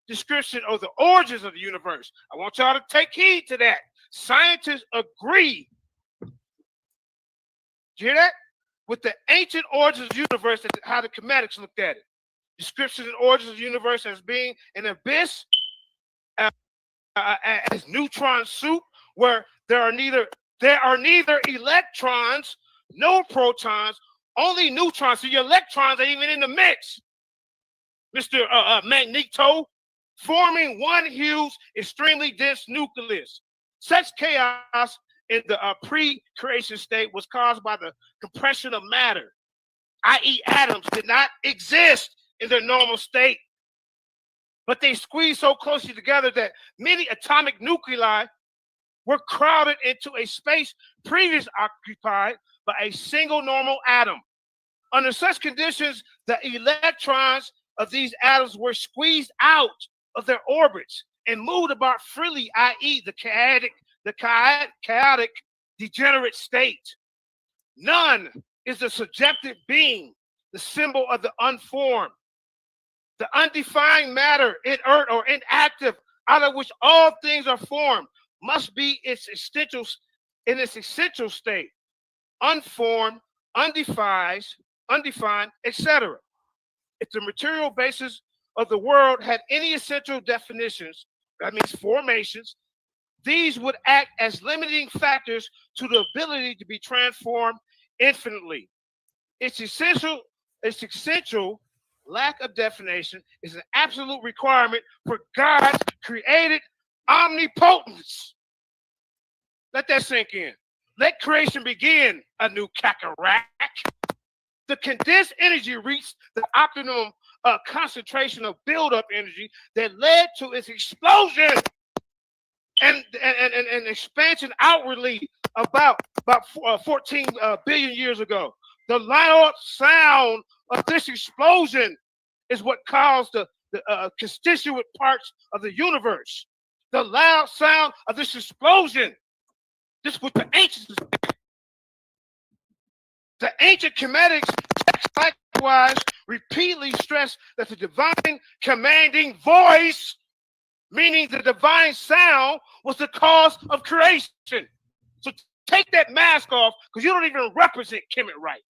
description of the origins of the universe. I want y'all to take heed to that. Scientists agree. Did you hear that? With the ancient origins of the universe, how the Comedics looked at it. Description of the origins of the universe as being an abyss, as neutron soup, where there are neither electrons, no protons, only neutrons. So your electrons are even in the mix, Mr. Magneto, forming one huge, extremely dense nucleus. Such chaos in the pre-creation state was caused by the compression of matter, i.e. atoms did not exist in their normal state, but they squeezed so closely together that many atomic nuclei were crowded into a space previously occupied by a single normal atom. Under such conditions, the electrons of these atoms were squeezed out of their orbits and moved about freely, i.e. the chaotic degenerate state. None is the subjective being, the symbol of the unformed. The undefined matter, inert or inactive, out of which all things are formed, must be in its essential state, unformed, undefined, etc. If the material basis of the world had any essential definitions, that means formations, these would act as limiting factors to the ability to be transformed infinitely. Its essential lack of definition is an absolute requirement for God's created omnipotence. Let that sink in. Let creation begin, a new Kakarot. The condensed energy reached the optimum concentration of buildup energy that led to its explosion and expansion outwardly about 14 billion years ago. The loud sound of this explosion is what caused the constituent parts of the universe. The loud sound of this explosion. This is what the ancients. The ancient Comedics likewise repeatedly stress that the divine commanding voice, meaning the divine sound, was the cause of creation. So take that mask off, because you don't even represent Kemet right.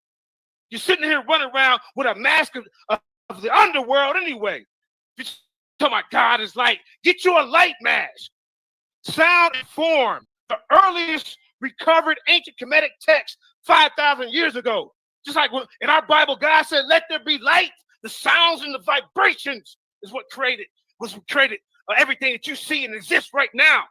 You're sitting here running around with a mask of the underworld anyway. You're talking about God is light. Get you a light mask. Sound and form. The earliest recovered ancient Kemetic text 5,000 years ago. Just like in our Bible, God said, let there be light. The sounds and the vibrations is what created everything that you see and exists right now.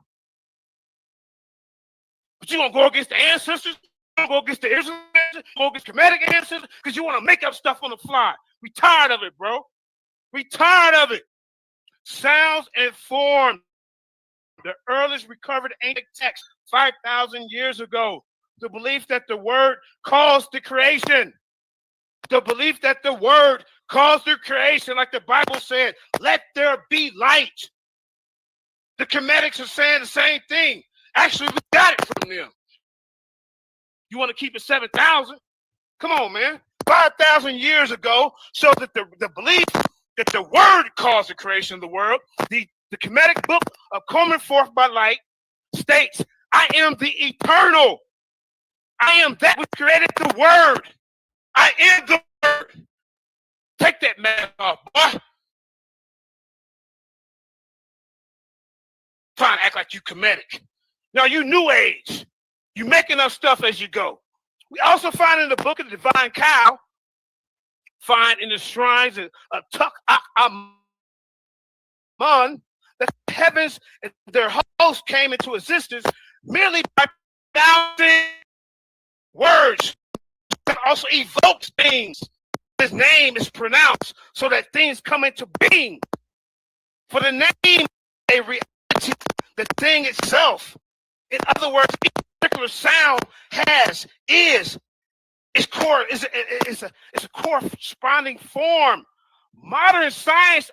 But you're going to go against the ancestors, you're going to go against the Israelites, go against Kemetic ancestors, because you want to make up stuff on the fly. We tired of it, bro. We tired of it. Sounds and form. The earliest recovered ancient text 5,000 years ago. The belief that the word caused the creation. The belief that the word caused the creation, like the Bible said, let there be light. The Kemetics are saying the same thing. Actually, we got it from them. You want to keep it 7,000? Come on, man. 5,000 years ago, so that the belief that the word caused the creation of the world, the Kemetic book of Coming Forth by Light states, I am the eternal. I am that which created the word. I am the word. Take that mask off, boy. Trying to act like you Kemetic. Now you New Age. You making up stuff as you go. We also find in the book of the Divine Cow, find in the shrines of Tuk-Ak-Amun, that the heavens and their hosts came into existence merely by pronouncing words. That also evokes things. His name is pronounced so that things come into being. For the name, a reality, the thing itself. In other words, each particular sound is It's a corresponding form. Modern science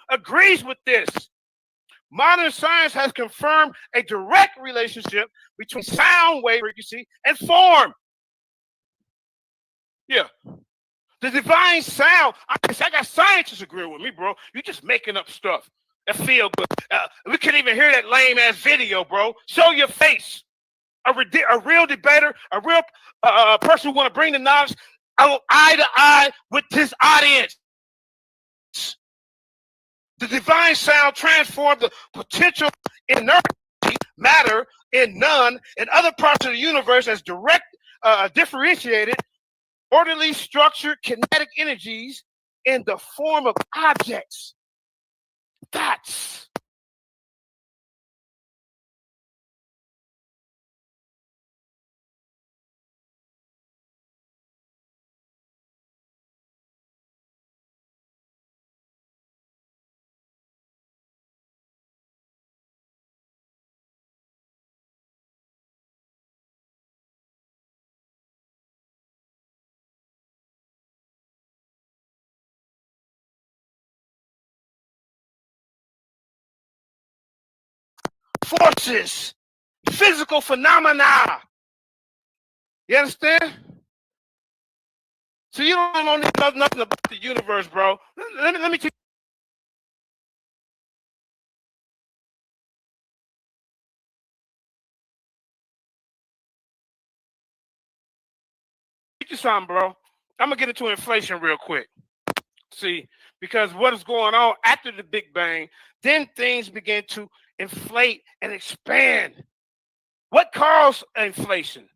agrees with this. Modern science has confirmed a direct relationship between sound wave frequency and form. Yeah. The divine sound. I got scientists agreeing with me, bro. You're just making up stuff that feel good. We can't even hear that lame ass video, bro. Show your face. A real debater, a real person who want to bring the knowledge eye to eye with his audience. The divine sound transformed the potential inertia matter in none and other parts of the universe as direct, differentiated, orderly, structured, kinetic energies in the form of objects. That's forces, physical phenomena. You understand? So you don't know nothing about the universe, bro. Let me teach you something, bro. I'm gonna get into inflation real quick. See, because what is going on after the Big Bang, then things begin to inflate and expand. What caused inflation?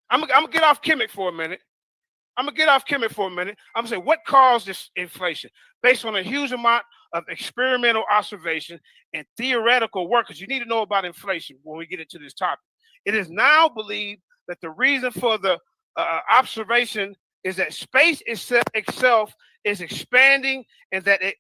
I'm gonna get off Kemet for a minute. I'm gonna say what caused this inflation based on a huge amount of experimental observation and theoretical work, because you need to know about inflation when we get into this topic. It is now believed that the reason for the observation is that space itself is expanding, and that it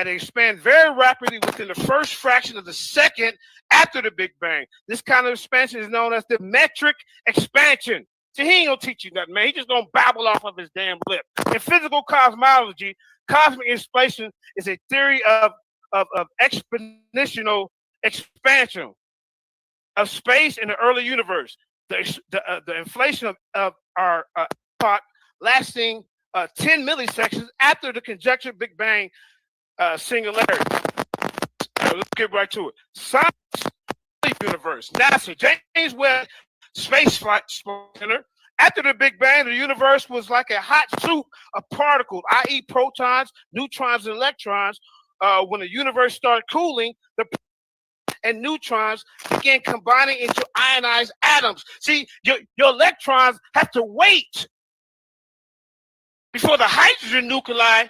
expands very rapidly within the first fraction of the second after the Big Bang. This kind of expansion is known as the metric expansion. See, he ain't gonna teach you nothing, man. He just gonna babble off of his damn lip. In physical cosmology, cosmic inflation is a theory of exponential expansion of space in the early universe. The inflation of our epoch lasting 10 milliseconds after the conjectured Big Bang singularity. Let's get right to it. Science universe. NASA, James Webb Space Flight Center. After the Big Bang, the universe was like a hot soup of particles, i.e., protons, neutrons, and electrons. When the universe started cooling, the and neutrons began combining into ionized atoms. See, your electrons have to wait before the hydrogen nuclei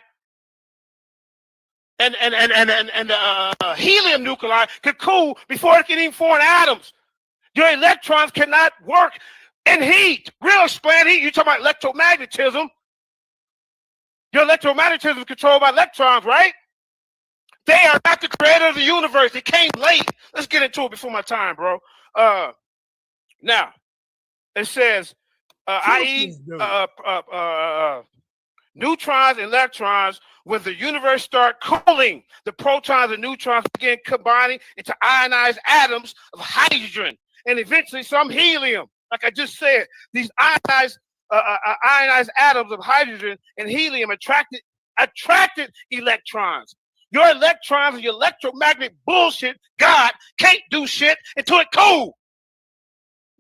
and the helium nuclei could cool before it can even form atoms. Your electrons cannot work in heat. Real explain heat. You're talking about electromagnetism. Your electromagnetism is controlled by electrons, right? They are not the creator of the universe. It came late. Let's get into it before my time, bro. Now, it says, i.e., neutrons and electrons, when the universe started cooling, the protons and neutrons began combining into ionized atoms of hydrogen and eventually some helium. Like I just said, these ionized atoms of hydrogen and helium attracted electrons. Your electrons and your electromagnetic bullshit, God can't do shit until it cool.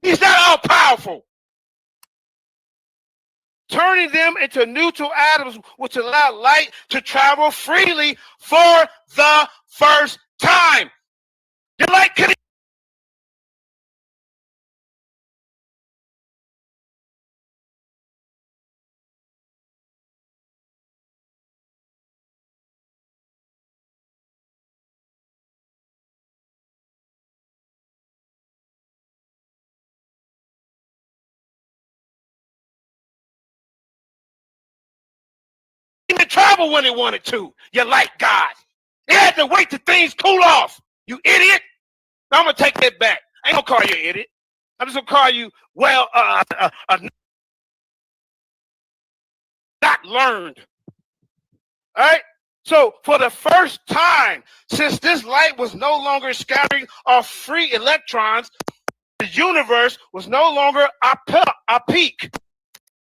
He's not all powerful. Turning them into neutral atoms, which allow light to travel freely for the first time. Your light could couldn't travel when it wanted to. You like God. It had to wait till things cool off. You idiot. I'm going to take that back. I ain't going to call you an idiot. I'm just going to call you, well, not learned. All right? So for the first time, since this light was no longer scattering off free electrons, the universe was no longer a peak.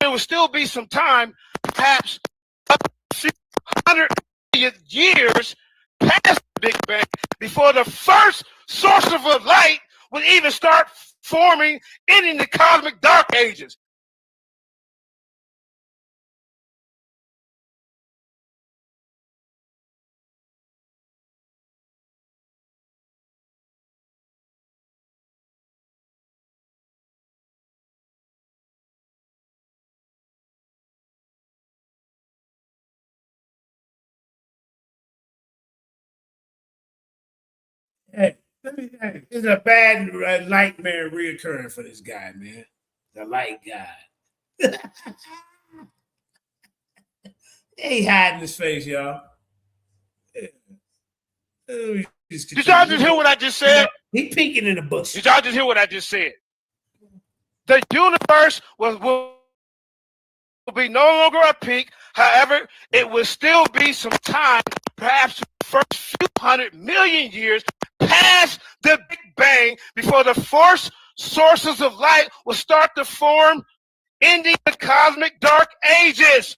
There would still be some time, perhaps a few hundred years past the Big Bang, before the first source of a light would even start forming, ending the cosmic dark ages. Hey, it's a bad nightmare reoccurring for this guy, man. The light guy. He hiding his face, y'all. Did y'all just hear what I just said? He peeking in the bush. Did y'all just hear what I just said? The universe will be no longer a peak. However, it will still be some time, perhaps the first few 100 million years past the Big Bang, before the first sources of light will start to form, ending the cosmic dark ages.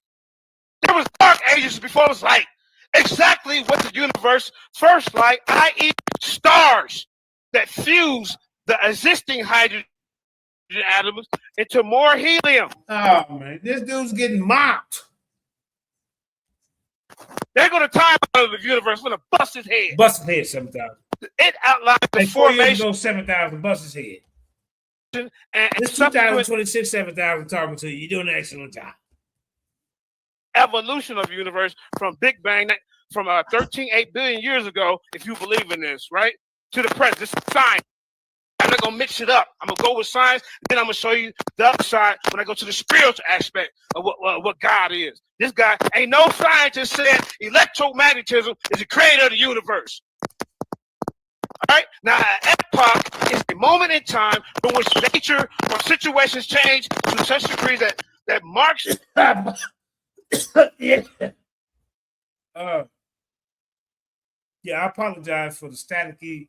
There was dark ages before it was light. Exactly what the universe first light, i.e. stars that fuse the existing hydrogen atoms into more helium. Oh, man. This dude's getting mocked. They're going to time out of the universe. Going to bust his head. Bust his head 7,000. It outlines the formation. 7,000, bust his head. And this 2026, 7,000 talking to you. You're doing an excellent job. Evolution of the universe from Big Bang, from 13.8 billion years ago, if you believe in this, right, to the present. This is science. I'm not going to mix it up. I'm going to go with science, then I'm going to show you the other side when I go to the spiritual aspect of what God is. This guy, ain't no scientist said electromagnetism is the creator of the universe. All right? Now, an epoch is a moment in time in which nature or situations change to such a degree that marks... Yeah. I apologize for the staticky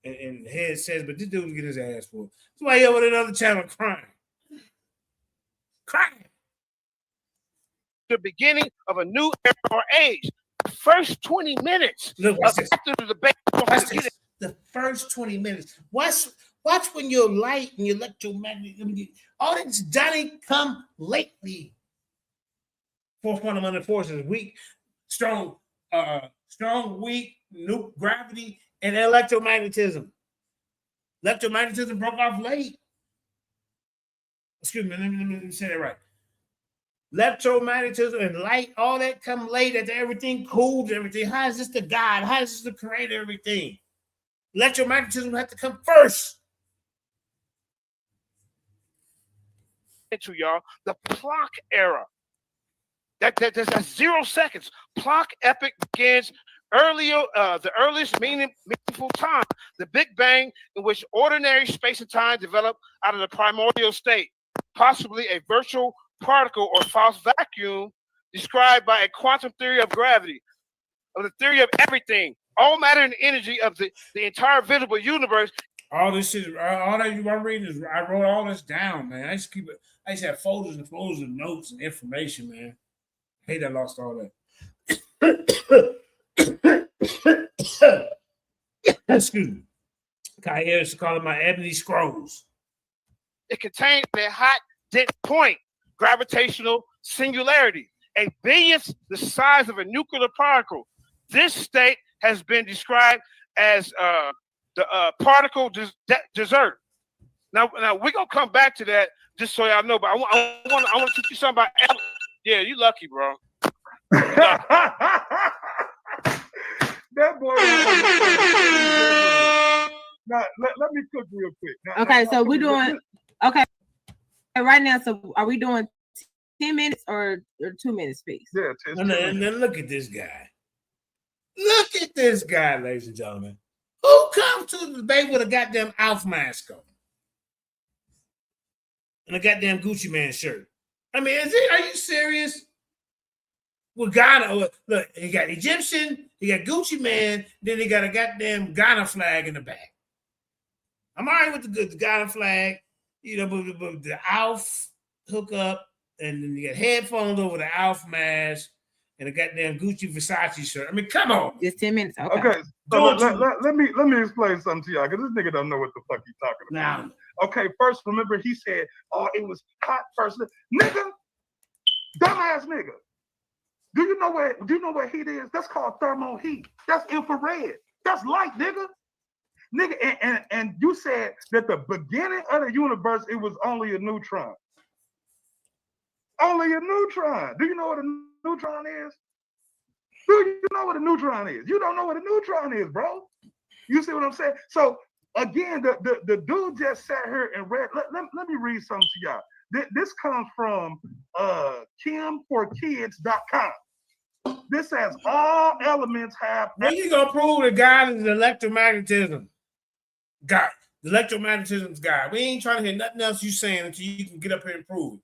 and headsets, but this dude was getting his ass full. That's why he over at another channel crying. The beginning of a new era or age. The first 20 minutes. Look, after the debate. The first 20 minutes. Watch when your light and your electromagnetic, all that's Johnny come lately. Fourth fundamental forces, weak, strong, weak, nuke, gravity, and electromagnetism. Electromagnetism broke off late. Excuse me, let me say that right. Electromagnetism and light, all that come late after everything cooled, everything. How is this the God? How is this the creator of everything? Electromagnetism had to come first. Into y'all, the Planck era. That's 0 seconds. Planck epoch begins earlier, the earliest meaningful time, the Big Bang, in which ordinary space and time developed out of the primordial state, possibly a virtual particle or false vacuum described by a quantum theory of gravity, of the theory of everything, all matter and energy of the entire visible universe. All this shit, all that you want to read is, I wrote all this down, man. I used to have folders and folders of notes and information, man. I hate I lost all that. Excuse me. Kai used to call it my ebony scrolls. It contains a hot, dense point, gravitational singularity, a billionth the size of a nuclear particle. This state has been described as the particle desert. Now we're gonna come back to that just so y'all know. But I want to teach you something about. Yeah, you lucky, bro. That boy. Now, let me cook real quick. Okay, so we're doing. Okay, right now. So are we doing 10 minutes or 2 minutes piece? Yeah, And then look at this guy. Look at this guy, ladies and gentlemen. Who comes to the debate with a goddamn Alf mask on? And a goddamn Gucci Man shirt. I mean, are you serious? With Ghana, look, he got Egyptian, he got Gucci Man, then he got a goddamn Ghana flag in the back. I'm all right with the Ghana flag, you know, but the Alf hookup, and then you got headphones over the Alf mask, and a goddamn Gucci Versace shirt. I mean, come on. It's 10 minutes. Okay, so let me explain something to y'all, because this nigga don't know what the fuck he's talking about. Nah. Okay, first, remember he said, oh, it was hot first. Nigga, dumbass nigga. Do you know what heat is? That's called thermal heat. That's infrared. That's light, nigga. Nigga, and you said that the beginning of the universe, it was only a neutron. Only a neutron. Do you know what a neutron is? Do you know what a neutron is? You don't know what a neutron is, bro. You see what I'm saying? So again, the dude just sat here and read. Let me read something to y'all. This comes from kimforkids.com. This says all elements have. When you gonna prove that God is electromagnetism? God, the electromagnetism is God. We ain't trying to hear nothing else you saying until you can get up here and prove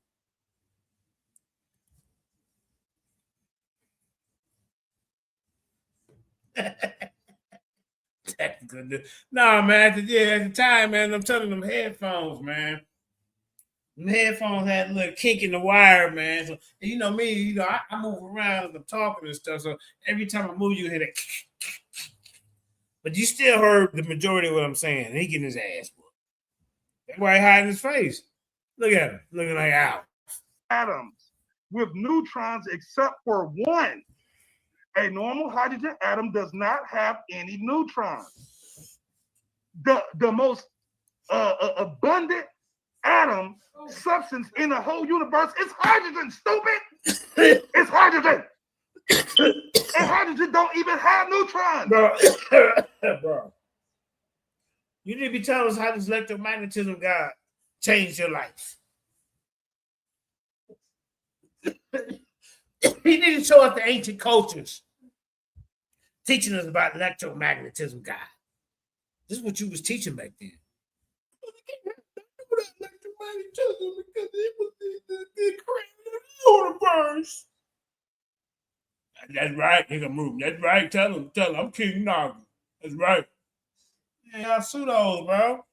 it. Technical. No, man. At the time, man, I'm telling them headphones, man. Them headphones had a little kink in the wire, man. So you know me, you know, I move around and I'm talking and stuff. So every time I move, you hear that. But you still heard the majority of what I'm saying. And he getting his ass whooped. That's why he hiding his face. Look at him, looking like Al. Atoms with neutrons except for one. A normal hydrogen atom does not have any neutrons. The most abundant atom substance in the whole universe is hydrogen, stupid. It's hydrogen. And hydrogen don't even have neutrons. Bro. You need to be telling us how this electromagnetism God changed your life. He need to show us the ancient cultures teaching us about electromagnetism, God. This is what you was teaching back then. Electromagnetism because it was the creator of the universe. That's right, nigga. Move. That's right. Tell him. I'm King Naga. That's right. Yeah, y'all pseudos, bro.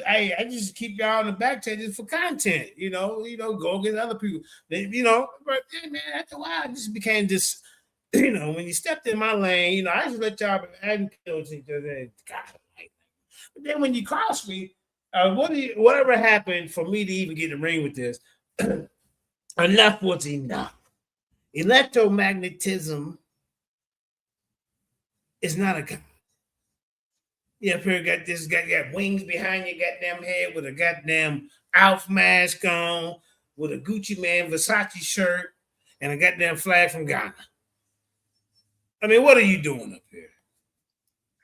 I just keep y'all in the back just for content. You know, go against other people. But yeah, man, after a while, I just became this. You know, when you stepped in my lane, I just let y'all kill each other. But then when you cross me, whatever happened for me to even get in the ring with this, enough was enough. Electromagnetism is not a god. You up here got wings behind your goddamn head with a goddamn Alf mask on, with a Gucci Man Versace shirt, and a goddamn flag from Ghana. I mean, what are you doing up here?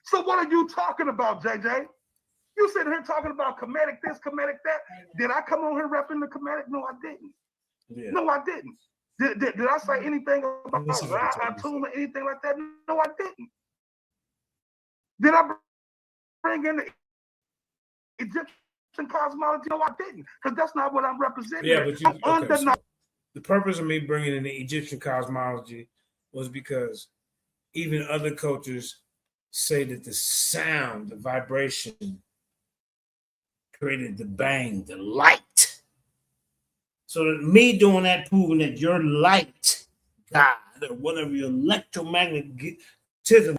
So what are you talking about, JJ? You sitting here talking about comedic this, comedic that. Did I come on here repping the comedic? No, I didn't. Yeah. No, I didn't. Did I say anything about Atum or anything like that? No, I didn't. Did I bring in the Egyptian cosmology? No, I didn't. Because that's not what I'm representing. Yeah, but so the purpose of me bringing in the Egyptian cosmology was because even other cultures say that the sound, the vibration, created the bang, the light. So that me doing that, proving that your light, God, or whatever your electromagnetism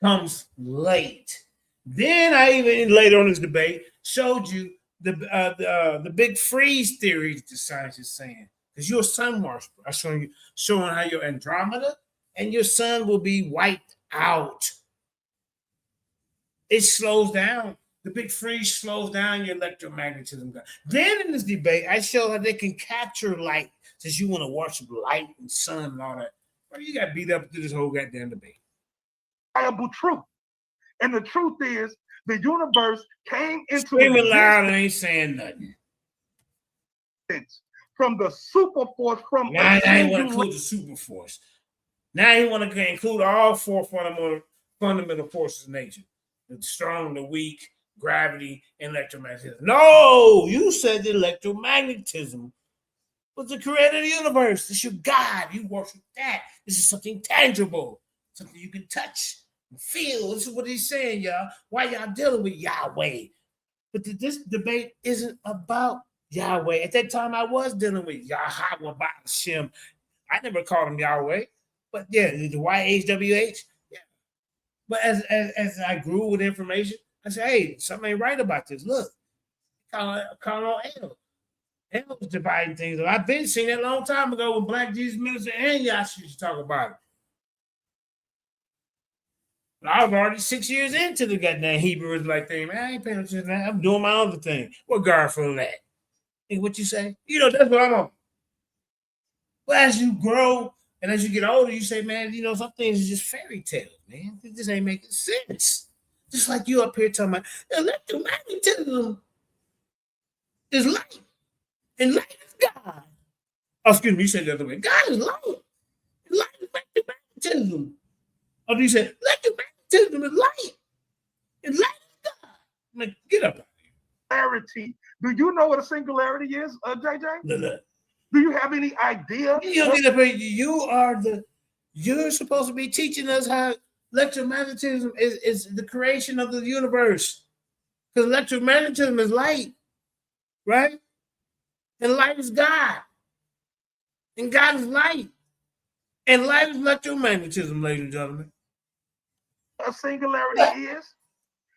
comes late. Then I even later on in this debate showed you the big freeze theory that the science is saying. Because your sun worshiper, I'm showing how your Andromeda and your sun will be wiped out. It slows down. The big freeze slows down your electromagnetism. Then in this debate, I showed how they can capture light, since you want to worship light and sun and all that. Well, you got beat up through this whole goddamn debate. Truth. And the truth is, the universe came into screaming loud and ain't saying nothing. from the super force from Now a he want to singular. include the super force. Now he want to include all four fundamental forces of nature: the strong, the weak, gravity, and electromagnetism. No, you said the electromagnetism was the creator of the universe. It's your God. You worship that. This is something tangible, something you can touch and feel. This is what he's saying, y'all. Why y'all dealing with Yahweh? But this debate isn't about Yahweh. At that time, I was dealing with Yahweh Hashem. I never called him Yahweh, but yeah, the YHWH. Yeah. But as I grew with information, I said, hey, something ain't right about this. Look, call on L. L was dividing things. I've been seeing that a long time ago when Black Jesus Minister and Yash used to talk about it. But I was already 6 years into the goddamn Hebrew Israelite thing, man. I ain't paying attention to that. I'm doing my other thing. What guard for that? Think what you say? You know, that's what I'm on. But as you grow and as you get older, you say, man, you know, some things are just fairy tales, man. It just ain't making sense. Just like you up here talking about electromagnetism is light, and light is God. Oh, excuse me, you said the other way. God is light. And light is electromagnetism. Oh, you said electromagnetism is light, and light is God. Man, get up. Singularity. Do you know what a singularity is, JJ? Look. Do you have any idea? You're supposed to be teaching us how electromagnetism is the creation of the universe. Because electromagnetism is light, right? And light is God. And God is light. And light is electromagnetism, ladies and gentlemen. A singularity is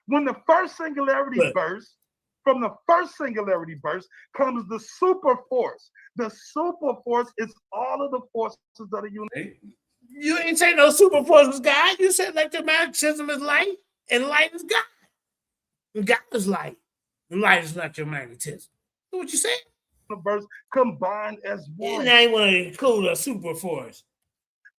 when the first singularity burst. From the first singularity burst comes the super force. The super force is all of the forces of the universe. You ain't say no super force was God. You said electromagnetism is light, and light is God. And God is light, and light is electromagnetism. That's what you said. Universe combined as one. And I want to include a super force.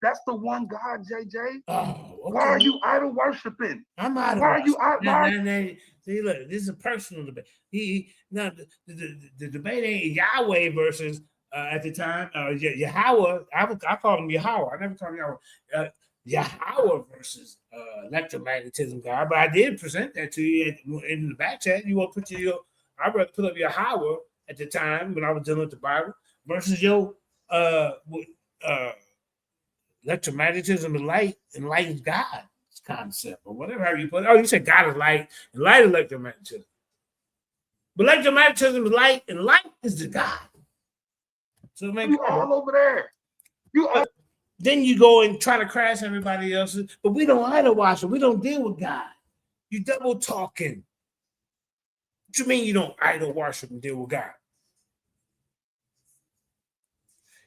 That's the one God, JJ. Oh, okay. Why are you idol worshiping? I'm idol worshiping. See, look, this is a personal debate. The debate ain't Yahweh versus at the time Yahweh. I call him Yahweh. I never call him Yahweh. Yahweh versus electromagnetism God. But I did present that to you in the back chat. You want to put I'd rather put up Yahweh at the time when I was dealing with the Bible versus your electromagnetism is light and light is God concept or whatever you put it. Oh, you said God is light and light is electromagnetism. But electromagnetism is light and light is the God. So you all over there. Then you go and try to crash everybody else's, but we don't idol worship. We don't deal with God. You double talking. What you mean you don't idol worship and deal with God?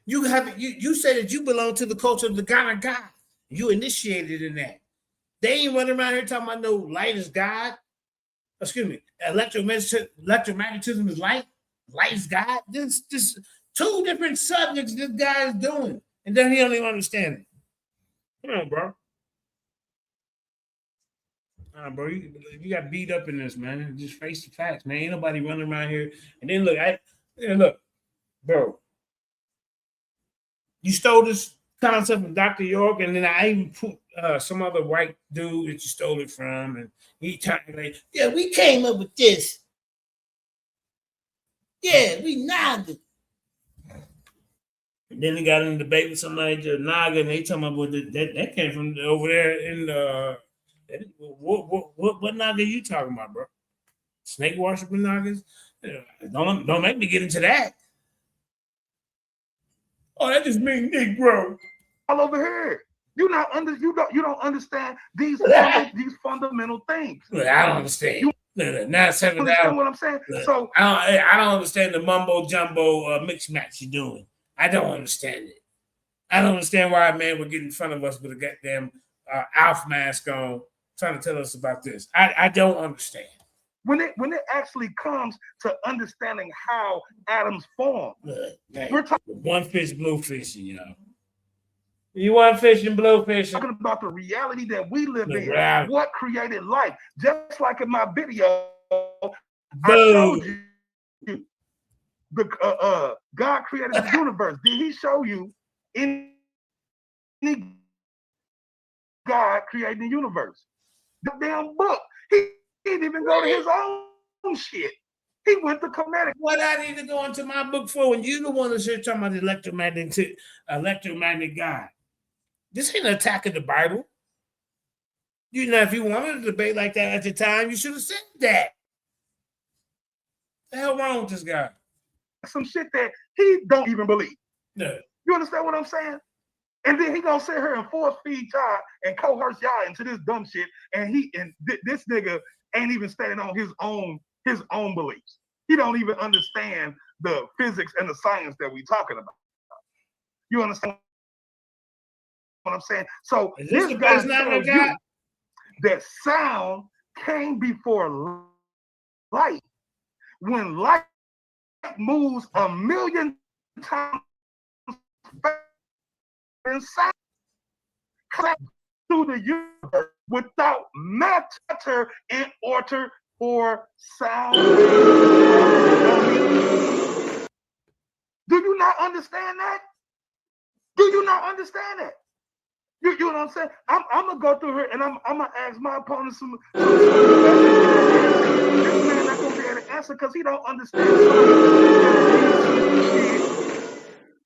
You said that you belong to the culture of the God of God. You initiated in that. They ain't running around here talking about no light is God. Excuse me, electromagnetism is light. Light is God. This two different subjects this guy is doing, and then he don't even understand it. Come on, bro. Bro, you got beat up in this, man. Just face the facts, man. Ain't nobody running around here. And then look, bro. You stole this concept from Dr. York, and then I even put some other white dude that you stole it from, and he talking like, yeah, we came up with this. Yeah, we nodded. And then he got in a debate with somebody, Naga, and they talking about that came from over there in what Naga you talking about, bro? Snake worshiping Nagas? Don't make me get into that. Oh, that just means Negro. All over here. You don't understand these fundamental things. Look, I don't understand. Now seven You understand what I'm saying? Look, So I don't understand the mumbo jumbo mix match you're doing. I don't understand it. I don't understand why a man would get in front of us with a goddamn Alf mask on, trying to tell us about this. I don't understand. When it actually comes to understanding how atoms form, we're talking one fish, blue fishing, y'all. You want fishing, blue fishing. Talking about the reality that we live in. Reality. What created life? Just like in my video, I showed you God created the universe. Did he show you any God creating the universe? The damn book. He didn't even go to his own shit. He went to Kemetic. What I need to go into my book for when you the one that's here talking about the electromagnetic God. This ain't an attack of the Bible. You know, if you wanted to debate like that at the time, you should have said that. The hell wrong with this guy? Some shit that he don't even believe. No. You understand what I'm saying? And then he gonna sit here and force feed y'all and coerce y'all into this dumb shit. And this nigga ain't even standing on his own beliefs. He don't even understand the physics and the science that we talking about. You understand what I'm saying? So this guy tells you that sound came before light. When light moves 1,000,000 times in sound through the universe without matter in order for sound. Do you not understand that? Do you not understand that? You know what I'm saying? I'm gonna go through here and I'm gonna ask my opponent some questions. This man not gonna be able to answer because he don't understand.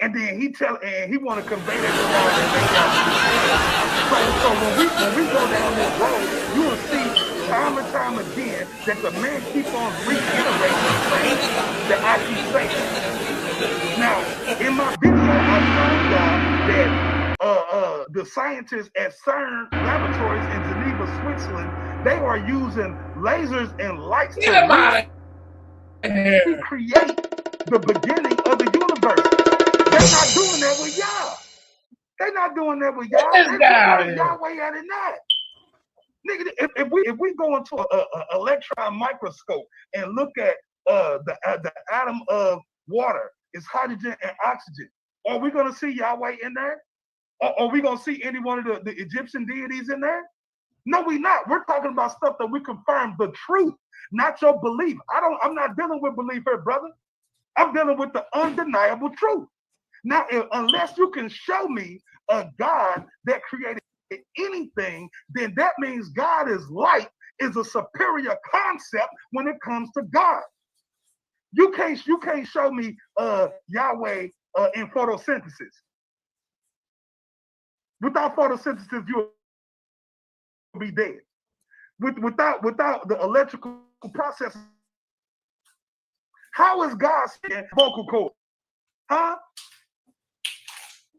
And then he want to convey that to y'all. So when we go down this road, you will see time and time again that the man keeps on reiterating the same thing that I keep saying. Now, in my video, I showed y'all that the scientists at CERN laboratories in Geneva, Switzerland, they are using lasers and lights to recreate the beginning of the universe. They're not doing that with y'all. They're not doing that with y'all. They're doing y'all way out of that. Nigga, if we go into an electron microscope and look at the atom of water, it's hydrogen and oxygen. Are we gonna see Yahweh in there? Are we gonna see any one of the Egyptian deities in there? No, we not. We're talking about stuff that we confirm the truth, not your belief. I'm not dealing with belief here, brother. I'm dealing with the undeniable truth. Now, unless you can show me a God that created anything, then that means God is light, is a superior concept when it comes to God. You can't show me Yahweh in photosynthesis. Without photosynthesis, you'll be dead. Without the electrical process, how is God saying vocal cord? Huh?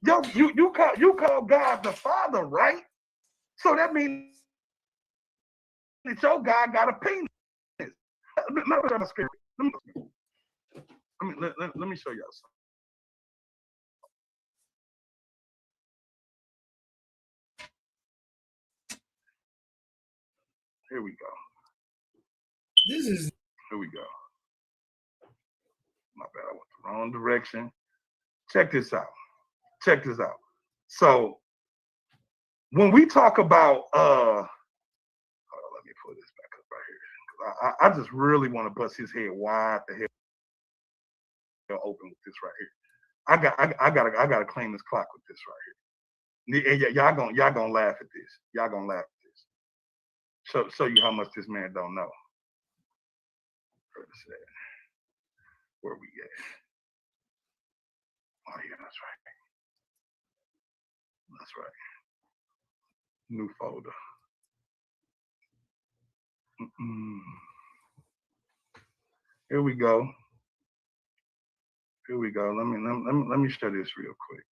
Yo, you call God the Father, right? So that means that your God got a penis. Let me show y'all something. Here we go. Here we go. My bad, I went the wrong direction. Check this out. So when we talk about hold on, let me pull this back up right here. I just really want to bust his head wide the hell open with this right here. I gotta claim this clock with this right here. And y'all gonna laugh at this. Y'all gonna laugh at this. Show you how much this man don't know. Where we at? Oh yeah, that's right. That's right. New folder. Here we go. Let me show this real quick.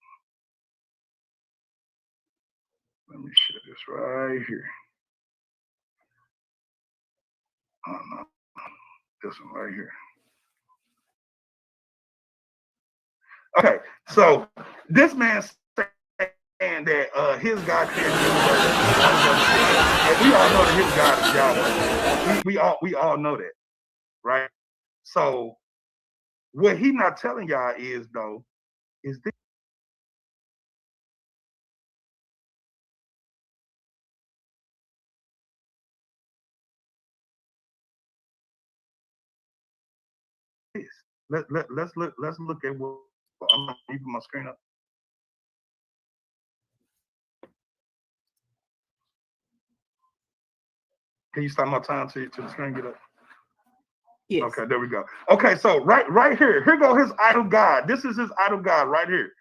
Let me show this right here. Oh no, this one right here. Okay, so this man's saying that his God created the universe. And we all know that his God is Yahweh. We all know that, right? So what he not telling y'all is this. let's look at what I'm gonna put my screen up. Can you stop my time to the screen get up? Yes. Okay, there we go. Okay, so right here go his idol god. This is his idol god right here.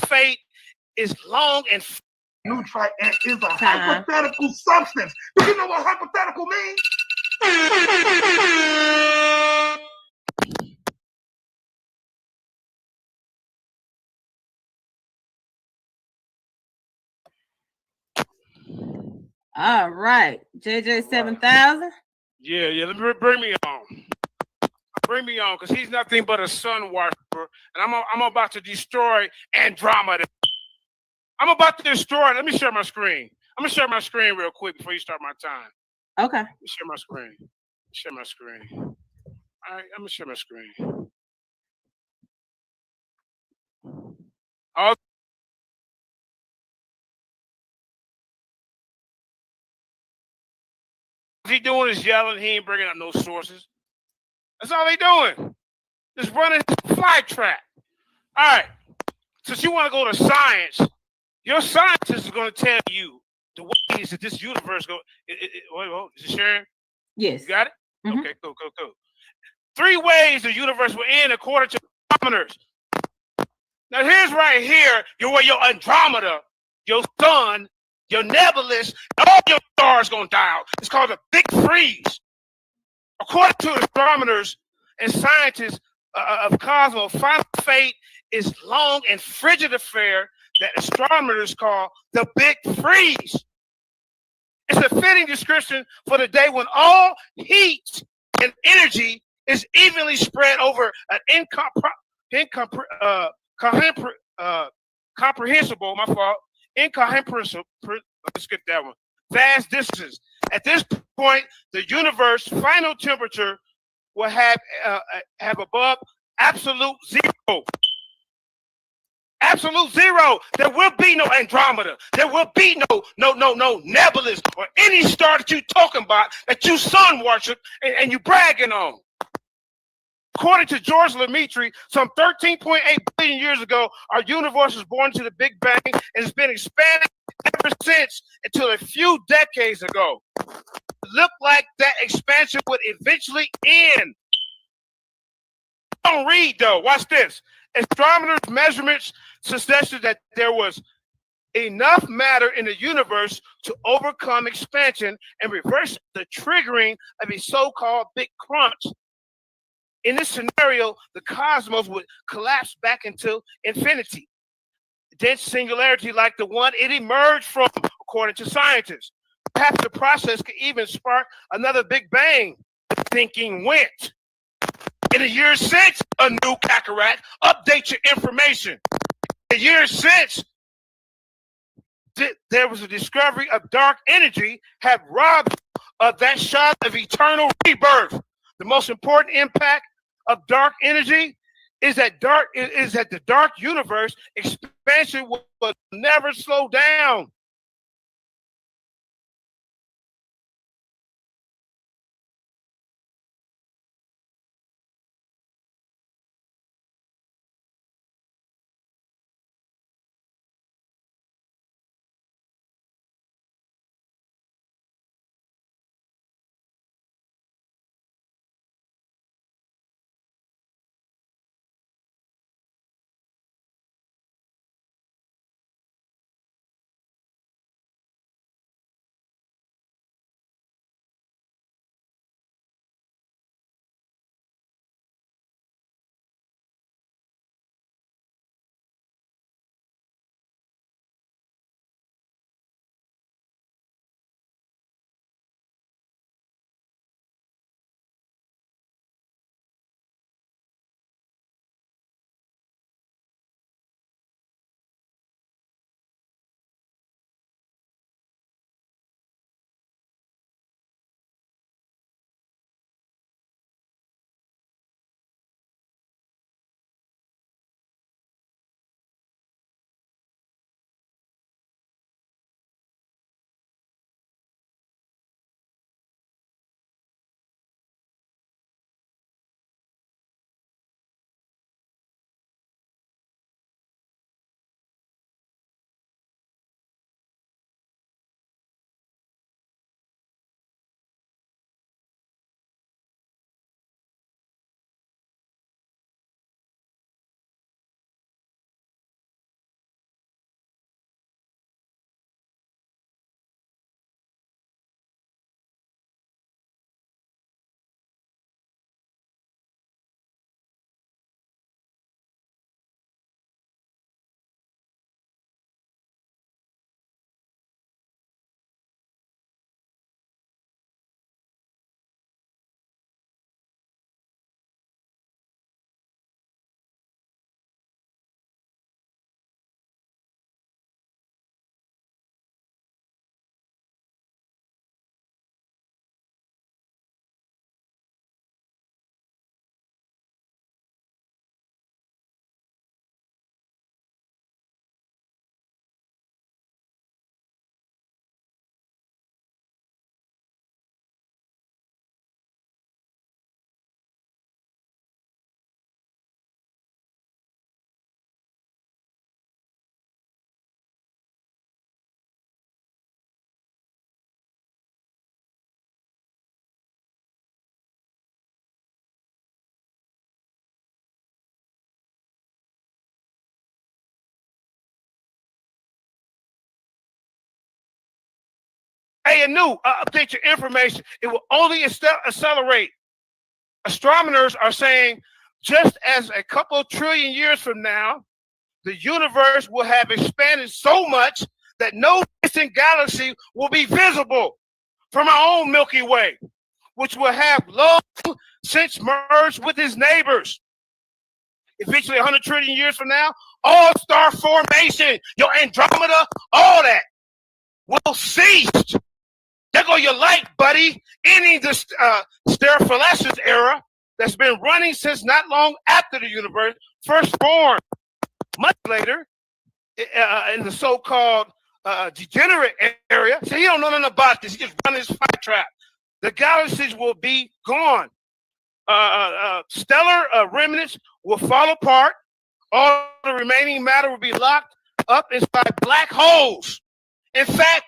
Fate is long and nutrient is a hypothetical substance. Do you know what hypothetical means? All right, JJ 7000. Yeah, let me bring me on. Bring me on, because he's nothing but a sun worshiper, and I'm about to destroy Andromeda. I'm about to destroy. Let me share my screen. I'm gonna share my screen real quick before you start my time. Okay. Let me share my screen. Share my screen. All right, I'm gonna share my screen. All he doing is yelling. He ain't bringing up no sources. That's all he doing. Just running his fly trap. All right. Since you want to go to science, your scientist is going to tell you the ways that this universe go. Wait, is it sharing? Yes. You got it? Okay, cool. 3 ways the universe will end according to astronomers. Now here's right here your Andromeda, your sun, your nebulous, all your stars gonna die out. It's called a big freeze. According to astronomers and scientists of cosmos, final fate is long and frigid affair that astronomers call the big freeze. It's a fitting description for the day when all heat and energy is evenly spread over an incomprehensible, let's skip that one, vast distances. At this point, the universe final temperature will have above absolute zero. Absolute zero. There will be no Andromeda. There will be no nebulous or any star that you talking about that you sun worship and you bragging on. According to George Lemaitre, some 13.8 billion years ago, our universe was born to the Big Bang and has been expanding ever since until a few decades ago. It looked like that expansion would eventually end. Don't read though. Watch this. Astronomers' measurements suggested that there was enough matter in the universe to overcome expansion and reverse the triggering of a so-called big crunch. In this scenario, the cosmos would collapse back into infinity. Dense singularity like the one it emerged from, according to scientists. Perhaps the process could even spark another Big Bang. The thinking went. In the years since, a new Kakarot, update your information. In the years since, there was a discovery of dark energy have robbed of that shot of eternal rebirth. The most important impact of dark energy is that the dark universe expansion will never slow down. Hey, Anu, update your information. It will only accelerate. Astronomers are saying just as a couple trillion years from now, the universe will have expanded so much that no distant galaxy will be visible from our own Milky Way, which will have long since merged with its neighbors. Eventually, 100 trillion years from now, all star formation, your Andromeda, all that will cease. There go your light, buddy, ending the sterilization era that's been running since not long after the universe first formed. Much later, in the so-called degenerate area, so he don't know nothing about this. He just running his fire trap. The galaxies will be gone. Stellar remnants will fall apart. All the remaining matter will be locked up inside black holes. In fact,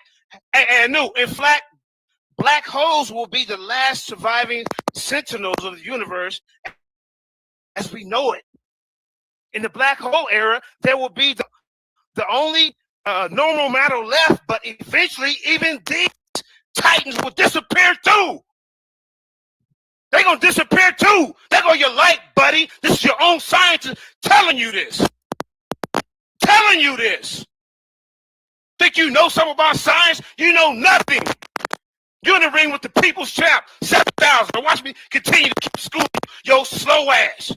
black holes will be the last surviving sentinels of the universe as we know it. In the black hole era, there will be the only normal matter left, but eventually even these titans will disappear too. They're going to disappear too. There go your light, buddy. This is your own scientist telling you this. Telling you this. Think you know something about science? You know nothing. You're in the ring with the people's champ, 7,000. Watch me continue to keep schooling your slow ass.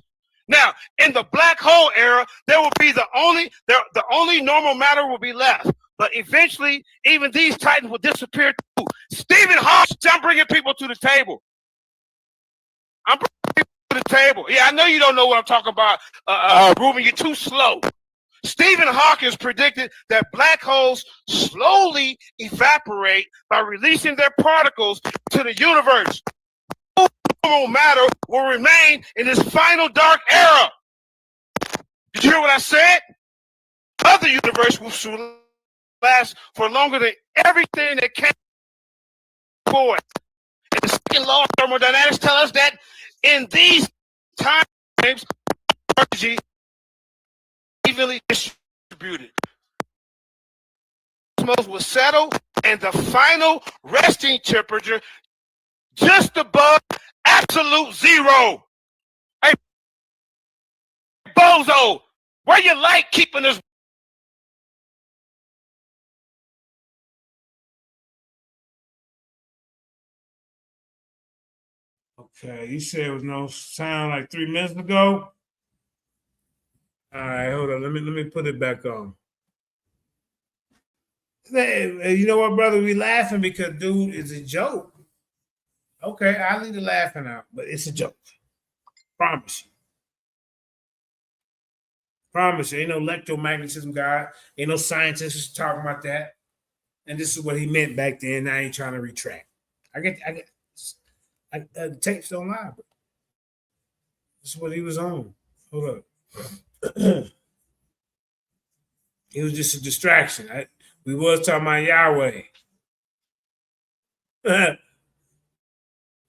Now, in the black hole era, there will be the only normal matter will be left. But eventually, even these titans will disappear too. Stephen Hawking, I'm bringing people to the table. I'm bringing people to the table. Yeah, I know you don't know what I'm talking about, Ruben. You're too slow. Stephen Hawking predicted that black holes slowly evaporate by releasing their particles to the universe. No normal matter will remain in this final dark era. Did you hear what I said? Other universe will last for longer than everything that came before it. And the second law of thermodynamics tells us that in these time frames, energy evenly distributed. Cosmos will settle, and the final resting temperature just above absolute zero. Hey, bozo, where your light keeping us? Okay, you said it was no sound like 3 minutes ago. All right, hold on. Let me put it back on. Hey, you know what, brother? We laughing because, dude, it's a joke. Okay, I'll leave the laughing out, but it's a joke. Promise you. Promise you. Ain't no electromagnetism guy. Ain't no scientists talking about that. And this is what he meant back then. I ain't trying to retract. I get the tapes don't lie, bro. This is what he was on. Hold up. It was just a distraction. We was talking about Yahweh.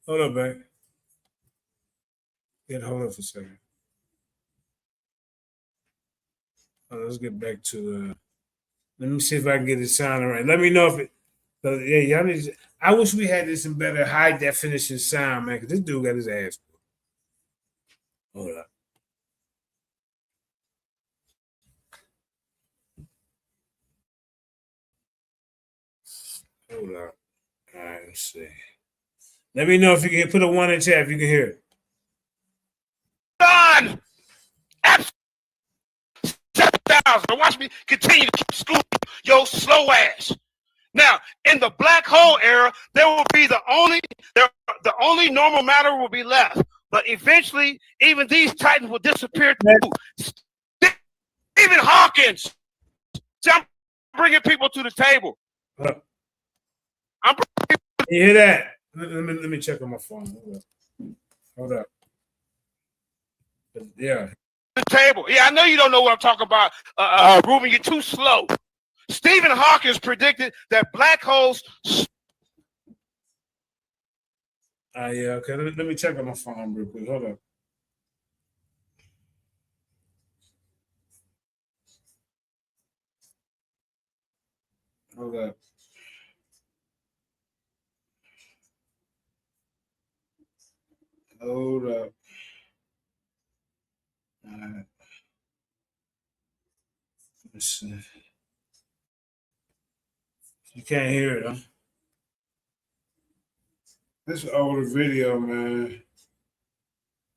Hold up, man. Hold up for a second. Let's get back to. Let me see if I can get it sounding right. Let me know if it. Yeah, y'all need. I wish we had this in better high definition sound, man. Because this dude got his ass. Hold up. Hold up. All right, let's see. Let me know if you can put a 1 in chat if you can hear it. Done. 7,000. Watch me continue to keep schooling your slow ass. Now, in the black hole era, there will be the only normal matter will be left. But eventually, even these titans will disappear too. Stephen Hawking, I'm bringing people to the table. You hear that? Let me check on my phone. Hold up. Yeah. The table. Yeah, I know you don't know what I'm talking about, Ruben. You're too slow. Stephen Hawking predicted that black holes. Yeah, okay. Let me check on my phone real quick. Hold up. Hold up. Hold up. All right. Let's see. You can't hear it, huh? This is an older video, man.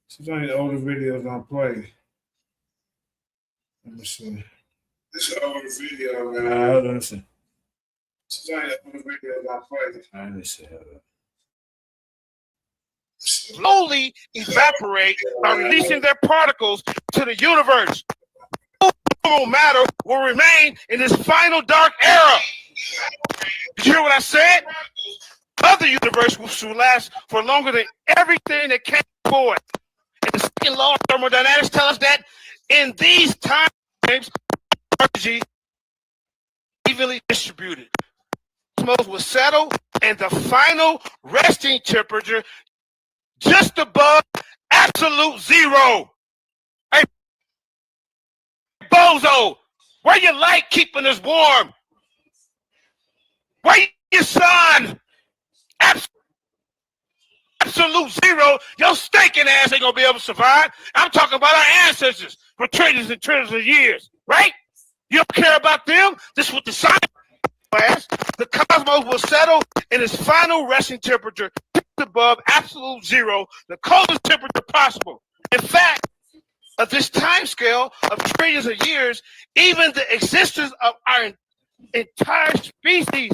Sometimes the older videos don't play. Let me see. This is an older video, man. Hold on a second. Sometimes the older videos don't play. Let me see. Hold on. Slowly evaporate by releasing their particles to the universe. No matter will remain in this final dark era. Did you hear what I said? Other universe will last for longer than everything that came before it. And the second law of thermodynamics tells us that in these times, energy evenly distributed. Osmosis will settle, and the final resting temperature just above absolute zero. Hey, bozo, where your light keeping us warm? Where your sun? Absolute zero. Your stinking ass ain't gonna be able to survive. I'm talking about our ancestors for trillions and trillions of years, right? You don't care about them? This is what the science class. The cosmos will settle in its final resting temperature just above absolute zero, the coldest temperature possible. In fact, of this time scale of trillions of years, even the existence of our entire species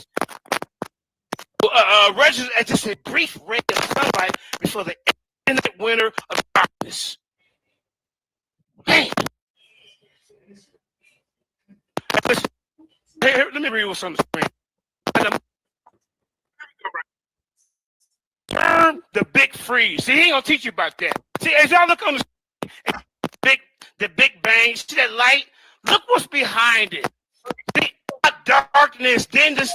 registers as just a brief ray of sunlight before the infinite winter of darkness. Man. Listen, here, let me read what's on the screen. Term the big freeze. See, he ain't gonna teach you about that. See, as y'all look on the screen, the big bang, see that light? Look what's behind it. See, darkness, then this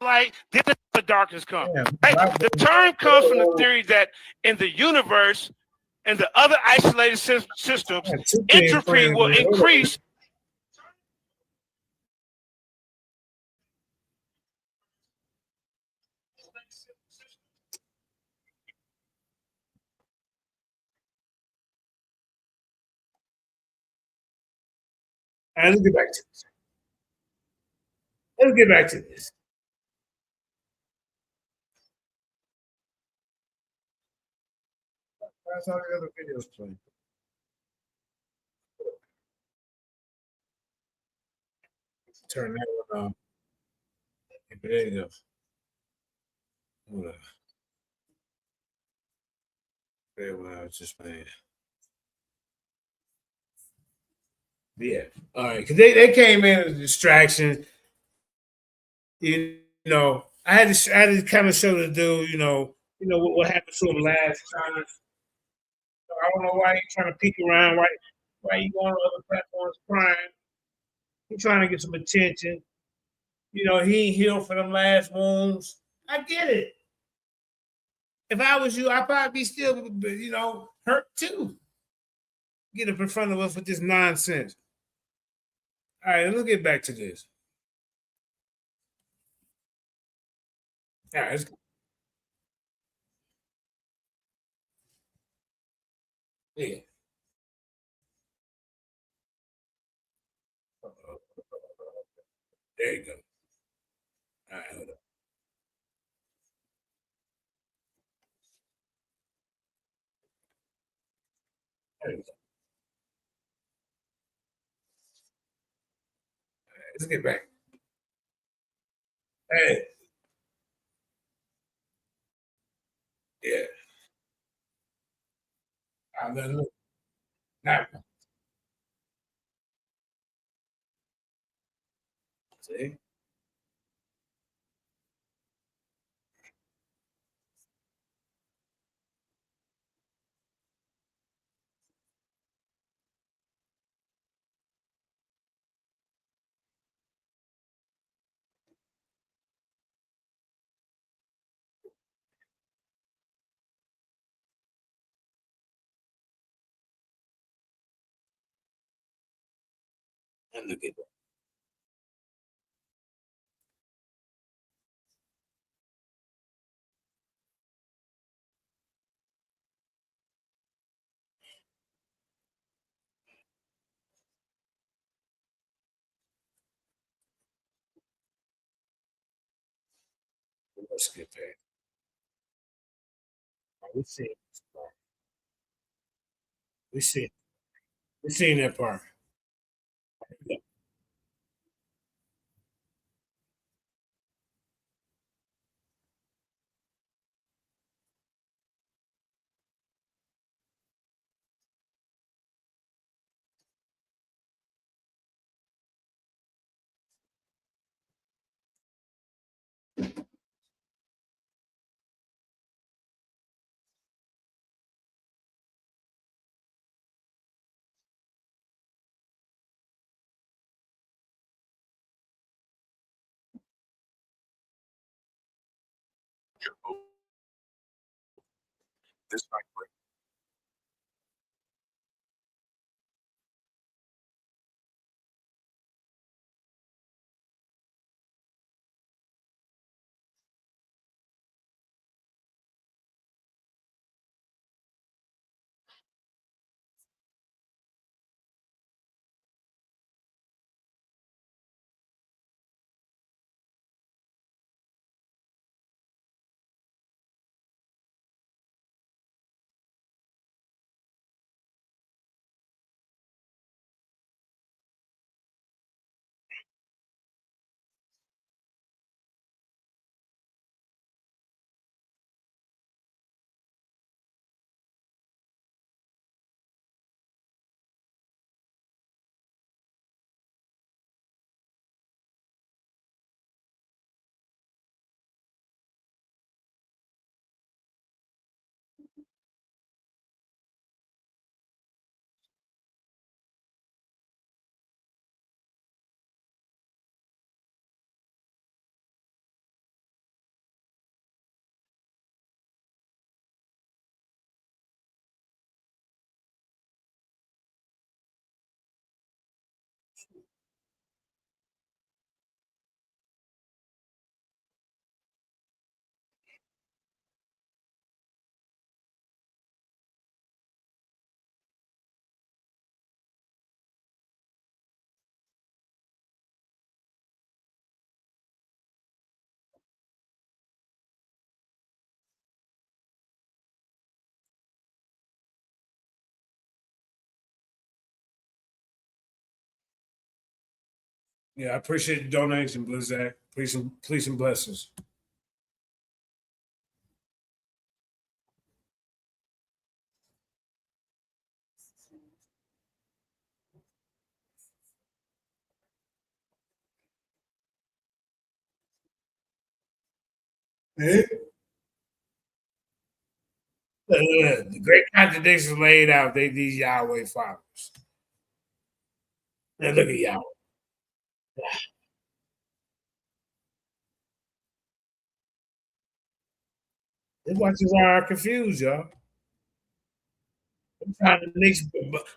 light, then the darkness comes. Right? The term comes from the theory that in the universe and the other isolated systems, entropy will increase. All right, let's get back to this. Let's get back to this. That's how the other videos play. Turn that one on. There you go. Hold on. There what I was just playing. Yeah. All right. Because they came in as a distraction. You know, I had to kind of show the dude, what happened to him last time. I don't know why he's trying to peek around. Why you going on other platforms crying? He's trying to get some attention. He ain't healed for them last wounds. I get it. If I was you, I'd probably be still, hurt too. Get up in front of us with this nonsense. All right, let's get back to this. All right, let's go. Yeah. There you go. All right, hold up. There you go. All right, let's get back. Hey. Yeah. Look. Now. See? And look at that. Let's skip that. We see it. We see it. We seen that part. This might break. Yeah, I appreciate the donation, Blizzak. Please and blessings. Eh? The great contradictions laid out. These Yahweh followers. Now look at Yahweh. These watchers are confused, y'all. I'm trying to mix.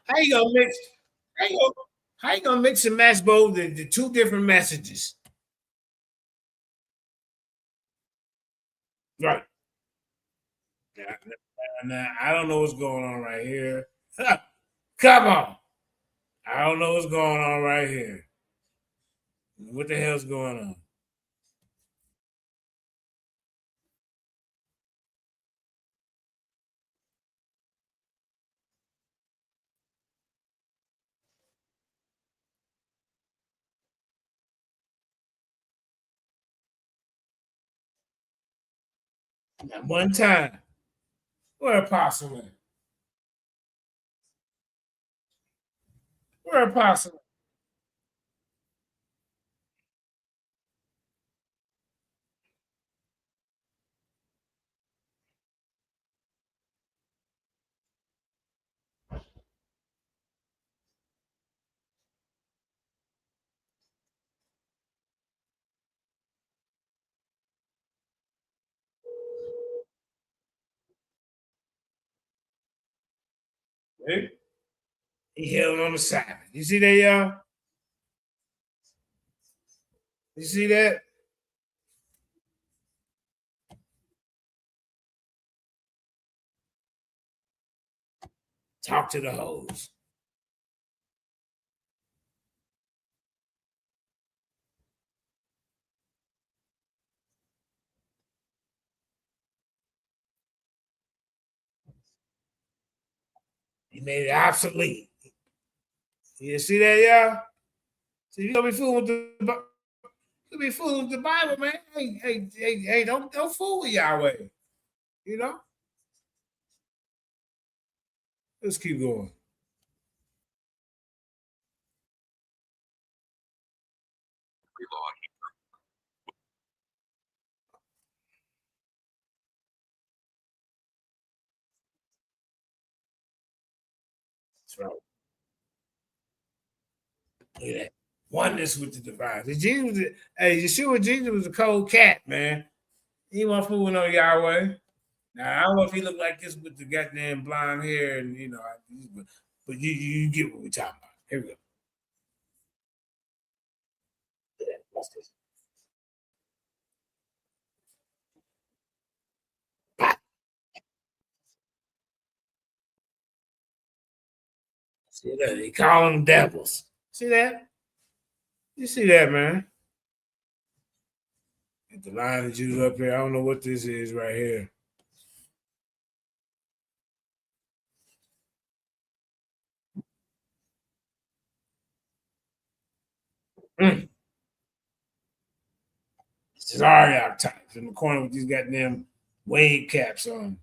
How you gonna mix? How you gonna mix and match both the two different messages? Right. Now, I don't know what's going on right here. Come on. I don't know what's going on right here. What the hell's going on? At one time, where Apostle at? Where Apostle? Hey, he held on the Sabbath. You see that, y'all? You see that? Talk to the hoes. He made it obsolete. You see that, y'all? So you gonna be fooling with the Bible, man. Hey, don't fool with Yahweh. You know? Let's keep going. That's right. Look at that. Oneness with the divine. Jesus was a cold cat, man. He wasn't fooling on Yahweh. Now I don't know if he looked like this with the goddamn blonde hair and but you get what we're talking about. Here we go. What's this? See that? They call them devils. See that? You see that, man? Get the line of Judah up here. I don't know what this is right here. Tazariach types in the corner with these goddamn wave caps on.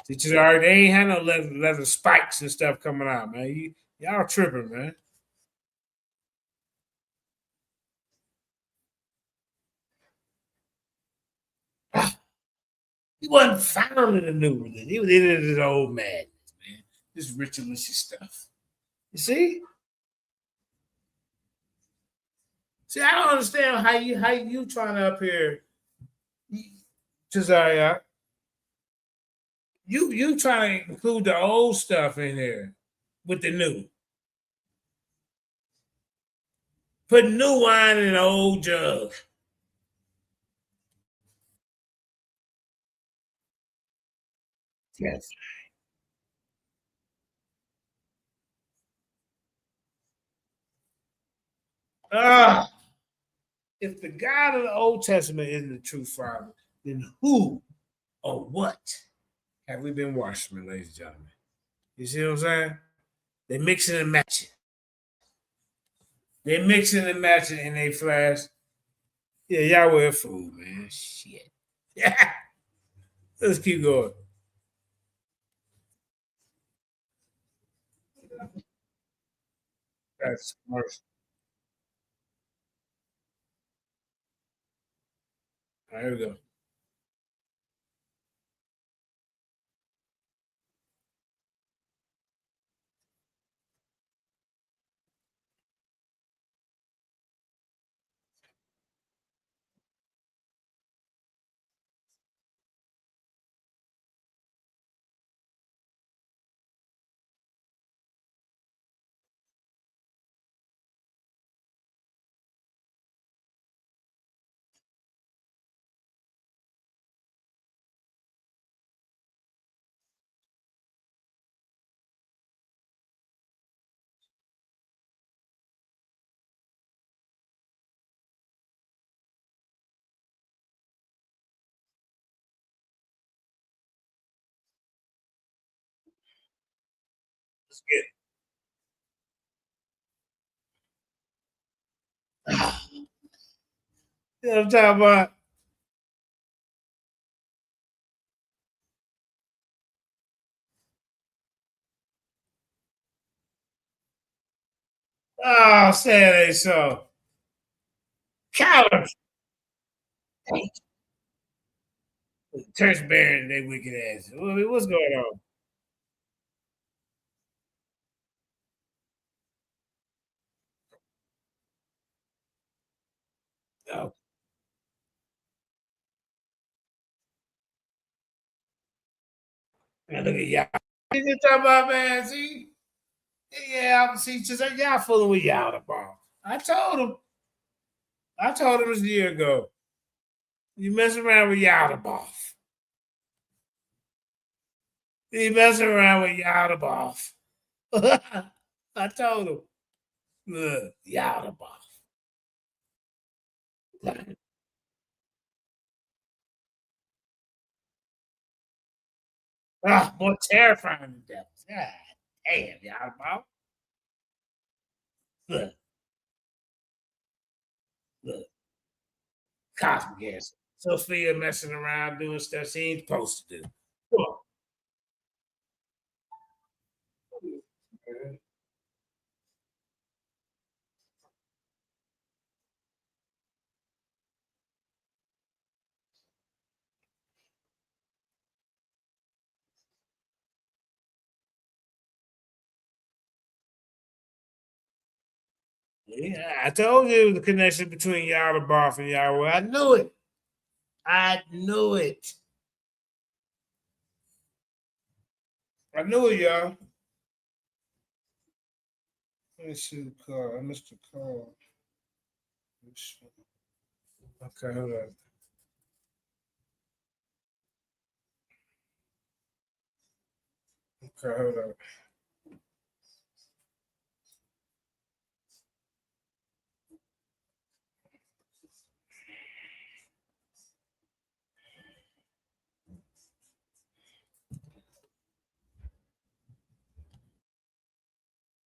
See, Tazariach, they ain't had no leather spikes and stuff coming out, man. Y'all tripping, man. He wasn't found in the new religion. He was in it as old madness, man. This ritualistic stuff. You see? See, I don't understand how you trying to up here, Tazariach. You trying to include the old stuff in here with the new. Put new wine in an old jug. Yes. If the God of the Old Testament isn't the true Father, then who or what have we been worshiping, ladies and gentlemen? You see what I'm saying? They mixing and matching. They mixing and matching in a flash. Yeah, y'all were a fool, man. Shit. Yeah. Let's keep going. That's commercial. All right, here we go. Let's get it. You know what I'm talking about? Oh, say it ain't so. Cowards. Church bearing they wicked ass. What's going on? Oh, now look at y'all. You talking about, man? See? Yeah, see, just y'all fooling with y'all the ball. I told him. I told him this a year ago. You mess around with y'all the boss. You messing around with y'all the boss. I told him. Look, y'all the boss. More terrifying than devils. God damn, y'all, bro. Look. Cosmic ass. Sophia messing around doing stuff she ain't supposed to do. Come on. Yeah, I told you the connection between Yahweh Barth and Yahweh. I knew it. I knew it. I knew it, y'all. Let me see the call. I missed the call. Okay, hold on. Okay, hold on.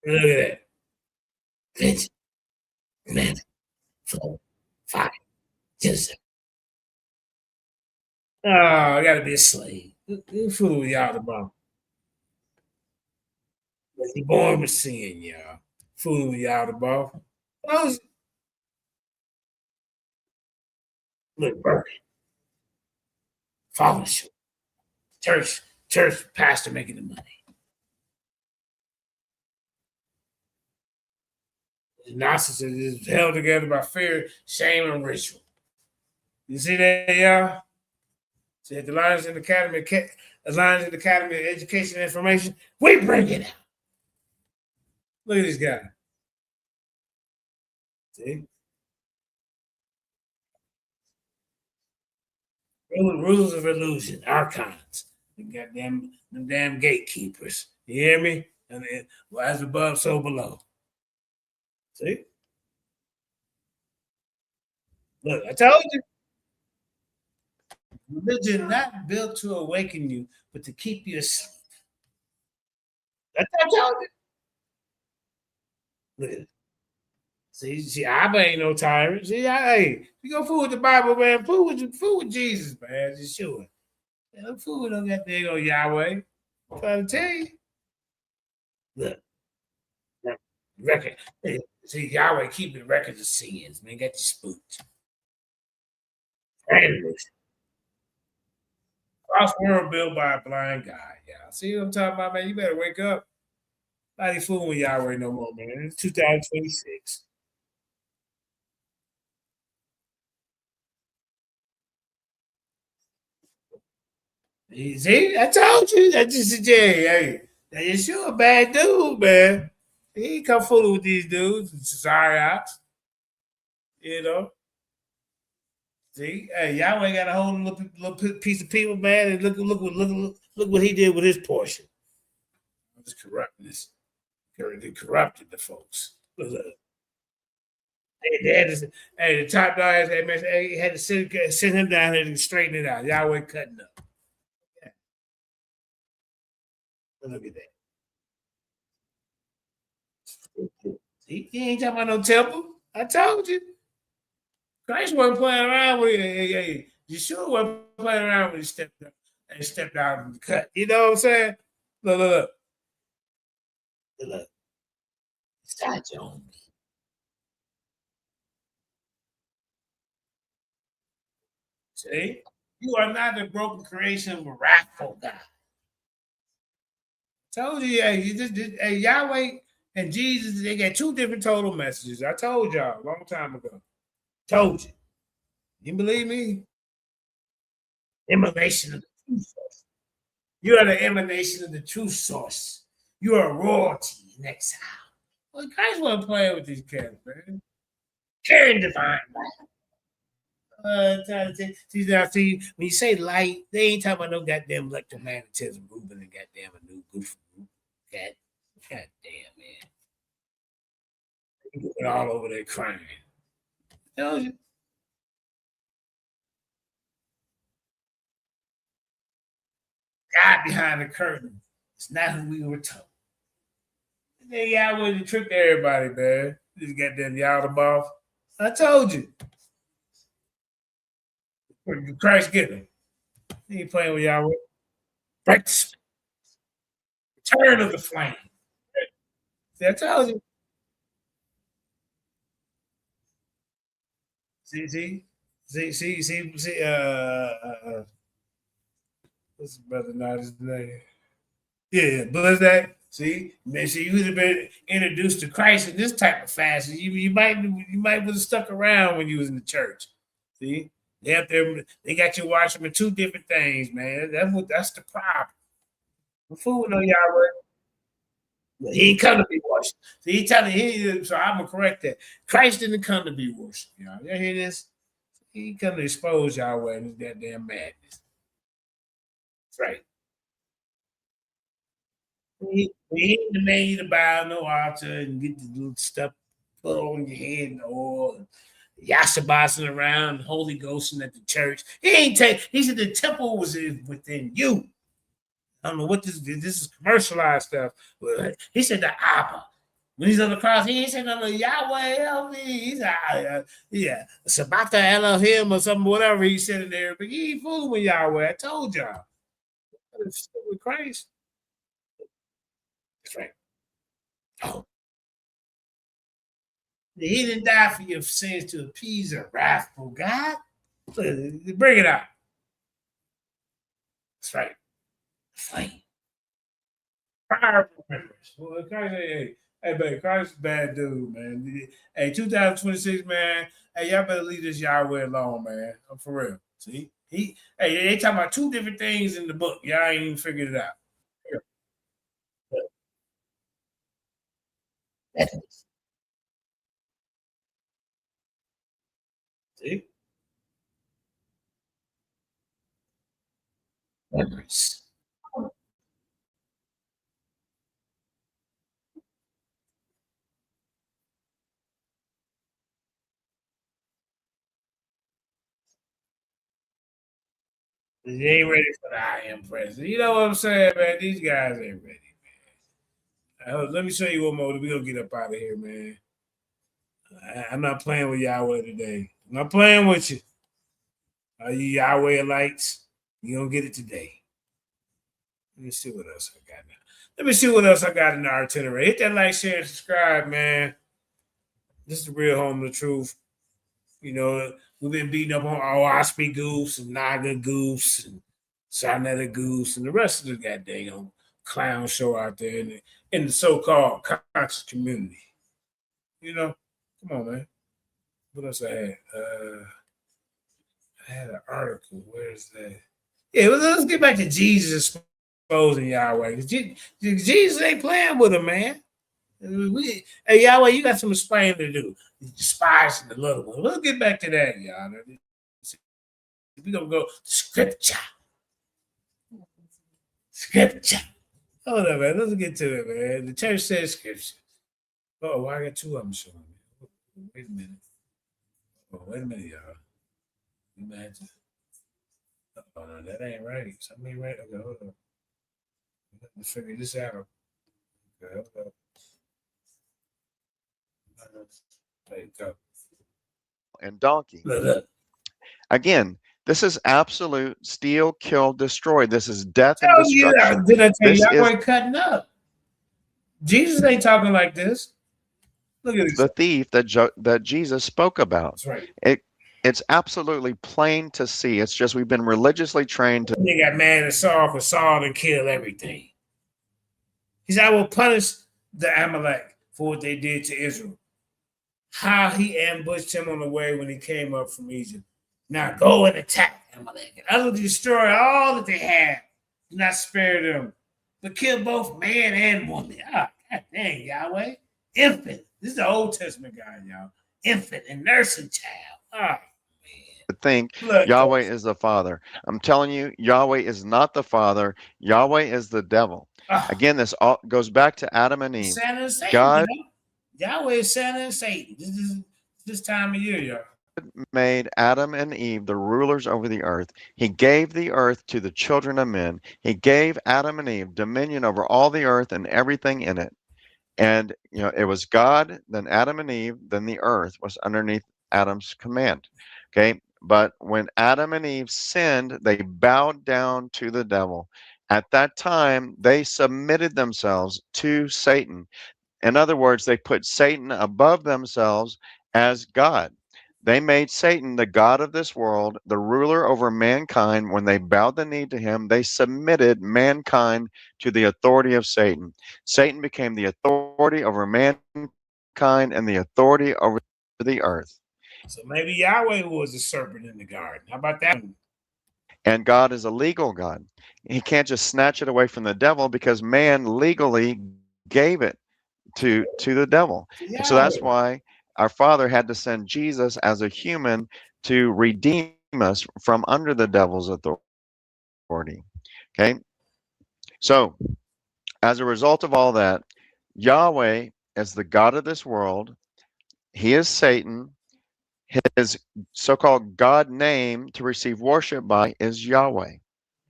Look at that. 8, 9, 4, 5, 6. Oh, I gotta be a slave. Who fool y'all tomorrow? He born with sin, y'all. Fool y'all tomorrow. Look, Burke. Falling short. Church pastor making the money. The narcissist is held together by fear, shame, and ritual. You see that, y'all? See at the Lions in the Academy of Education and Information, we bring it out. Look at this guy. See? Rules of illusion, archons. Them damn gatekeepers. You hear me? And then, well, as above, so below. See? Look, I told you. Religion not built to awaken you, but to keep you asleep. That's what I told you. Look at it. See, Abba ain't no tyrant. See, hey, you go fool with the Bible, man. Fool with Jesus, man. Just sure. Don't fool with that thing on Yahweh. I'm trying to tell you. Look. Record. See, Yahweh keeping records of sins, man. Got you spooked. Cross world built by a blind guy. Yeah. See what I'm talking about, man? You better wake up. Not even fooling with Yahweh no more, man. It's 2026. See, I told you. That just hey, you're sure a bad dude, man. He ain't come fooling with these dudes, Tazariach. You know. See, hey, Yahweh got a whole little piece of people, man, and look what he did with his portion. Just corrupted the folks. Look. Hey, the top dog had to send him down here to straighten it out. Yahweh cutting up. Yeah. Look at that. He ain't talking about no temple. I told you. Christ wasn't playing around with it. Yeshua wasn't playing around when he stepped out of the cut. You know what I'm saying? Look. Start your own. See? You are not the broken creation of a wrathful God. Told you, hey, Yahweh and Jesus, they got two different total messages. I told y'all a long time ago. Told you. You believe me? Emanation of the true source. You are the emanation of the true source. You are royalty in exile. Well, Christ wasn't playing with these cats, man. Carrying divine light. See, when you say light, they ain't talking about no goddamn electromagnetism moving and goddamn a new goof. God damn, man. You all over there crying. Tells you. God behind the curtain. It's not who we were told. And then y'all wouldn't trick everybody, man. Just got them y'all the boss. I told you. Christ get him. He ain't playing with y'all with. Break the spirit. Return of the flame. See, I told you. See, what's the brother not his name? Yeah, Blizak. See, man, see, you would have been introduced to Christ in this type of fashion. You might have stuck around when you was in the church. See, they up there, they got you watching with two different things, man. That's the problem. The fool know Yahweh. He ain't come to be worshipped. See, he telling he. So I'm gonna correct that. Christ didn't come to be worshipped. Y'all hear this? He come to expose Yahweh and his goddamn madness. That's right. He ain't the man you to bow no altar and get the little stuff put on your head and oil. Yashabasing around, Holy Ghost and at the church. He ain't take. He said the temple was within you. I don't know what this is commercialized stuff. But he said the Abba. When he's on the cross, he ain't saying no Yahweh help me. He's Sabata Elohim or something, whatever he said in there. But he ain't fooling with Yahweh. I told y'all. With Christ. That's right. Oh. He didn't die for your sins to appease a wrathful God. Bring it out. That's right. Flame. Fire remembrance. Well, Christ, hey, baby, Christ is a bad dude, man. Hey, 2026, man. Hey, y'all better leave this Yahweh alone, man. I'm for real. See? They talking about two different things in the book. Y'all ain't even figured it out. See? Memories. They ain't ready for the I am president. You know what I'm saying, man? These guys ain't ready, man. Let me show you one more. We're going to get up out of here, man. I'm not playing with Yahweh today. I'm not playing with you. Are you Yahweh lights? You don't get it today. Let me see what else I got now. Let me see what else I got in the itinerary. Hit that like, share, and subscribe, man. This is the real home of the truth. You know, we've been beating up on Osprey Goose and Naga Goose and Sarnetta Goose and the rest of the goddamn clown show out there in the so-called conscious community. You know, come on, man. What else I had? I had an article. Where's that? Yeah, well, let's get back to Jesus exposing Yahweh. Jesus ain't playing with him, man. Hey, Yahweh, you got some explaining to do. Despising the little one. We'll get back to that, y'all. We're going to go scripture. Scripture. Hold on, man. Let's get to it, man. The church says scripture. Oh, I got two of them showing me. Wait a minute. Oh, wait a minute, y'all. Imagine. Oh, no, that ain't right. Something ain't right. Okay, hold on. Let's figure this out. Okay, hold on. There you go. And donkey. Again, this is absolute steal, kill, destroy. This is death and destruction. Did I tell you Yahweh cutting up? Jesus ain't talking like this. Look at this. The thief that Jesus spoke about. That's right. It's absolutely plain to see. It's just we've been religiously trained to. They got mad at Saul for Saul to kill everything. He said, I will punish the Amalek for what they did to Israel. How he ambushed him on the way when he came up from Egypt. Now go and attack Amalek. I will destroy all that they have. Do not spare them, but kill both man and woman. Ah, God dang, Yahweh. Infant. This is the Old Testament guy, y'all. Infant and nursing child. Ah. Think Yahweh is the Father. I'm telling you, Yahweh is not the Father. Yahweh is the devil. Again, this all goes back to Adam and Eve. Santa and Satan, God, you know? Yahweh is Santa and Satan. This time of year, y'all. made Adam and Eve the rulers over the earth. He gave the earth to the children of men. He gave Adam and Eve dominion over all the earth and everything in it. And it was God, then Adam and Eve, then the earth was underneath Adam's command. Okay. But when Adam and Eve sinned, they bowed down to the devil. At that time, they submitted themselves to Satan. In other words, they put Satan above themselves as God. They made Satan the God of this world, the ruler over mankind. When they bowed the knee to him, they submitted mankind to the authority of Satan. Satan became the authority over mankind and the authority over the earth. So maybe Yahweh was a serpent in the garden. How about that? And God is a legal God. He can't just snatch it away from the devil because man legally gave it to the devil. And so that's why our Father had to send Jesus as a human to redeem us from under the devil's authority. Okay? So, as a result of all that, Yahweh is the God of this world. He is Satan. His so-called God name to receive worship by is Yahweh.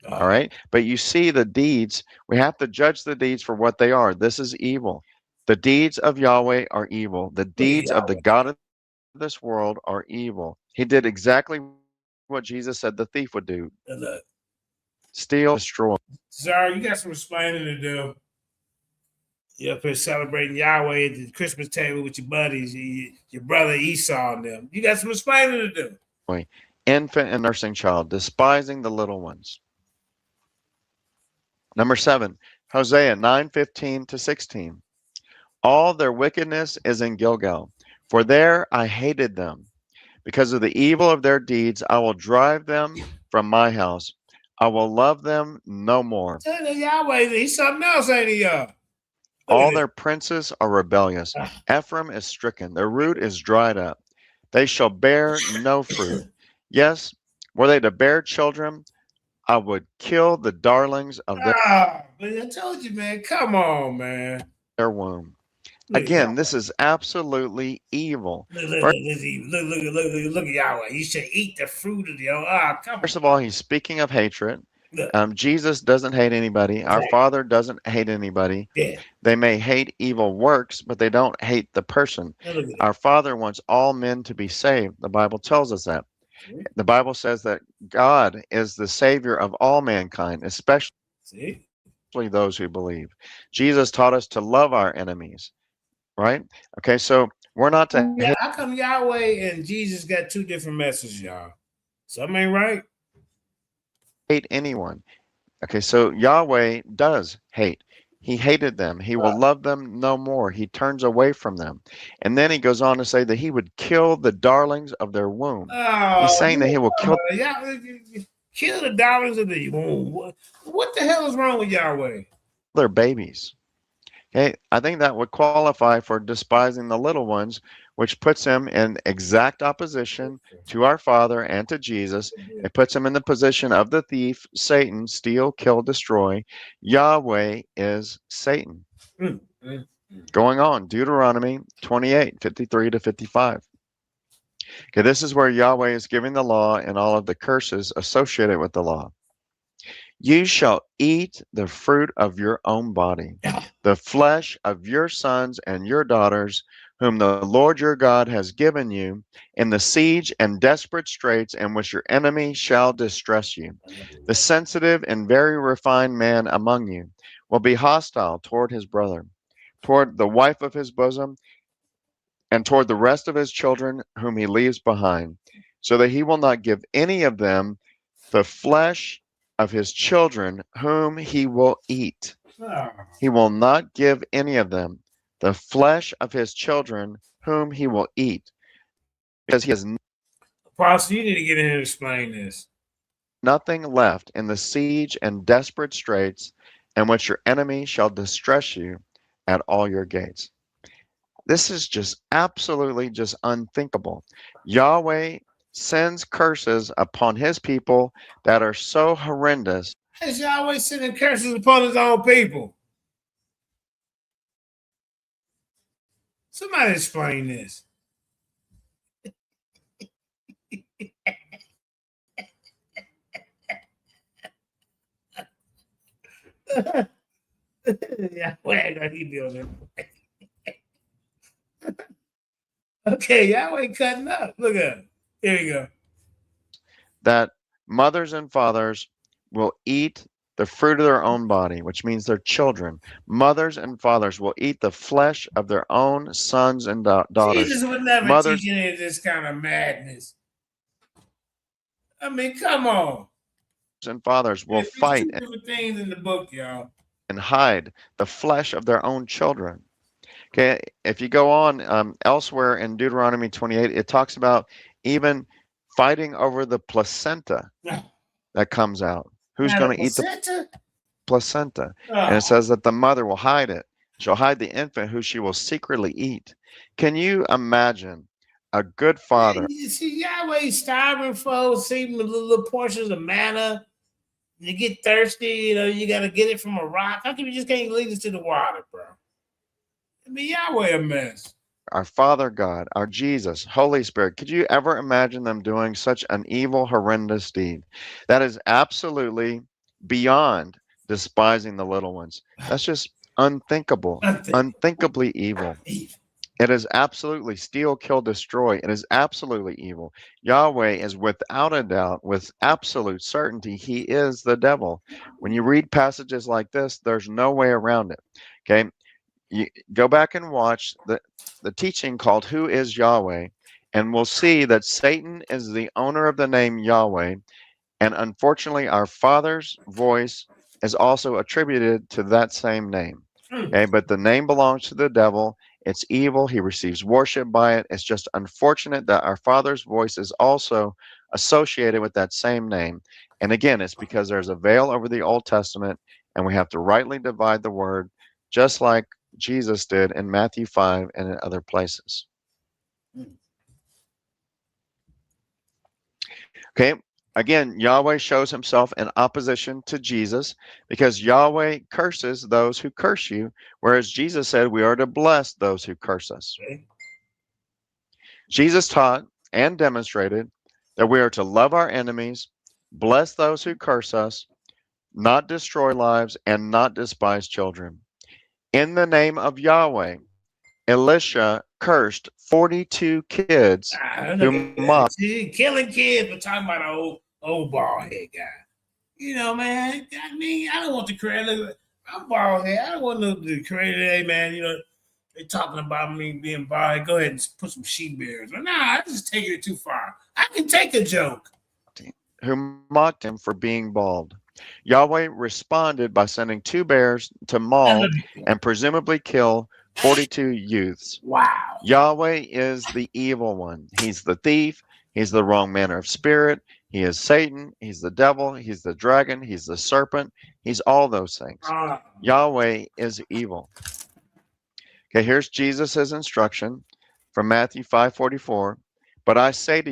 All right? But you see the deeds, we have to judge the deeds for what they are. This is evil. The deeds of Yahweh are evil. The deeds of the God of this world are evil. He did exactly what Jesus said the thief would do. Steal, destroy. Sorry, you got some explaining to do. You're up here celebrating Yahweh at the Christmas table with your buddies, your brother Esau and them. You got some explaining to do. Infant and nursing child, despising the little ones. Number 7, Hosea 9:15-16. All their wickedness is in Gilgal, for there I hated them. Because of the evil of their deeds, I will drive them from my house. I will love them no more. Tell you Yahweh, he's something else, ain't he, y'all? All their princes are rebellious. Ephraim is stricken. Their root is dried up. They shall bear no fruit. Yes, were they to bear children, I would kill the darlings of But I told you, man. Come on, man. their womb. Look Again, this is absolutely evil. Look at Yahweh. You should eat the fruit of the come on. First of all, he's speaking of hatred. Look. Jesus doesn't hate anybody. Our Father doesn't hate anybody. Yeah. They may hate evil works, but they don't hate the person. Our Father wants all men to be saved. The Bible tells us that. The Bible says that God is the Savior of all mankind, especially those who believe. Jesus taught us to love our enemies, right? Okay, so we're not to hate. How come Yahweh and Jesus got two different messages, y'all? Something ain't right. Hate anyone. Okay, so Yahweh does hate. He hated them. He will love them no more. He turns away from them. And then he goes on to say that he would kill the darlings of their womb. He's saying that he will kill the darlings of the womb. What the hell is wrong with Yahweh? Their babies. Okay, I think that would qualify for despising the little ones, which puts him in exact opposition to our Father and to Jesus. It puts him in the position of the thief, Satan, steal, kill, destroy. Yahweh is Satan. Going on, Deuteronomy 28:53-55. Okay, this is where Yahweh is giving the law and all of the curses associated with the law. You shall eat the fruit of your own body, the flesh of your sons and your daughters, whom the Lord your God has given you, in the siege and desperate straits in which your enemy shall distress you. The sensitive and very refined man among you will be hostile toward his brother, toward the wife of his bosom, and toward the rest of his children whom he leaves behind, so that he will not give any of them the flesh of his children whom he will eat. He will not give any of them the flesh of his children whom he will eat, because he has Apostle, you need to get in here and explain this. nothing left in the siege and desperate straits in which your enemy shall distress you at all your gates. This is just absolutely just unthinkable. Yahweh sends curses upon his people that are so horrendous. Is Yahweh sending curses upon his own people? Somebody explain this. Yeah, where he doing it? Okay, y'all ain't cutting up. Look at him. Here you go. That mothers and fathers will eat the fruit of their own body, which means their children. Mothers and fathers will eat the flesh of their own sons and daughters. Jesus would never Mothers teach any of this kind of madness. I mean, come on. and fathers will There's fight two different things in the book, y'all. and hide the flesh of their own children. Okay, if you go on elsewhere in Deuteronomy 28, it talks about even fighting over the placenta that comes out. Who's going to eat the placenta? And it says that the mother will hide it. She'll hide the infant who she will secretly eat. Can you imagine a good father? You see, Yahweh starving folks, see little portions of manna. You get thirsty, you know, you got to get it from a rock. How come you just can't lead us to the water, bro? I mean, Yahweh a mess. Our Father God, our Jesus, Holy Spirit. Could you ever imagine them doing such an evil, horrendous deed? That is absolutely beyond despising the little ones. That's just unthinkable, unthinkably evil. It is absolutely steal, kill, destroy. It is absolutely evil. Yahweh is without a doubt, with absolute certainty, he is the devil. When you read passages like this, there's no way around it. Okay. You go back and watch the teaching called Who is Yahweh, and we'll see that Satan is the owner of the name Yahweh, and unfortunately our Father's voice is also attributed to that same name. Okay, but the name belongs to the devil. It's evil. He receives worship by it. It's just unfortunate that our Father's voice is also associated with that same name. And again, it's because there's a veil over the Old Testament, and we have to rightly divide the word, just like Jesus did in Matthew 5 and in other places. Okay, again, Yahweh shows himself in opposition to Jesus because Yahweh curses those who curse you, whereas Jesus said we are to bless those who curse us. Okay. Jesus taught and demonstrated that we are to love our enemies, bless those who curse us, not destroy lives, and not despise children. In the name of Yahweh, Elisha cursed 42 kids who mocked. See, killing kids, but talking about an old bald head guy. You know, man. I mean, I don't want the credit. I'm bald head. I don't want the credit. Hey, man. You know, they talking about me being bald head. Go ahead and put some sheep bears. Nah, I just taking it too far. I can take a joke. Who mocked him for being bald. Yahweh responded by sending 2 bears to maul and presumably kill 42 youths. Wow. Yahweh is the evil one. He's the thief. He's the wrong manner of spirit. He is Satan. He's the devil. He's the dragon. He's the serpent. He's all those things. Yahweh is evil. Okay, here's Jesus' instruction from Matthew 5:44. But I say to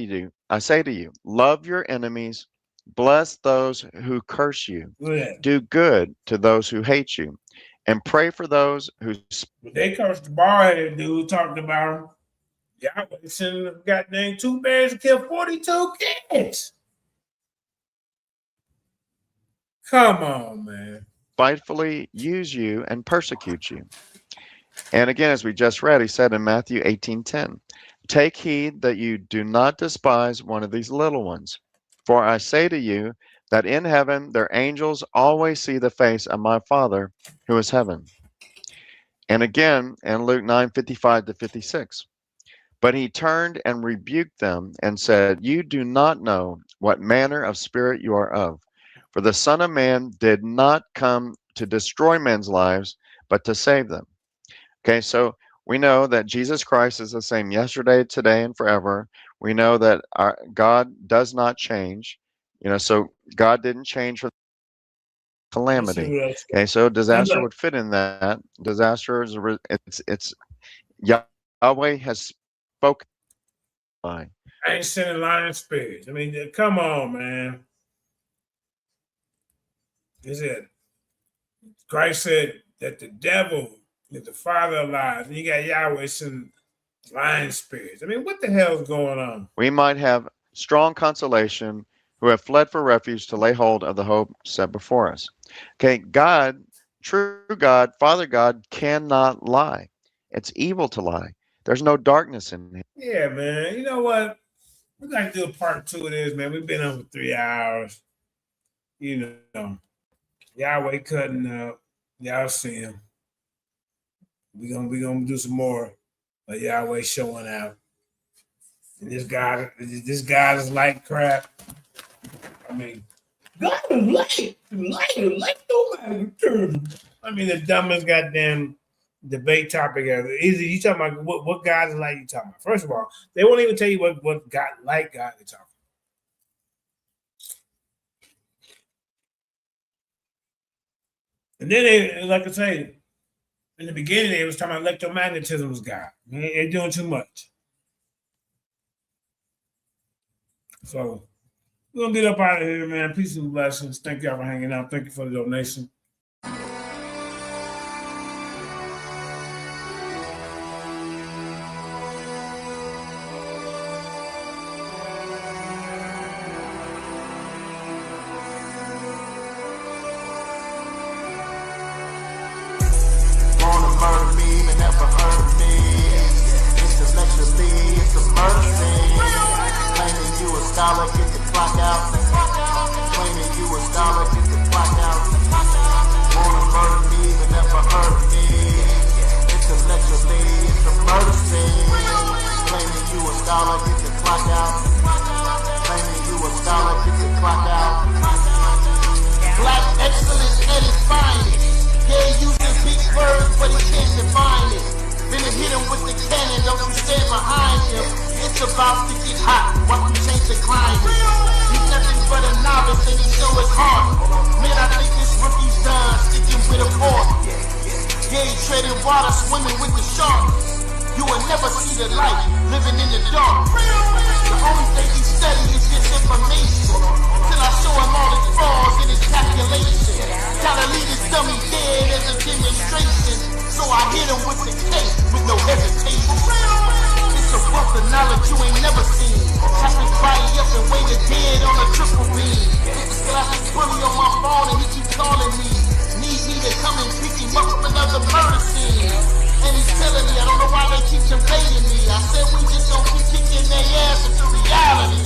you, love your enemies, bless those who curse you, do good to those who hate you, and pray for those who. They cursed the bald-headed dude talking about him. Yahweh sending goddamn 2 bears to kill 42 kids. Come on, man. Spitefully use you and persecute you. And again, as we just read, he said in Matthew 18:10, take heed that you do not despise one of these little ones. For I say to you that in heaven their angels always see the face of my Father who is heaven. And again in Luke 9:55-56. But he turned and rebuked them and said, you do not know what manner of spirit you are of. For the Son of Man did not come to destroy men's lives, but to save them. Okay, so we know that Jesus Christ is the same yesterday, today, and forever. We know that our God does not change. You know, so God didn't change for calamity. Okay, so disaster would fit in that. Disaster is it's Yahweh has spoken. I ain't sending lion spirits. I mean, come on, man. Is it? Christ said that the devil is the father of lies, and you got Yahweh sending lion spirits. I mean, what the hell is going on? We might have strong consolation who have fled for refuge to lay hold of the hope set before us. Okay, God True God, Father God, cannot lie. It's evil to lie. There's no darkness in him. Yeah, man. You know what? We're gonna do a part 2 of this, man. We've been on for 3 hours. You know, Yahweh cutting up. Y'all see him. We gonna do some more of Yahweh showing out. And this guy is like crap. I mean, God is like nobody. I mean, the dumbest goddamn debate topic ever. Is you talking about what God is like? You talking about? First of all, they won't even tell you what God like God is talking about. And then they, like I say, in the beginning, they was talking about electromagnetism was God. They're doing too much. So we're gonna get up out of here, man. Peace and blessings. Thank y'all for hanging out. Thank you for the donation. Wanna murder me, but never hurt me. Intellectually, it's a murder scene. Claiming you a scholar, get the clock out. Claiming you a scholar, get the clock out. Wanna murder me, but never hurt me. Intellectually, it's a murder scene. Claiming you a scholar, get the clock out. Claiming you a scholar, get the clock out. Black excellence at its finest. Yeah, using big words, but he can't define it. Then it hit him with the cannon, don't you stand behind him. It's about to get hot, watch him change the climate. He's nothing but a novice and he show his heart. Man, I think this rookie's done, sticking with a fork. Yeah, he treading water, swimming with the sharks. You will never see the light, living in the dark. The only thing he study is just information. Till I show him all his flaws and his calculation. Gotta leave his dummy dead as a demonstration. So I hit him with the case with no hesitation. It's a wealth of knowledge you ain't never seen. Chop his body up and weigh the dead on a triple beam. It's a classic bully on my phone and he keep calling me. Need me to come and pick him up from another murder scene. And he's telling me, I don't know why they keep invading me. I said we just don't keep kicking their ass into reality.